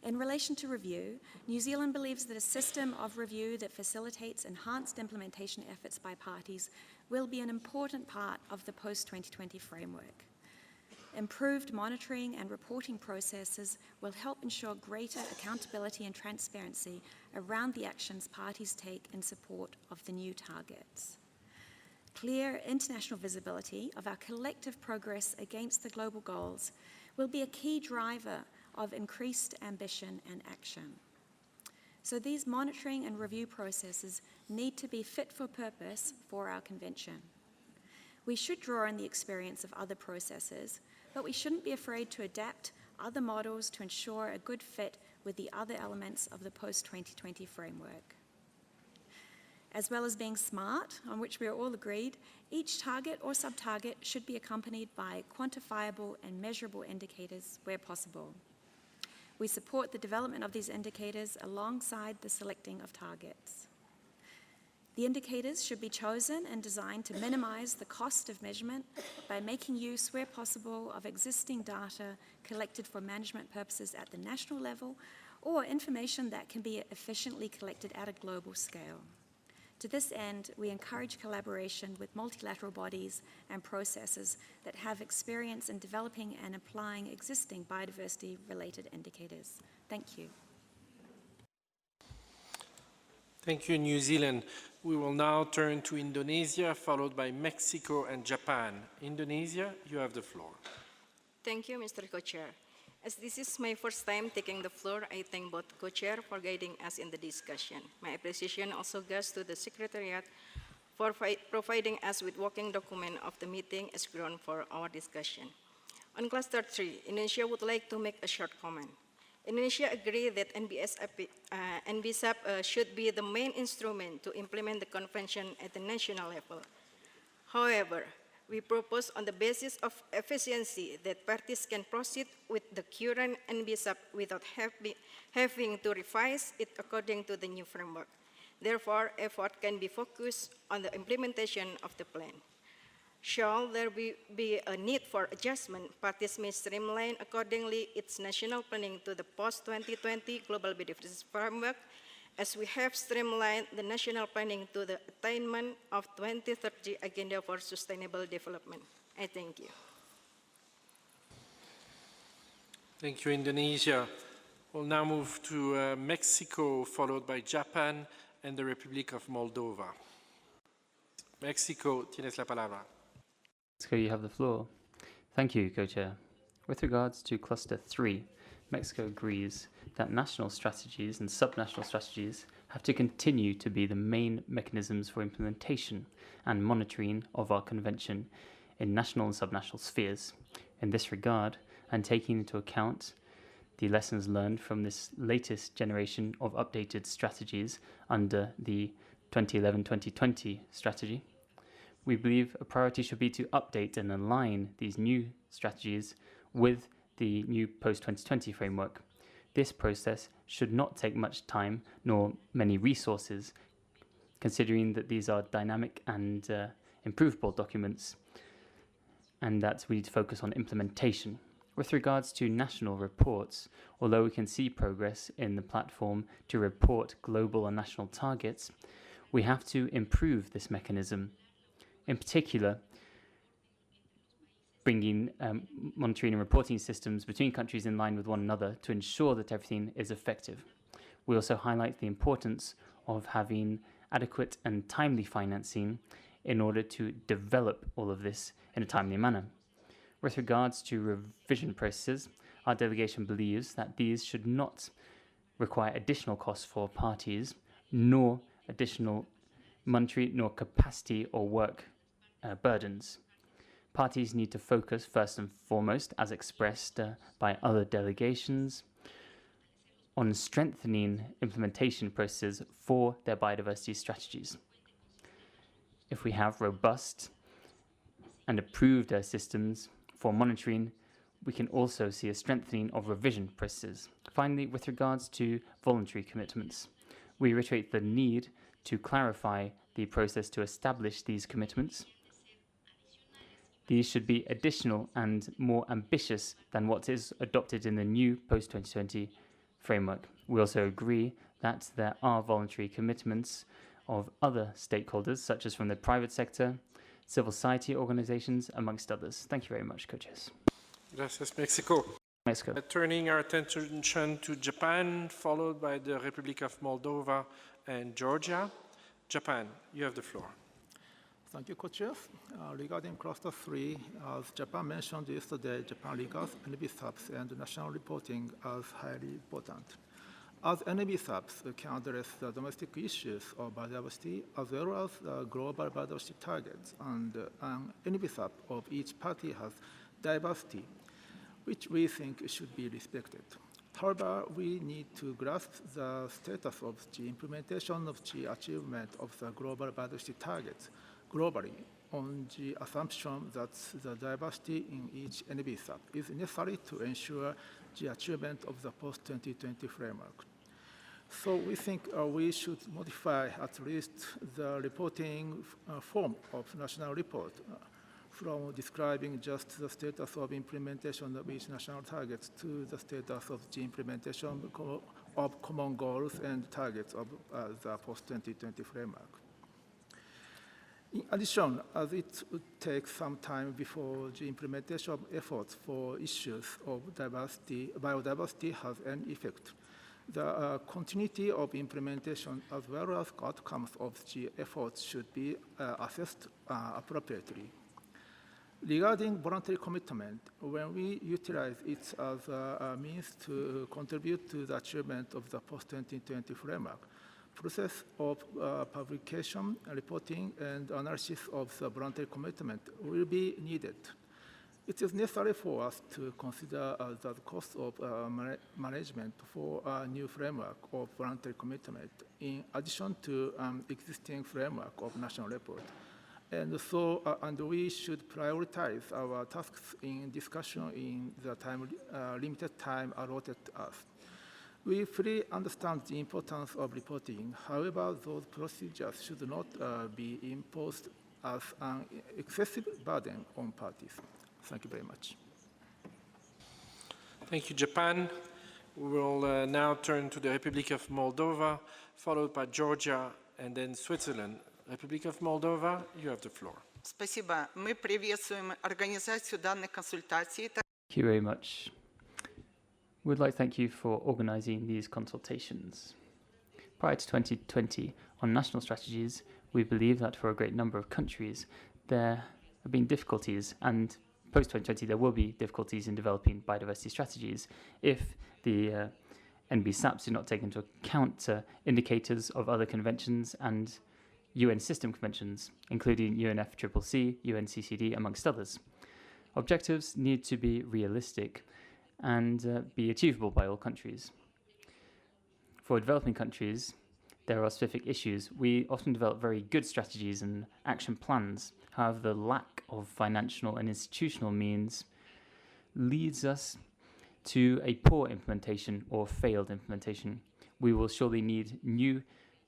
[SPEAKER 5] In relation to review, New Zealand believes that a system of review that facilitates enhanced implementation efforts by parties will be an important part of the post-2020 framework. Improved monitoring and reporting processes will help ensure greater accountability and transparency around the actions parties take in support of the new targets. Clear international visibility of our collective progress against the global goals will be a key driver of increased ambition and action. So these monitoring and review processes need to be fit for purpose for our convention. We should draw on the experience of other processes, but we shouldn't be afraid to adapt other models to ensure a good fit with the other elements of the post-2020 framework. As well as being smart, on which we are all agreed, each target or sub-target should be accompanied by quantifiable and measurable indicators where possible. We support the development of these indicators alongside the selecting of targets. The indicators should be chosen and designed to minimize the cost of measurement by making use, where possible, of existing data collected for management purposes at the national level or information that can be efficiently collected at a global scale. To this end, we encourage collaboration with multilateral bodies and processes that have experience in developing and applying existing biodiversity-related indicators. Thank you.
[SPEAKER 21] Thank you, New Zealand. We will now turn to Indonesia, followed by Mexico and Japan. Indonesia, you have the floor.
[SPEAKER 7] Thank you, Mr. Co-Chair. As this is my first time taking the floor, I thank both Co-Chair for guiding us in the discussion. My appreciation also goes to the Secretariat for providing us with working document of the meeting as ground for our discussion. On Cluster 3, Indonesia would like to make a short comment. Indonesia agrees that NBSAP should be the main instrument to implement the convention at the national level. However, we propose on the basis of efficiency that parties can proceed with the current NBSAP without having to revise it according to the new framework. Therefore, effort can be focused on the implementation of the plan. Shall there be a need for adjustment, parties may streamline accordingly its national planning to the post-2020 Global Biodiversity Framework, as we have streamlined the national planning to the attainment of 2030 Agenda for Sustainable Development. I thank you.
[SPEAKER 21] Thank you, Indonesia. We'll now move to Mexico, followed by Japan and the Republic of Moldova. Mexico, tienes la palabra.
[SPEAKER 10] Mexico, you have the floor. Thank you, Co-Chair. With regards to Cluster 3, Mexico agrees that national strategies and subnational strategies have to continue to be the main mechanisms for implementation and monitoring of our convention in national and subnational spheres. In this regard, and taking into account the lessons learned from this latest generation of updated strategies under the 2011-2020 strategy, we believe a priority should be to update and align these new strategies with the new post-2020 framework. This process should not take much time nor many resources, considering that these are dynamic and improvable documents, and that we need to focus on implementation. With regards to national reports, although we can see progress in the platform to report global and national targets, we have to improve this mechanism. In particular, bringing monitoring and reporting systems between countries in line with one another to ensure that everything is effective. We also highlight the importance of having adequate and timely financing in order to develop all of this in a timely manner. With regards to revision processes, our delegation believes that these should not require additional costs for parties, nor additional monetary nor capacity or work burdens. Parties need to focus first and foremost, as expressed by other delegations, on strengthening implementation processes for their biodiversity strategies. If we have robust and approved systems for monitoring, we can also see a strengthening of revision processes. Finally, with regards to voluntary commitments, we reiterate the need to clarify the process to establish these commitments. These should be additional and more ambitious than what is adopted in the new post-2020 framework. We also agree that there are voluntary commitments of other stakeholders, such as from the private sector, civil society organizations, amongst others. Thank you very much, Co-Chairs.
[SPEAKER 21] Gracias, Mexico.
[SPEAKER 10] Mexico.
[SPEAKER 21] Turning our attention to Japan, followed by the Republic of Moldova and Georgia. Japan, you have the floor.
[SPEAKER 8] Thank you, Co-Chair. Regarding Cluster 3, as Japan mentioned yesterday, Japan regards NBSAPs and national reporting as highly important. as NBSAPs can address the domestic issues of biodiversity as well as the global biodiversity targets, and an NBSAP of each party has diversity, which we think should be respected. However, we need to grasp the status of the implementation of the achievement of the global biodiversity targets globally on the assumption that the diversity in each NBSAP is necessary to ensure the achievement of the post-2020 framework. So we think we should modify at least the reporting form of national report from describing just the status of implementation of each national targets to the status of the implementation of common goals and targets of the post-2020 framework. In addition, as it would take some time before the implementation of efforts for issues of biodiversity has any effect, the continuity of implementation as well as outcomes of the efforts should be assessed appropriately. Regarding voluntary commitment, when we utilize it as a means to contribute to the achievement of the post-2020 framework, process of publication, reporting, and analysis of the voluntary commitment will be needed. It is necessary for us to consider the cost of management for a new framework of voluntary commitment in addition to existing framework of national report. And so, and we should prioritize our tasks in discussion in the limited time allotted to us. We fully understand the importance of reporting. However, those procedures should not be imposed as an excessive burden on parties. Thank you very much.
[SPEAKER 21] Thank you, Japan. We will now turn to the Republic of Moldova, followed by Georgia and then Switzerland. Republic of Moldova, you have the floor.
[SPEAKER 23] Спасибо. Мы приветствуем организацию данных консультаций.
[SPEAKER 10] Thank you very much. We'd like to thank you for organising these consultations. Prior to 2020, on national strategies, we believe that for a great number of countries, there have been difficulties, and post-2020 there will be difficulties in developing biodiversity strategies if the NBSAPs do not take into account indicators of other conventions and UN system conventions, including UNFCCC, UNCCD, amongst others. Objectives need to be realistic and be achievable by all countries. For developing countries, there are specific issues. We often develop very good strategies and action plans. However, the lack of financial and institutional means leads us to a poor implementation or failed implementation. We will surely need new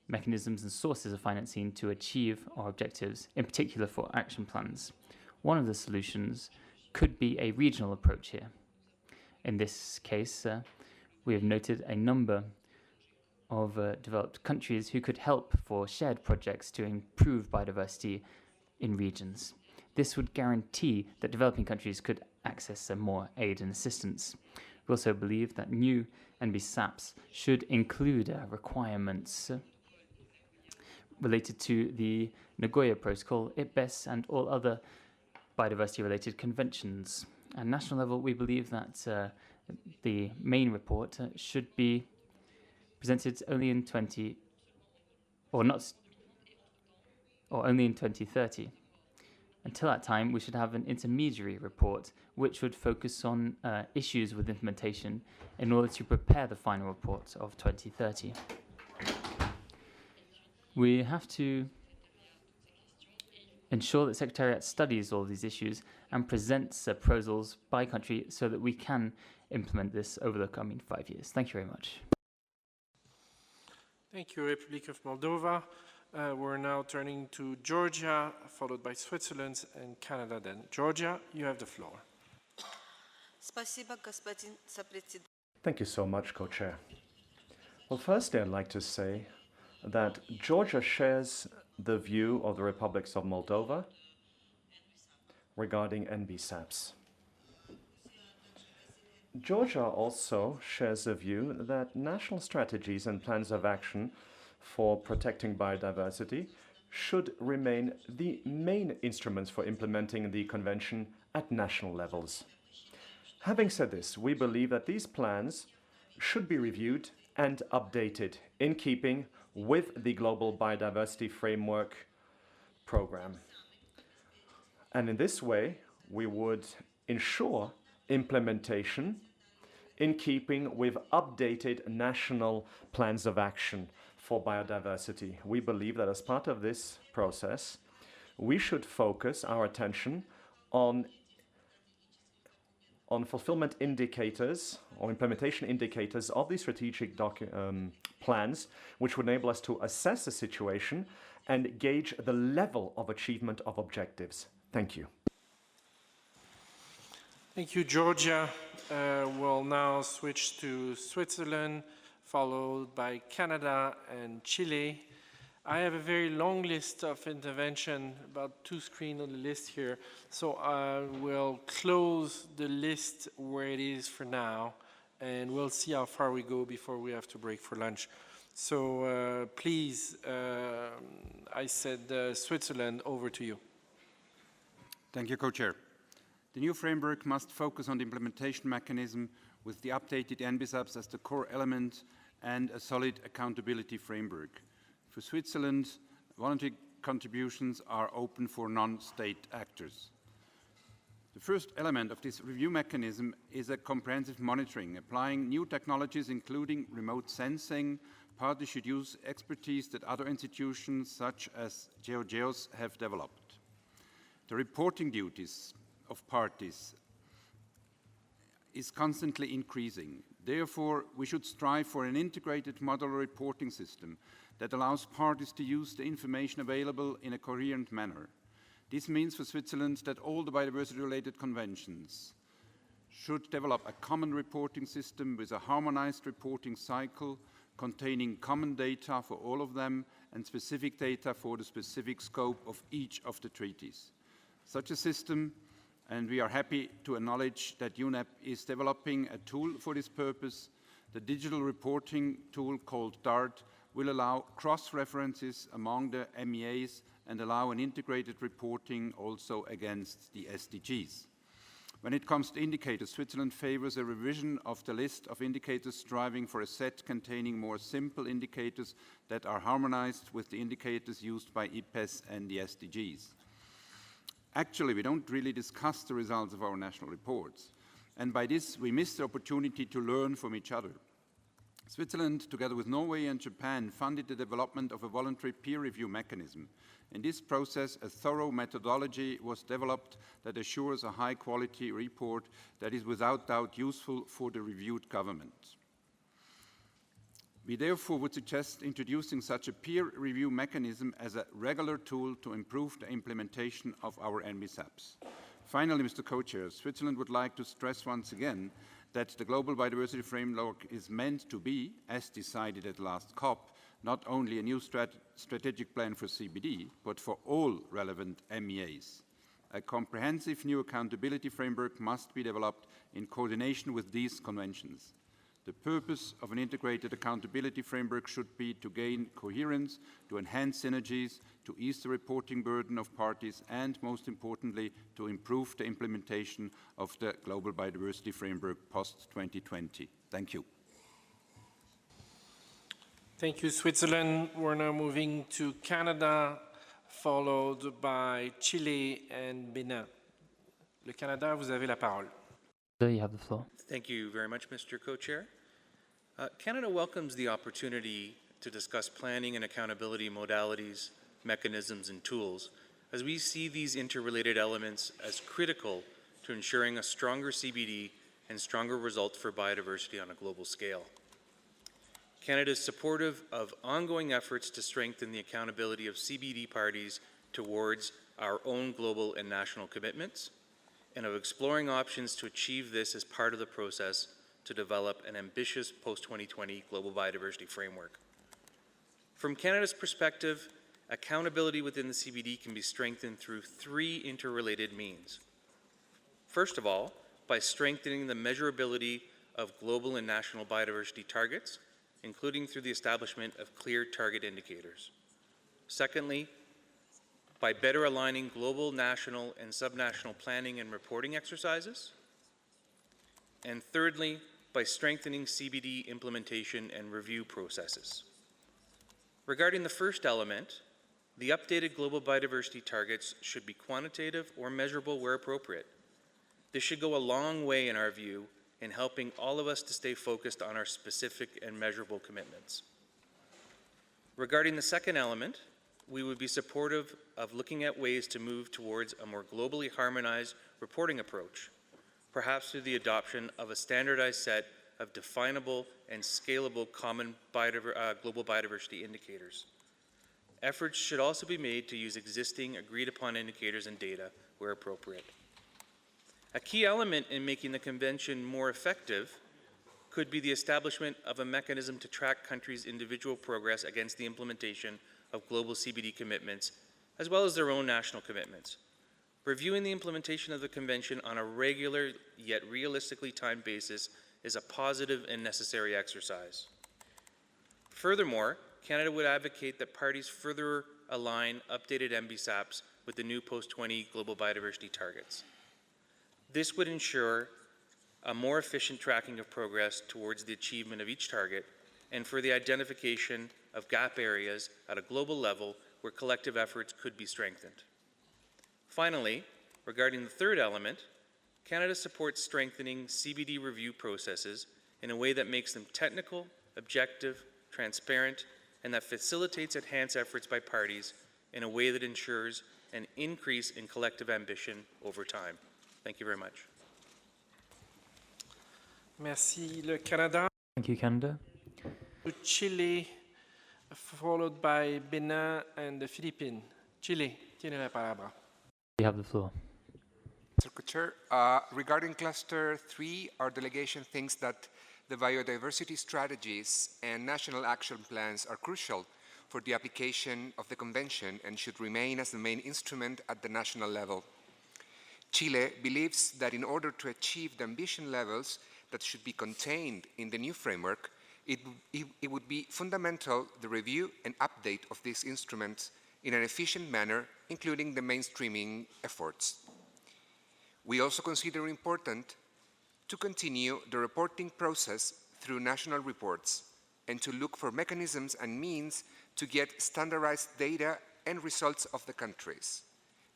[SPEAKER 10] mechanisms and sources of financing to achieve our objectives, in particular for action plans. One of the solutions could be a regional approach here. In this case, we have noted a number of developed countries who could help for shared projects to improve biodiversity in regions. This would guarantee that developing countries could access more aid and assistance. We also believe that new NBSAPs should include requirements related to the Nagoya Protocol, IPBES, and all other biodiversity-related conventions. At national level, we believe that the main report should be presented only in 2030. Until that time, we should have an intermediary report which would focus on issues with implementation in order to prepare the final report of 2030. We have to ensure that Secretariat studies all these issues and presents proposals by country so that we can implement this over the coming 5 years. Thank you very much.
[SPEAKER 21] Thank you, Republic of Moldova. We're now turning to Georgia, followed by Switzerland and Canada then. Georgia, you have the floor.
[SPEAKER 22] Thank you so much, Co-Chair. Well, firstly, I'd like to say that Georgia shares the view of the republics of Moldova regarding NBSAPs. Georgia also shares the view that national strategies and plans of action for protecting biodiversity should remain the main instruments for implementing the convention at national levels. Having said this, we believe that these plans should be reviewed and updated in keeping with the Global Biodiversity Framework program. And in this way, we would ensure implementation in keeping with updated national plans of action for biodiversity. We believe that as part of this process, we should focus our attention on fulfillment indicators or implementation indicators of these strategic plans, which would enable us to assess the situation and gauge the level of achievement of objectives. Thank you.
[SPEAKER 21] Thank you, Georgia. We'll now switch to Switzerland, followed by Canada and Chile. I have a very long list of intervention, about 2 screens on the list here. So I will close the list where it is for now, and we'll see how far we go before we have to break for lunch. So please, I said Switzerland, over to you.
[SPEAKER 9] Thank you, Co-Chair. The new framework must focus on the implementation mechanism with the updated NBSAPs as the core element and a solid accountability framework. For Switzerland, voluntary contributions are open for non-state actors. The first element of this review mechanism is a comprehensive monitoring, applying new technologies including remote sensing. Parties should use expertise that other institutions such as GeoGeos have developed. The reporting duties of parties is constantly increasing. Therefore, we should strive for an integrated modular reporting system that allows parties to use the information available in a coherent manner. This means for Switzerland that all the biodiversity-related conventions should develop a common reporting system with a harmonized reporting cycle containing common data for all of them and specific data for the specific scope of each of the treaties. Such a system, and we are happy to acknowledge that UNEP is developing a tool for this purpose. The digital reporting tool called DART will allow cross-references among the MEAs and allow an integrated reporting also against the SDGs. When it comes to indicators, Switzerland favors a revision of the list of indicators, striving for a set containing more simple indicators that are harmonized with the indicators used by IPES and the SDGs. Actually, we don't really discuss the results of our national reports, and by this we miss the opportunity to learn from each other. Switzerland, together with Norway and Japan, funded the development of a voluntary peer review mechanism. In this process, a thorough methodology was developed that assures a high-quality report that is without doubt useful for the reviewed government. We therefore would suggest introducing such a peer review mechanism as a regular tool to improve the implementation of our NBSAPs. Finally, Mr. Co-Chair, Switzerland would like to stress once again that the Global Biodiversity Framework is meant to be, as decided at last COP, not only a new strategic plan for CBD, but for all relevant MEAs. A comprehensive new accountability framework must be developed in coordination with these conventions. The purpose of an integrated accountability framework should be to gain coherence, to enhance synergies, to ease the reporting burden of parties, and most importantly, to improve the implementation of the Global Biodiversity Framework post-2020. Thank you.
[SPEAKER 21] Thank you, Switzerland. We're now moving to Canada, followed by Chile and Benin. Le Canada, vous avez la parole.
[SPEAKER 10] You have the floor.
[SPEAKER 11] Thank you very much, Mr. Co-Chair. Canada welcomes the opportunity to discuss planning and accountability modalities, mechanisms, and tools, as we see these interrelated elements as critical to ensuring a stronger CBD and stronger results for biodiversity on a global scale. Canada is supportive of ongoing efforts to strengthen the accountability of CBD parties towards our own global and national commitments, and of exploring options to achieve this as part of the process to develop an ambitious post-2020 global biodiversity framework. From Canada's perspective, accountability within the CBD can be strengthened through 3 interrelated means. First of all, by strengthening the measurability of global and national biodiversity targets, including through the establishment of clear target indicators. Secondly, by better aligning global, national, and subnational planning and reporting exercises. And thirdly, by strengthening CBD implementation and review processes. Regarding the first element, the updated global biodiversity targets should be quantitative or measurable where appropriate. This should go a long way, in our view, in helping all of us to stay focused on our specific and measurable commitments. Regarding the second element, we would be supportive of looking at ways to move towards a more globally harmonized reporting approach, perhaps through the adoption of a standardized set of definable and scalable common global biodiversity indicators. Efforts should also be made to use existing agreed-upon indicators and data where appropriate. A key element in making the convention more effective could be the establishment of a mechanism to track countries' individual progress against the implementation of global CBD commitments, as well as their own national commitments. Reviewing the implementation of the convention on a regular yet realistically timed basis is a positive and necessary exercise. Furthermore, Canada would advocate that parties further align updated NBSAPs with the new post-20 global biodiversity targets. This would ensure a more efficient tracking of progress towards the achievement of each target and for the identification of gap areas at a global level where collective efforts could be strengthened. Finally, regarding the third element, Canada supports strengthening CBD review processes in a way that makes them technical, objective, transparent, and that facilitates enhanced efforts by parties in a way that ensures an increase in collective ambition over time. Thank you very much.
[SPEAKER 21] Merci. Le Canada.
[SPEAKER 10] Thank you, Canada.
[SPEAKER 21] Chile, followed by Benin and the Philippines. Chile, tiene la palabra.
[SPEAKER 10] You have the floor.
[SPEAKER 12] Mr. Co-Chair, regarding Cluster 3, our delegation thinks that the biodiversity strategies and national action plans are crucial for the application of the Convention and should remain as the main instrument at the national level. Chile believes that in order to achieve the ambition levels that should be contained in the new framework, it would be fundamental the review and update of these instruments in an efficient manner, including the mainstreaming efforts. We also consider important to continue the reporting process through national reports and to look for mechanisms and means to get standardized data and results of the countries.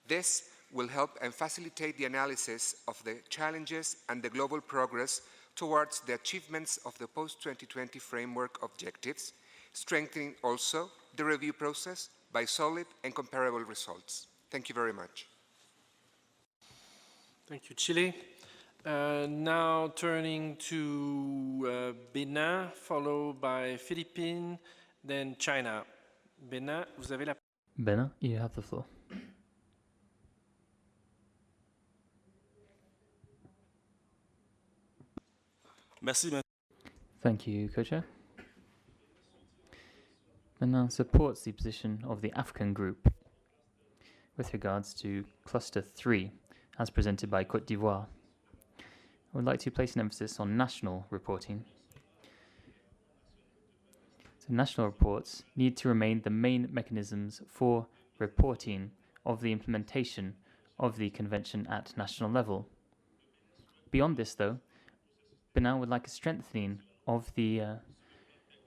[SPEAKER 12] This will help and facilitate the analysis of the challenges and the global progress towards the achievements of the post-2020 framework objectives, strengthening also the review process by solid and comparable results. Thank you very much.
[SPEAKER 21] Thank you, Chile. Now turning to Benin, followed by Philippines, then China. Benin, vous avez la parole.
[SPEAKER 10] Benin, you have the floor. Thank you, Co-Chair. Benin supports the position of the African Group with regards to Cluster 3, as presented by Côte d'Ivoire. I would like to place an emphasis on national reporting. So national reports need to remain the main mechanisms for reporting of the implementation of the Convention at national level. Beyond this, though, Benin would like a strengthening of the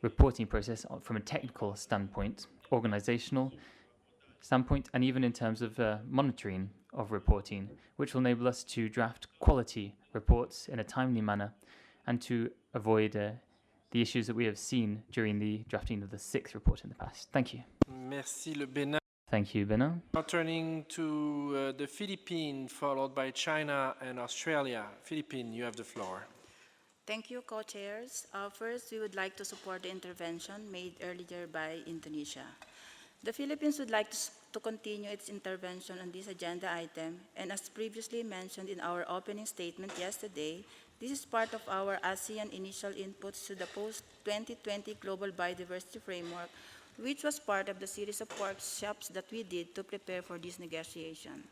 [SPEAKER 10] reporting process from a technical standpoint, organizational standpoint, and even in terms of monitoring of reporting, which will enable us to draft quality reports in a timely manner and to avoid the issues that we have seen during the drafting of the 6th report in the past. Thank you.
[SPEAKER 21] Merci, le Benin.
[SPEAKER 10] Thank you, Benin.
[SPEAKER 21] Now turning to the Philippines, followed by China and Australia. Philippines, you have the floor.
[SPEAKER 13] Thank you, co-chairs. First, we would like to support the intervention made earlier by Indonesia. The Philippines would like to continue its intervention on this agenda item, and as previously mentioned in our opening statement yesterday, this is part of our ASEAN initial inputs to the post-2020 Global Biodiversity Framework, which was part of the series of workshops that we did to prepare for this negotiation.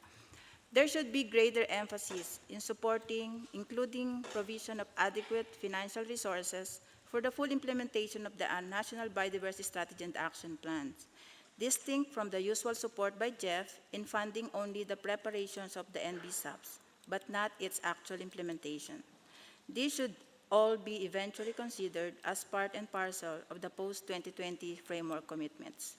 [SPEAKER 13] There should be greater emphasis in supporting, including provision of adequate financial resources for the full implementation of the National Biodiversity Strategy and Action Plans, distinct from the usual support by GEF in funding only the preparations of the NBSAPs, but not its actual implementation. This should all be eventually considered as part and parcel of the post-2020 framework commitments.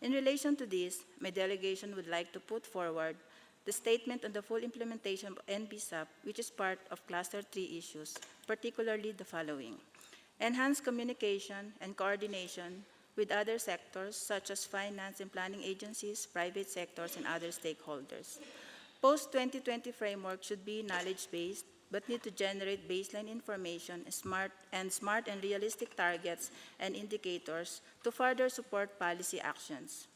[SPEAKER 13] In relation to this, my delegation would like to put forward the statement on the full implementation of NBSAP, which is part of Cluster 3 issues, particularly the following: enhanced communication and coordination with other sectors such as finance and planning agencies, private sectors, and other stakeholders. Post-2020 framework should be knowledge-based, but need to generate baseline information and smart and realistic targets and indicators to further support policy actions.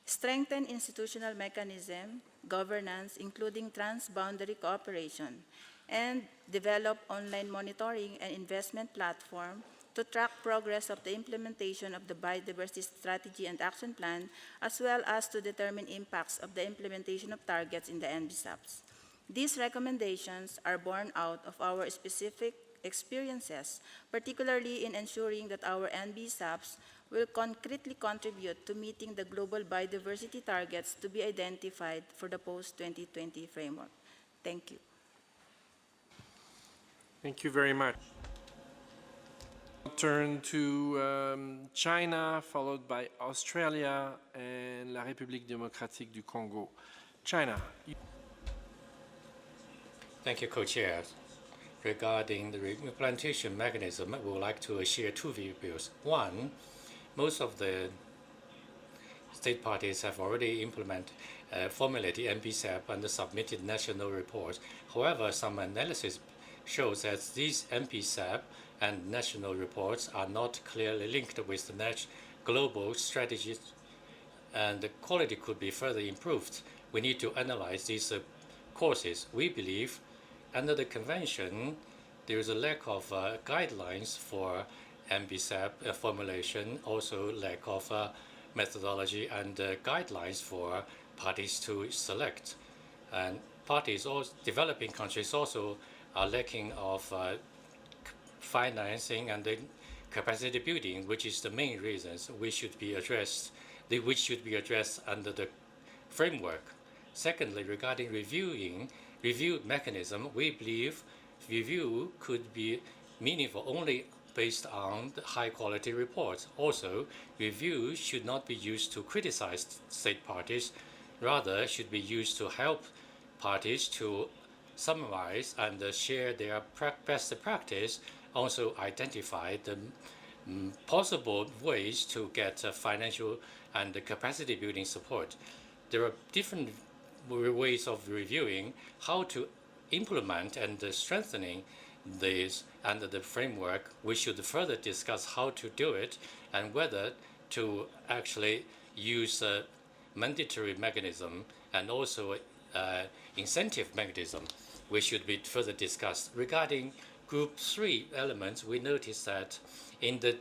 [SPEAKER 13] Strengthen institutional mechanism, governance, including transboundary cooperation, and develop online monitoring and investment platform to track progress of the implementation of the Biodiversity Strategy and Action Plan, as well as to determine impacts of the implementation of targets in the NBSAPs. These recommendations are born out of our specific experiences, particularly in ensuring that our NBSAPs will concretely contribute to meeting the global biodiversity targets to be identified for the post-2020 framework. Thank you.
[SPEAKER 21] Thank you very much. I'll turn to China, followed by Australia and la République démocratique du Congo. China.
[SPEAKER 14] Thank you, Co-Chair. Regarding the implementation mechanism, we would like to share two views. One, most of the state parties have already formulated NBSAP and submitted national reports. However, some analysis shows that these NBSAP and national reports are not clearly linked with the global strategies, and the quality could be further improved. We need to analyze these courses. We believe under the convention, there is a lack of guidelines for NBSAP formulation, also lack of methodology and guidelines for parties to select. And parties, developing countries also are lacking of financing and the capacity building, which is the main reasons which should be addressed under the framework. Secondly, regarding review mechanism, we believe review could be meaningful only based on the high-quality reports. Also, review should not be used to criticize state parties, rather should be used to help parties to summarize and share their best practice, also identify the possible ways to get financial and capacity building support. There are different ways of reviewing how to implement and strengthening this under the framework. We should further discuss how to do it and whether to actually use a mandatory mechanism and also incentive mechanism. We should be further discussed. Regarding Group 3 elements, we noticed that in the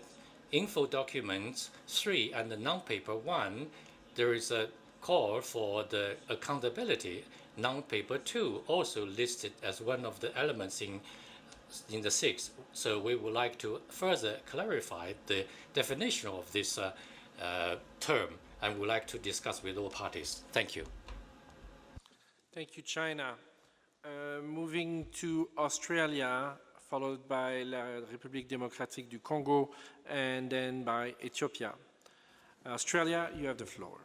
[SPEAKER 14] info documents 3 and the non-paper 1, there is a call for the accountability. Non-paper 2 also listed as one of the elements in the 6th. So we would like to further clarify the definition of this term, and would like to discuss with all parties. Thank you.
[SPEAKER 21] Thank you, China. Moving to Australia, followed by la République démocratique du Congo, and then by Ethiopia. Australia, you have the floor.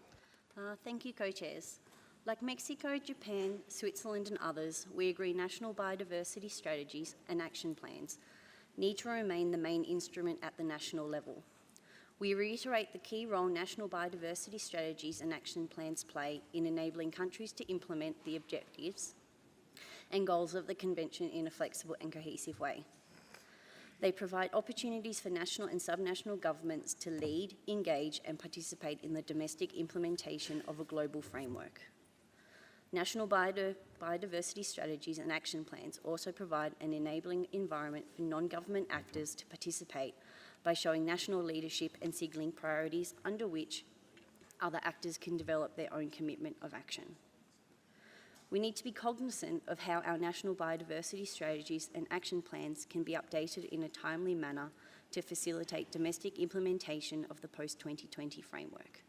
[SPEAKER 15] Thank you, co-chairs. Like Mexico, Japan, Switzerland and others, we agree national biodiversity strategies and action plans need to remain the main instrument at the national level. We reiterate the key role national biodiversity strategies and action plans play in enabling countries to implement the objectives and goals of the Convention in a flexible and cohesive way. They provide opportunities for national and subnational governments to lead, engage and participate in the domestic implementation of a global framework. National biodiversity strategies and action plans also provide an enabling environment for non-government actors to participate by showing national leadership and signalling priorities under which other actors can develop their own commitment of action. We need to be cognizant of how our national biodiversity strategies and action plans can be updated in a timely manner to facilitate domestic implementation of the post-2020 framework.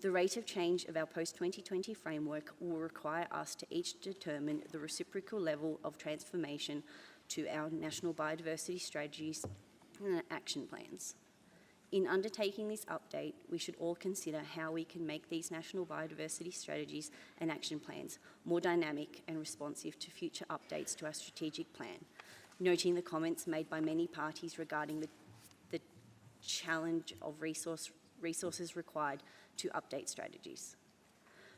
[SPEAKER 15] The rate of change of our post-2020 framework will require us to each determine the reciprocal level of transformation to our national biodiversity strategies and action plans. In undertaking this update, we should all consider how we can make these national biodiversity strategies and action plans more dynamic and responsive to future updates to our strategic plan, noting the comments made by many parties regarding the challenge of resources required to update strategies.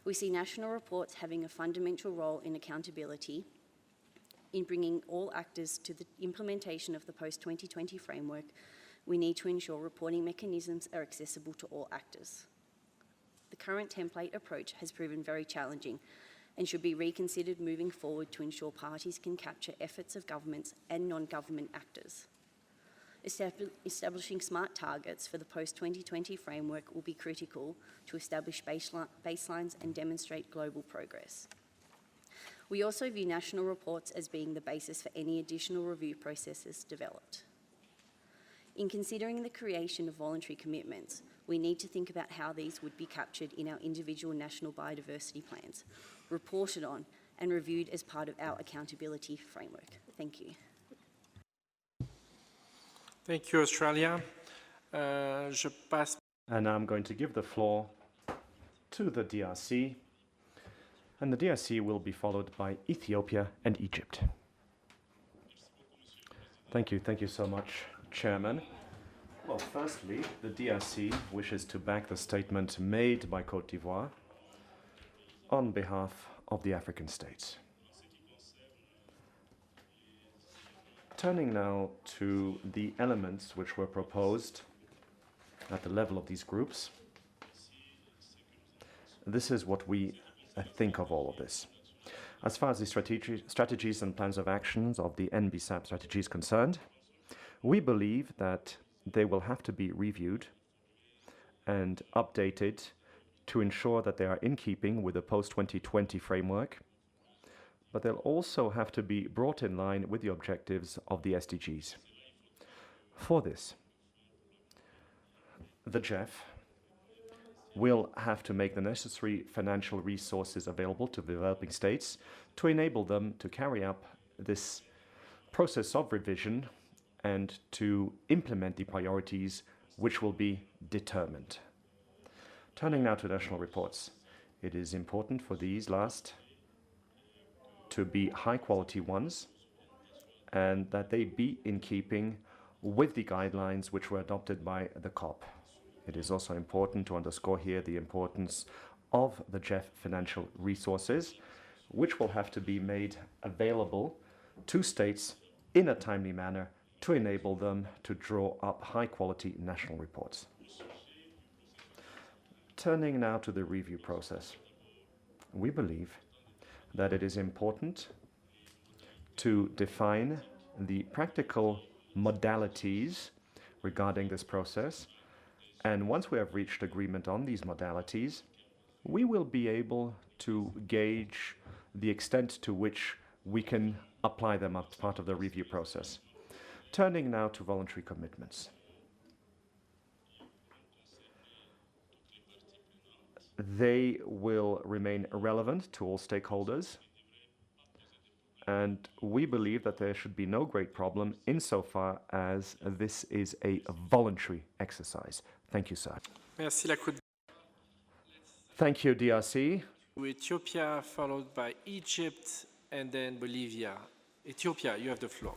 [SPEAKER 15] We see national reports having a fundamental role in accountability, in bringing all actors to the implementation of the post-2020 framework. We need to ensure reporting mechanisms are accessible to all actors. The current template approach has proven very challenging and should be reconsidered moving forward to ensure parties can capture efforts of governments and non-government actors. Establishing smart targets for the post-2020 framework will be critical to establish baselines and demonstrate global progress. We also view national reports as being the basis for any additional review processes developed. In considering the creation of voluntary commitments, we need to think about how these would be captured in our individual national biodiversity plans, reported on and reviewed as part of our accountability framework. Thank you.
[SPEAKER 21] Thank you, Australia. Je passe.
[SPEAKER 22] And I'm going to give the floor to the DRC, and the DRC will be followed by Ethiopia and Egypt. Thank you so much, Chairman. Well, firstly, the DRC wishes to back the statement made by Côte d'Ivoire on behalf of the African states. Turning now to the elements which were proposed at the level of these groups, this is what we think of all of this. As far as the strategies and plans of actions of the NBSAP strategy is concerned, we believe that they will have to be reviewed and updated to ensure that they are in keeping with the post-2020 framework, but they'll also have to be brought in line with the objectives of the SDGs. For this, the GEF will have to make the necessary financial resources available to the developing states to enable them to carry out this process of revision and to implement the priorities which will be determined. Turning now to national reports, it is important for these last to be high-quality ones and that they be in keeping with the guidelines which were adopted by the COP. It is also important to underscore here the importance of the GEF financial resources, which will have to be made available to states in a timely manner to enable them to draw up high-quality national reports. Turning now to the review process, we believe that it is important to define the practical modalities regarding this process, and once we have reached agreement on these modalities, we will be able to gauge the extent to which we can apply them as part of the review process. Turning now to voluntary commitments. They will remain relevant to all stakeholders, and we believe that there should be no great problem insofar as this is a voluntary exercise. Thank you, sir.
[SPEAKER 21] Merci, la Côte.
[SPEAKER 22] Thank you, DRC.
[SPEAKER 21] Ethiopia, followed by Egypt, and then Bolivia. Ethiopia, you have the floor.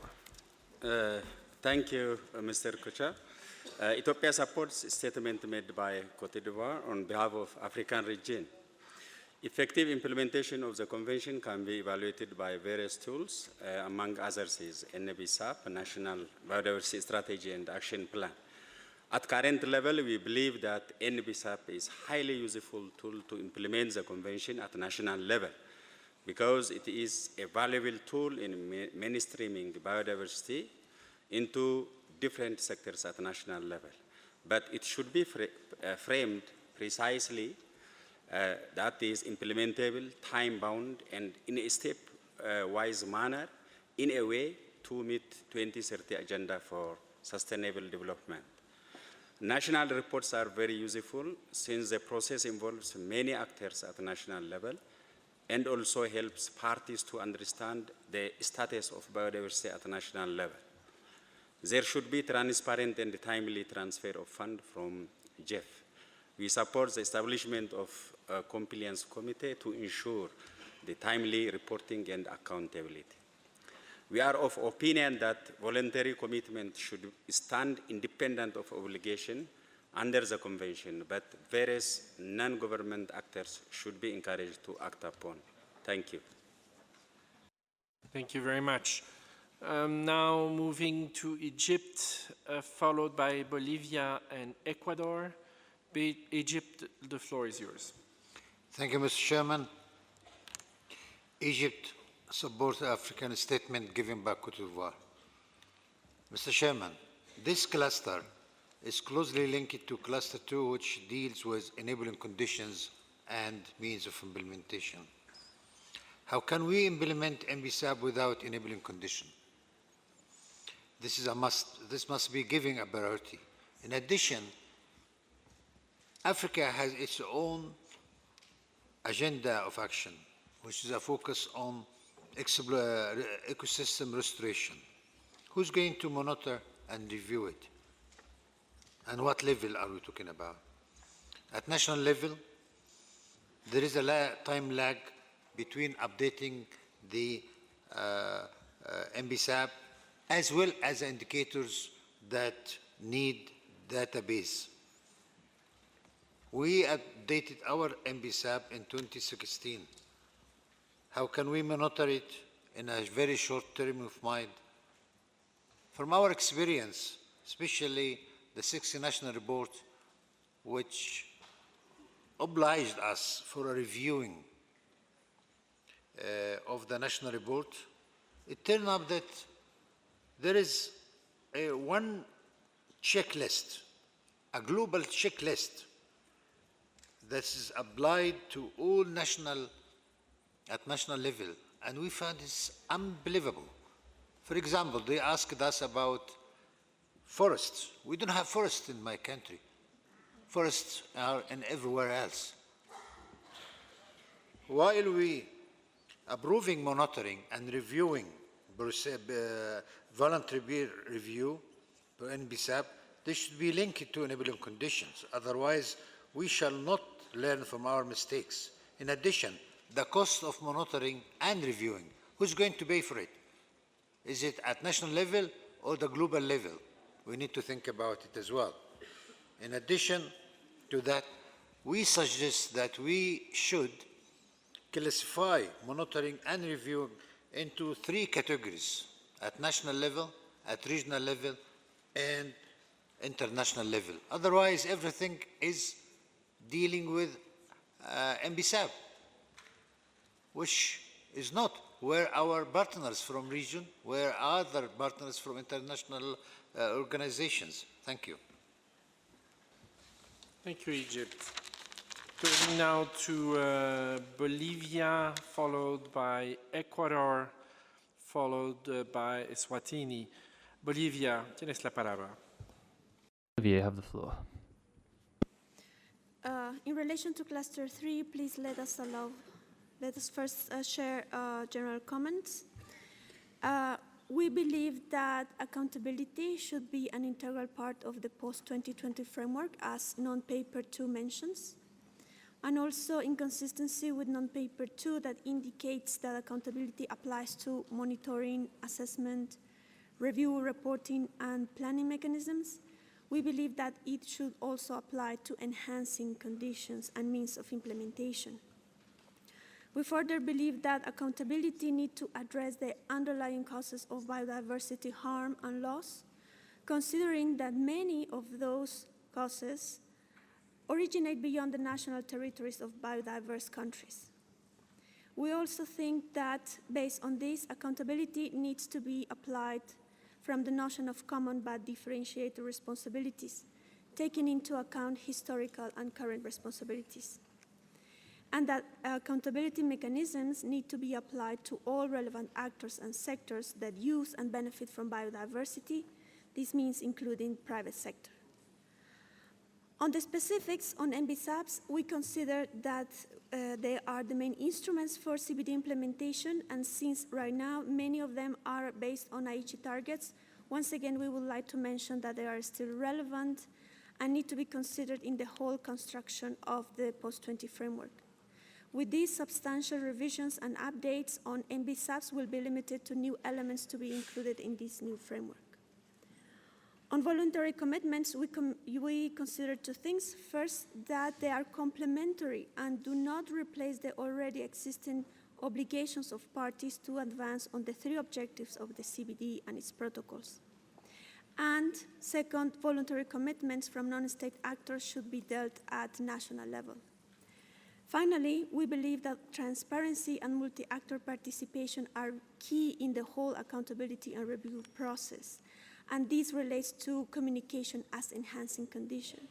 [SPEAKER 16] Thank you, Mr. Kocha. Ethiopia supports a statement made by Côte d'Ivoire on behalf of African region. Effective implementation of the convention can be evaluated by various tools, among others is NBSAP, National Biodiversity Strategy and Action Plan. At current level, we believe that NBSAP is highly useful tool to implement the convention at national level because it is a valuable tool in mainstreaming biodiversity into different sectors at national level. But it should be framed precisely, that is implementable, time-bound, and in a step-wise manner, in a way to meet 2030 agenda for sustainable development. National reports are very useful since the process involves many actors at national level, and also helps parties to understand the status of biodiversity at a national level. There should be transparent and timely transfer of funds from GEF. We support the establishment of a compliance committee to ensure the timely reporting and accountability. We are of opinion that voluntary commitment should stand independent of obligation under the Convention, but various non-government actors should be encouraged to act upon. Thank you.
[SPEAKER 21] Thank you very much. Now moving to Egypt, followed by Bolivia and Ecuador. Egypt, the floor is yours.
[SPEAKER 1] Thank you, Mr. Chairman. Egypt supports the African statement given by Cote d'Ivoire. Mr. Chairman, this cluster is closely linked to Cluster 2, which deals with enabling conditions and means of implementation. How can we implement MBSAP without enabling condition? This is a must. This must be given a priority. In addition, Africa has its own agenda of action, which is a focus on ecosystem restoration. Who's going to monitor and review it? And what level are we talking about? At national level, there is a time lag between updating the MBSAP as well as indicators that need database. We updated our MBSAP in 2016. How can we monitor it in a very short term of mind? From our experience, especially the 60 national report, which obliged us for a reviewing of the national report, it turned out that there is one checklist, a global checklist that is applied to all at national level, and we found this unbelievable. For example, they asked us about forests. We don't have forests in my country. Forests are in everywhere else. While we approving monitoring and reviewing voluntary peer review for NBSAP, they should be linked to enabling conditions. Otherwise, we shall not learn from our mistakes. In addition, the cost of monitoring and reviewing, who's going to pay for it? Is it at national level or the global level? We need to think about it as well. In addition to that, we suggest that we should classify monitoring and review into 3 categories: at national level, at regional level, and international level. Otherwise, everything is dealing with MBSAP, which is not. Where our partners from region, where are other partners from international organizations? Thank you.
[SPEAKER 21] Thank you, Egypt. Turning now to Bolivia, followed by Ecuador, followed by Eswatini. Bolivia, tienes la palabra.
[SPEAKER 10] Bolivia, you have the floor.
[SPEAKER 17] In relation to Cluster 3, please let us first share general comments. We believe that accountability should be an integral part of the post-2020 framework, as non-paper 2 mentions, and also in consistency with non-paper 2 that indicates that accountability applies to monitoring, assessment, review, reporting, and planning mechanisms. We believe that it should also apply to enhancing conditions and means of implementation. We further believe that accountability needs to address the underlying causes of biodiversity harm and loss, considering that many of those causes originate beyond the national territories of biodiverse countries. We also think that, based on this, accountability needs to be applied from the notion of common but differentiated responsibilities, taking into account historical and current responsibilities, and that accountability mechanisms need to be applied to all relevant actors and sectors that use and benefit from biodiversity. This means including private sector. On the specifics on NBSAPs, we consider that they are the main instruments for CBD implementation, and since right now many of them are based on Aichi targets, once again we would like to mention that they are still relevant and need to be considered in the whole construction of the post-20 framework. With these substantial revisions and updates on NBSAPs will be limited to new elements to be included in this new framework. On voluntary commitments, we consider two things. First, that they are complementary and do not replace the already existing obligations of parties to advance on the three objectives of the CBD and its protocols. And second, voluntary commitments from non-state actors should be dealt at national level. Finally, we believe that transparency and multi-actor participation are key in the whole accountability and review process, and this relates to communication as enhancing condition.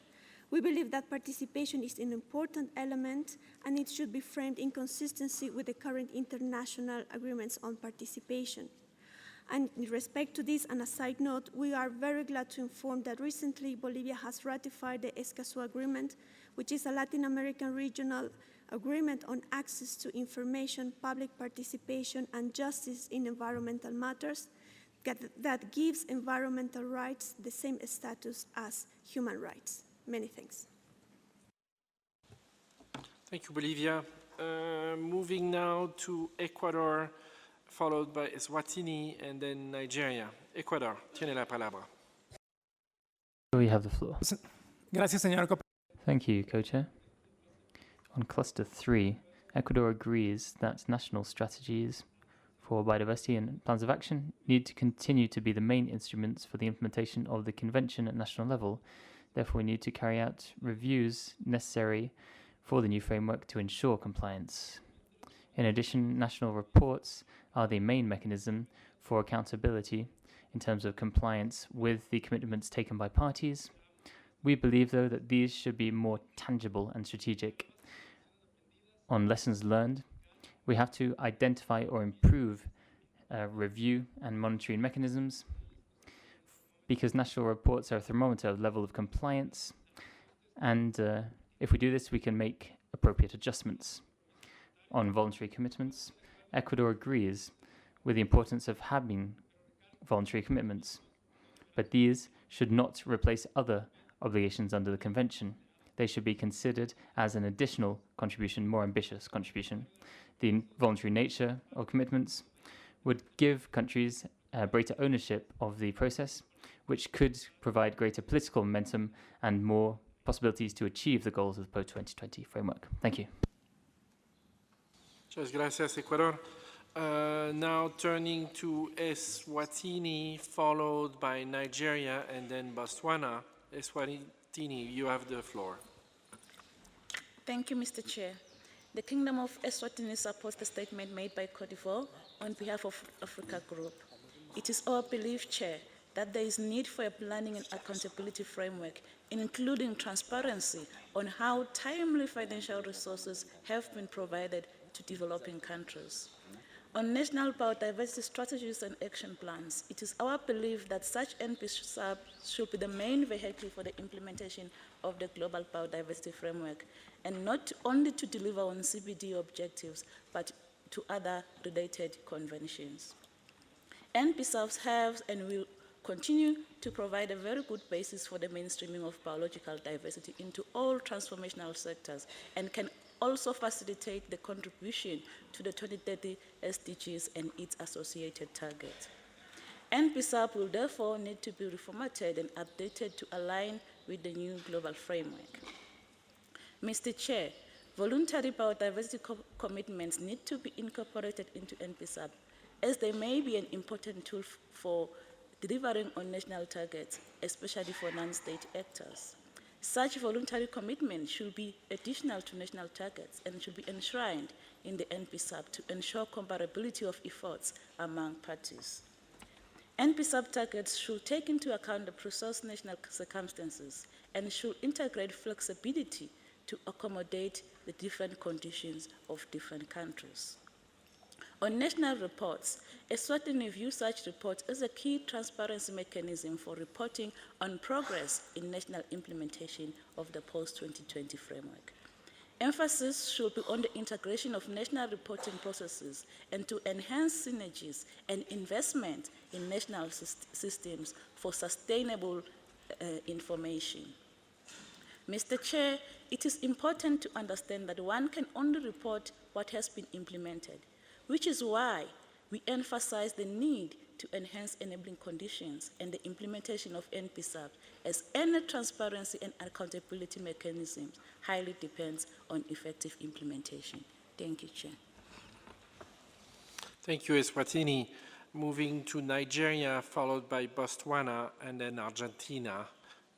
[SPEAKER 17] We believe that participation is an important element and it should be framed in consistency with the current international agreements on participation. And in respect to this, and a side note, we are very glad to inform that recently Bolivia has ratified the Escazú Agreement, which is a Latin American regional agreement on access to information, public participation, and justice in environmental matters that gives environmental rights the same status as human rights. Many thanks.
[SPEAKER 21] Thank you, Bolivia. Moving now to Ecuador, followed by Eswatini and then Nigeria. Ecuador, tiene la palabra.
[SPEAKER 10] We have the floor.
[SPEAKER 18] Gracias, señor.
[SPEAKER 10] Thank you, Co-Chair. On Cluster 3, Ecuador agrees that national strategies for biodiversity and plans of action need to continue to be the main instruments for the implementation of the Convention at national level. Therefore, we need to carry out reviews necessary for the new framework to ensure compliance. In addition, national reports are the main mechanism for accountability in terms of compliance with the commitments taken by parties. We believe, though, that these should be more tangible and strategic. On lessons learned, we have to identify or improve review and monitoring mechanisms, because national reports are a thermometer of level of compliance, and if we do this, we can make appropriate adjustments. On voluntary commitments, Ecuador agrees with the importance of having voluntary commitments, but these should not replace other obligations under the Convention. They should be considered as an additional contribution, more ambitious contribution. The voluntary nature of commitments would give countries greater ownership of the process, which could provide greater political momentum and more possibilities to achieve the goals of the post-2020 framework. Thank you.
[SPEAKER 21] Muchas gracias, Ecuador. Now turning to Eswatini, followed by Nigeria and then Botswana. Eswatini, you have the floor.
[SPEAKER 13] Thank you, Mr. Chair. The Kingdom of Eswatini supports the statement made by Cote d'Ivoire on behalf of Africa Group. It is our belief, Chair, that there is need for a planning and accountability framework, including transparency on how timely financial resources have been provided to developing countries. On national biodiversity strategies and action plans, it is our belief that such NBSAP should be the main vehicle for the implementation of the global biodiversity framework, and not only to deliver on CBD objectives, but to other related conventions. NBSAPs have and will continue to provide a very good basis for the mainstreaming of biological diversity into all transformational sectors, and can also facilitate the contribution to the 2030 SDGs and its associated targets. NBSAP will therefore need to be reformatted and updated to align with the new global framework. Mr. Chair, voluntary biodiversity commitments need to be incorporated into NBSAP, as they may be an important tool for delivering on national targets, especially for non-state actors. Such voluntary commitments should be additional to national targets and should be enshrined in the NBSAP to ensure comparability of efforts among parties. NBSAP targets should take into account the precise national circumstances and should integrate flexibility to accommodate the different conditions of different countries. On national reports, Eswatini views such reports as a key transparency mechanism for reporting on progress in national implementation of the post-2020 framework. Emphasis should be on the integration of national reporting processes and to enhance synergies and investment in national systems for sustainable information. Mr. Chair, it is important to understand that one can only report what has been implemented, which is why we emphasize the need to enhance enabling conditions and the implementation of NPSAP, as any transparency and accountability mechanism highly depends on effective implementation. Thank you, Chair.
[SPEAKER 21] Thank you, Eswatini. Moving to Nigeria, followed by Botswana and then Argentina.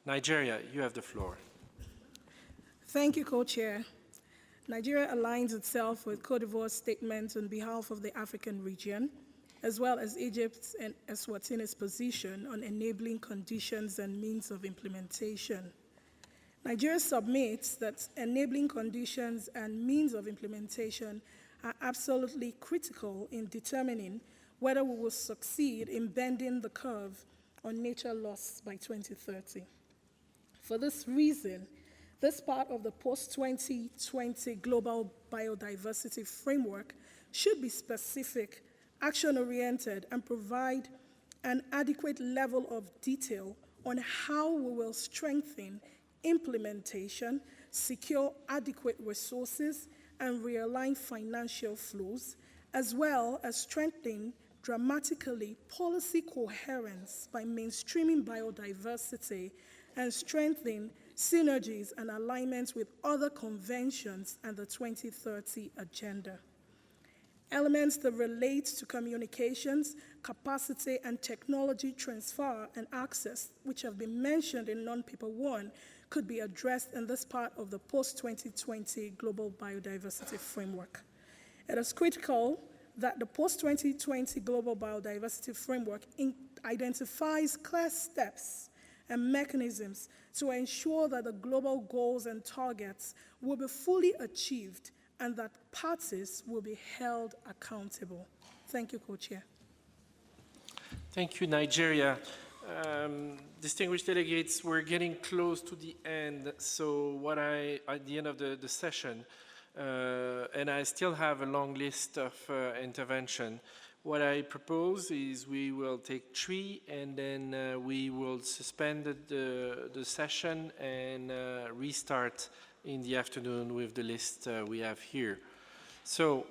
[SPEAKER 21] Nigeria, you have the floor.
[SPEAKER 18] Thank you, Co-Chair. Nigeria aligns itself with Cote d'Ivoire's statements on behalf of the African region, as well as Egypt's and Eswatini's position on enabling conditions and means of implementation. Nigeria submits that enabling conditions and means of implementation are absolutely critical in determining whether we will succeed in bending the curve on nature loss by 2030. For this reason, this part of the post-2020 Global Biodiversity Framework should be specific, action-oriented, and provide an adequate level of detail on how we will strengthen implementation, secure adequate resources, and realign financial flows, as well as strengthen dramatically policy coherence by mainstreaming biodiversity and strengthening synergies and alignments with other conventions and the 2030 agenda. Elements that relate to communications, capacity, and technology transfer and access, which have been mentioned in non-paper 1, could be addressed in this part of the post-2020 Global Biodiversity Framework. It is critical that the post-2020 Global Biodiversity Framework identifies clear steps and mechanisms to ensure that the global goals and targets will be fully achieved and that parties will be held accountable. Thank you, Co-Chair.
[SPEAKER 21] Thank you, Nigeria. Distinguished delegates, we're getting close to the end, so at the end of the session, and I still have a long list of intervention. What I propose is we will take 3 and then we will suspend the session and restart in the afternoon with the list we have here. So,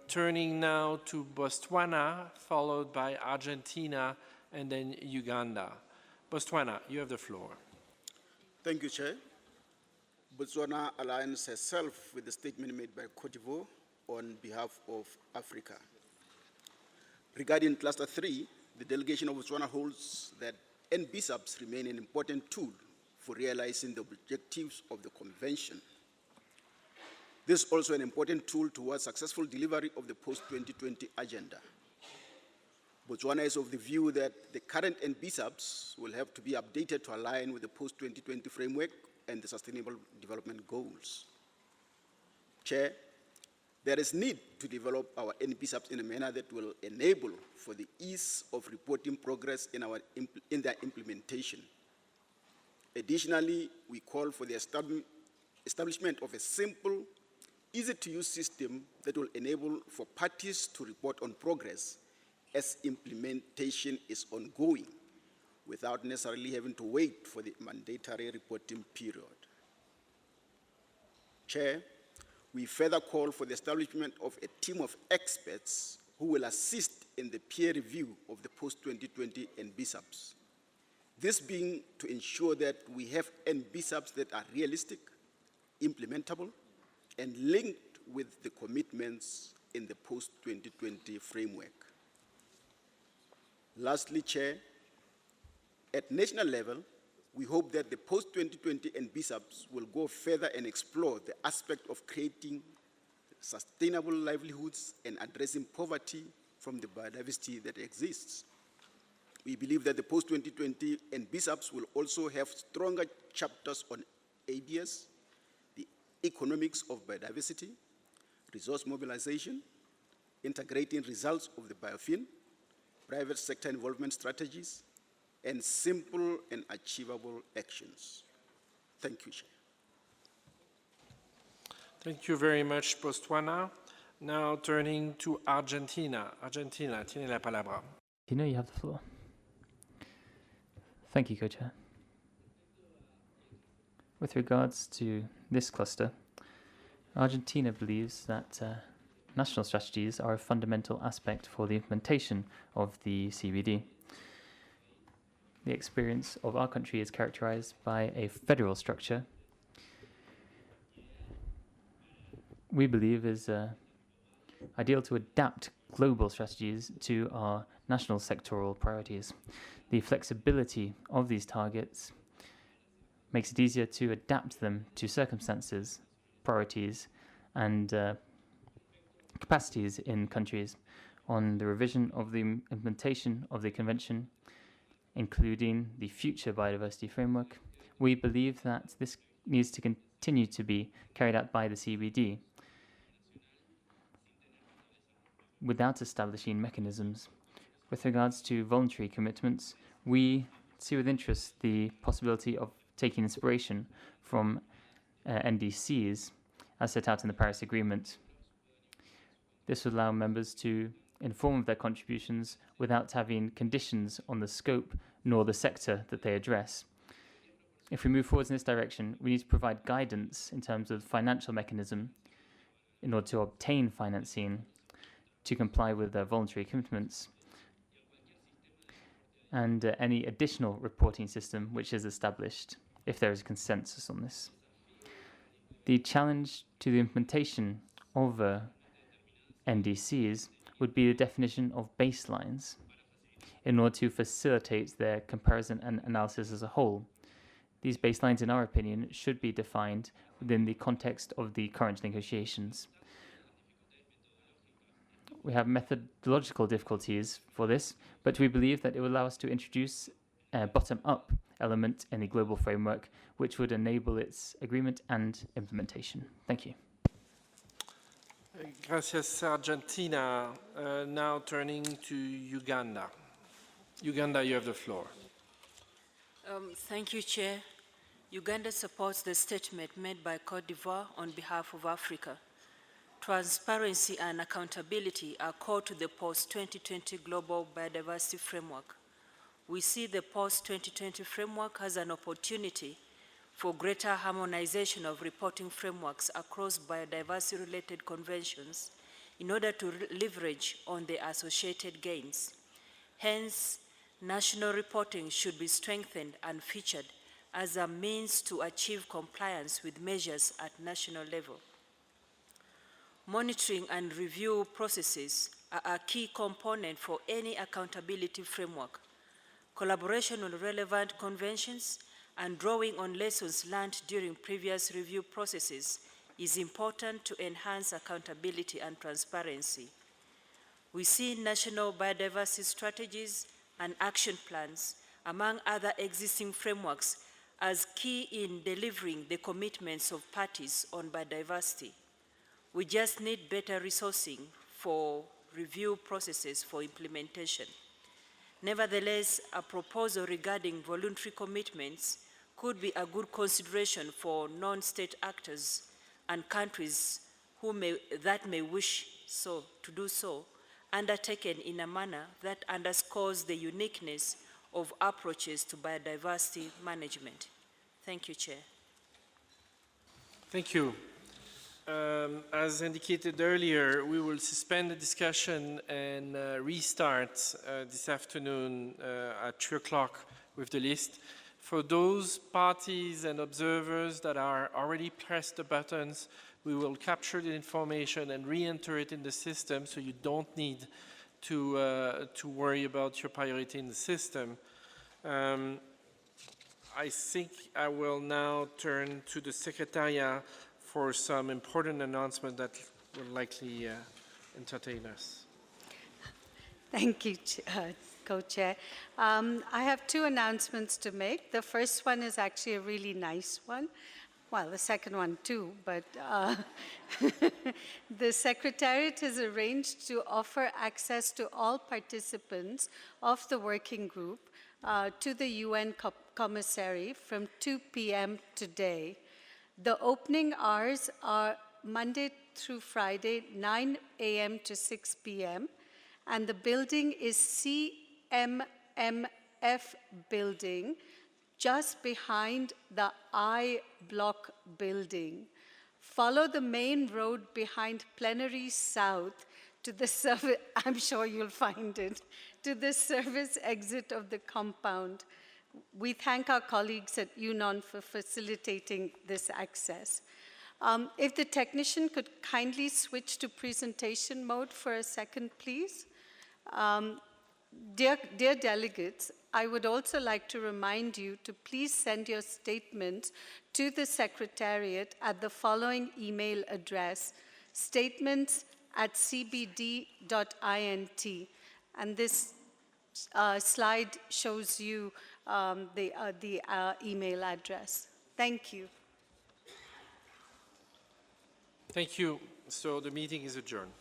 [SPEAKER 21] turning now to Botswana, followed by Argentina, and then Uganda. Botswana, you have the floor.
[SPEAKER 2] Thank you, Chair. Botswana aligns herself with the statement made by Cote d'Ivoire on behalf of Africa. Regarding Cluster 3, the delegation of Botswana holds that NBSAPs remain an important tool for realizing the objectives of the Convention. This is also an important tool towards successful delivery of the post-2020 agenda. Botswana is of the view that the current NBSAPs will have to be updated to align with the post-2020 framework and the Sustainable Development Goals. Chair, there is need to develop our NBSAPs in a manner that will enable for the ease of reporting progress in their implementation. Additionally, we call for the establishment of a simple, easy-to-use system that will enable for parties to report on progress as implementation is ongoing, without necessarily having to wait for the mandatory reporting period. Chair, we further call for the establishment of a team of experts who will assist in the peer review of the post-2020 NBSAPs. This being to ensure that we have NBSAPs that are realistic, implementable, and linked with the commitments in the post-2020 framework. Lastly, Chair, at national level, we hope that the post-2020 NBSAPs will go further and explore the aspect of creating sustainable livelihoods and addressing poverty from the biodiversity that exists. We believe that the post-2020 NBSAPs will also have stronger chapters on ABS, the economics of biodiversity, resource mobilization, integrating results of the biofilm, private sector involvement strategies, and simple and achievable actions. Thank you, Chair.
[SPEAKER 21] Thank you very much, Botswana. Now turning to Argentina. Argentina, tiene la palabra.
[SPEAKER 10] Tina, you have the floor. Thank you, Co-Chair. With regards to this cluster, Argentina believes that national strategies are a fundamental aspect for the implementation of the CBD. The experience of our country is characterized by a federal structure. We believe is ideal to adapt global strategies to our national sectoral priorities. The flexibility of these targets makes it easier to adapt them to circumstances, priorities, and capacities in countries. On the revision of the implementation of the Convention, including the future biodiversity framework, we believe that this needs to continue to be carried out by the CBD without establishing mechanisms. With regards to voluntary commitments, we see with interest the possibility of taking inspiration from NDCs as set out in the Paris Agreement. This would allow members to inform of their contributions without having conditions on the scope nor the sector that they address. If we move forward in this direction, we need to provide guidance in terms of financial mechanism in order to obtain financing to comply with their voluntary commitments, and any additional reporting system which is established, if there is a consensus on this. The challenge to the implementation of NDCs would be the definition of baselines in order to facilitate their comparison and analysis as a whole. These baselines, in our opinion, should be defined within the context of the current negotiations. We have methodological difficulties for this, but we believe that it will allow us to introduce a bottom-up element in the global framework, which would enable its agreement and implementation. Thank you.
[SPEAKER 21] Gracias, Argentina. Now turning to Uganda. Uganda, you have the floor.
[SPEAKER 3] Thank you, Chair. Uganda supports the statement made by Cote d'Ivoire on behalf of Africa. Transparency and accountability are core to the post-2020 Global Biodiversity Framework. We see the post-2020 framework as an opportunity for greater harmonization of reporting frameworks across biodiversity-related conventions in order to leverage on the associated gains. Hence, national reporting should be strengthened and featured as a means to achieve compliance with measures at national level. Monitoring and review processes are a key component for any accountability framework. Collaboration on relevant conventions and drawing on lessons learned during previous review processes is important to enhance accountability and transparency. We see national biodiversity strategies and action plans, among other existing frameworks, as key in delivering the commitments of parties on biodiversity. We just need better resourcing for review processes for implementation. Nevertheless, a proposal regarding voluntary commitments could be a good consideration for non-state actors and countries that may wish to do so, undertaken in a manner that underscores the uniqueness of approaches to biodiversity management. Thank you, Chair.
[SPEAKER 21] Thank you. As indicated earlier, we will suspend the discussion and restart this afternoon at 3 o'clock with the list. For those parties and observers that are already pressed the buttons, we will capture the information and re-enter it in the system, so you don't need to worry about your priority in the system. I think I will now turn to the Secretariat for some important announcement that will likely entertain us.
[SPEAKER 19] Thank you, Co-Chair. I have 2 announcements to make. The first one is actually a really nice one. well, the second one too, but the Secretariat has arranged to offer access to all participants of the working group to the UN Commissary from 2 p.m. today. The opening hours are Monday through Friday, 9 a.m. to 6 p.m., and the building is CMMF building, just behind the I Block building. Follow the main road behind Plenary South to the service, I'm sure you'll find it, to the service exit of the compound. We thank our colleagues at UNON for facilitating this access. If the technician could kindly switch to presentation mode for a second, please. Dear delegates, I would also like to remind you to please send your statements to the Secretariat at the following email address, statements@cbd.int. And this slide shows you the email address. Thank you.
[SPEAKER 21] Thank you. So the meeting is adjourned.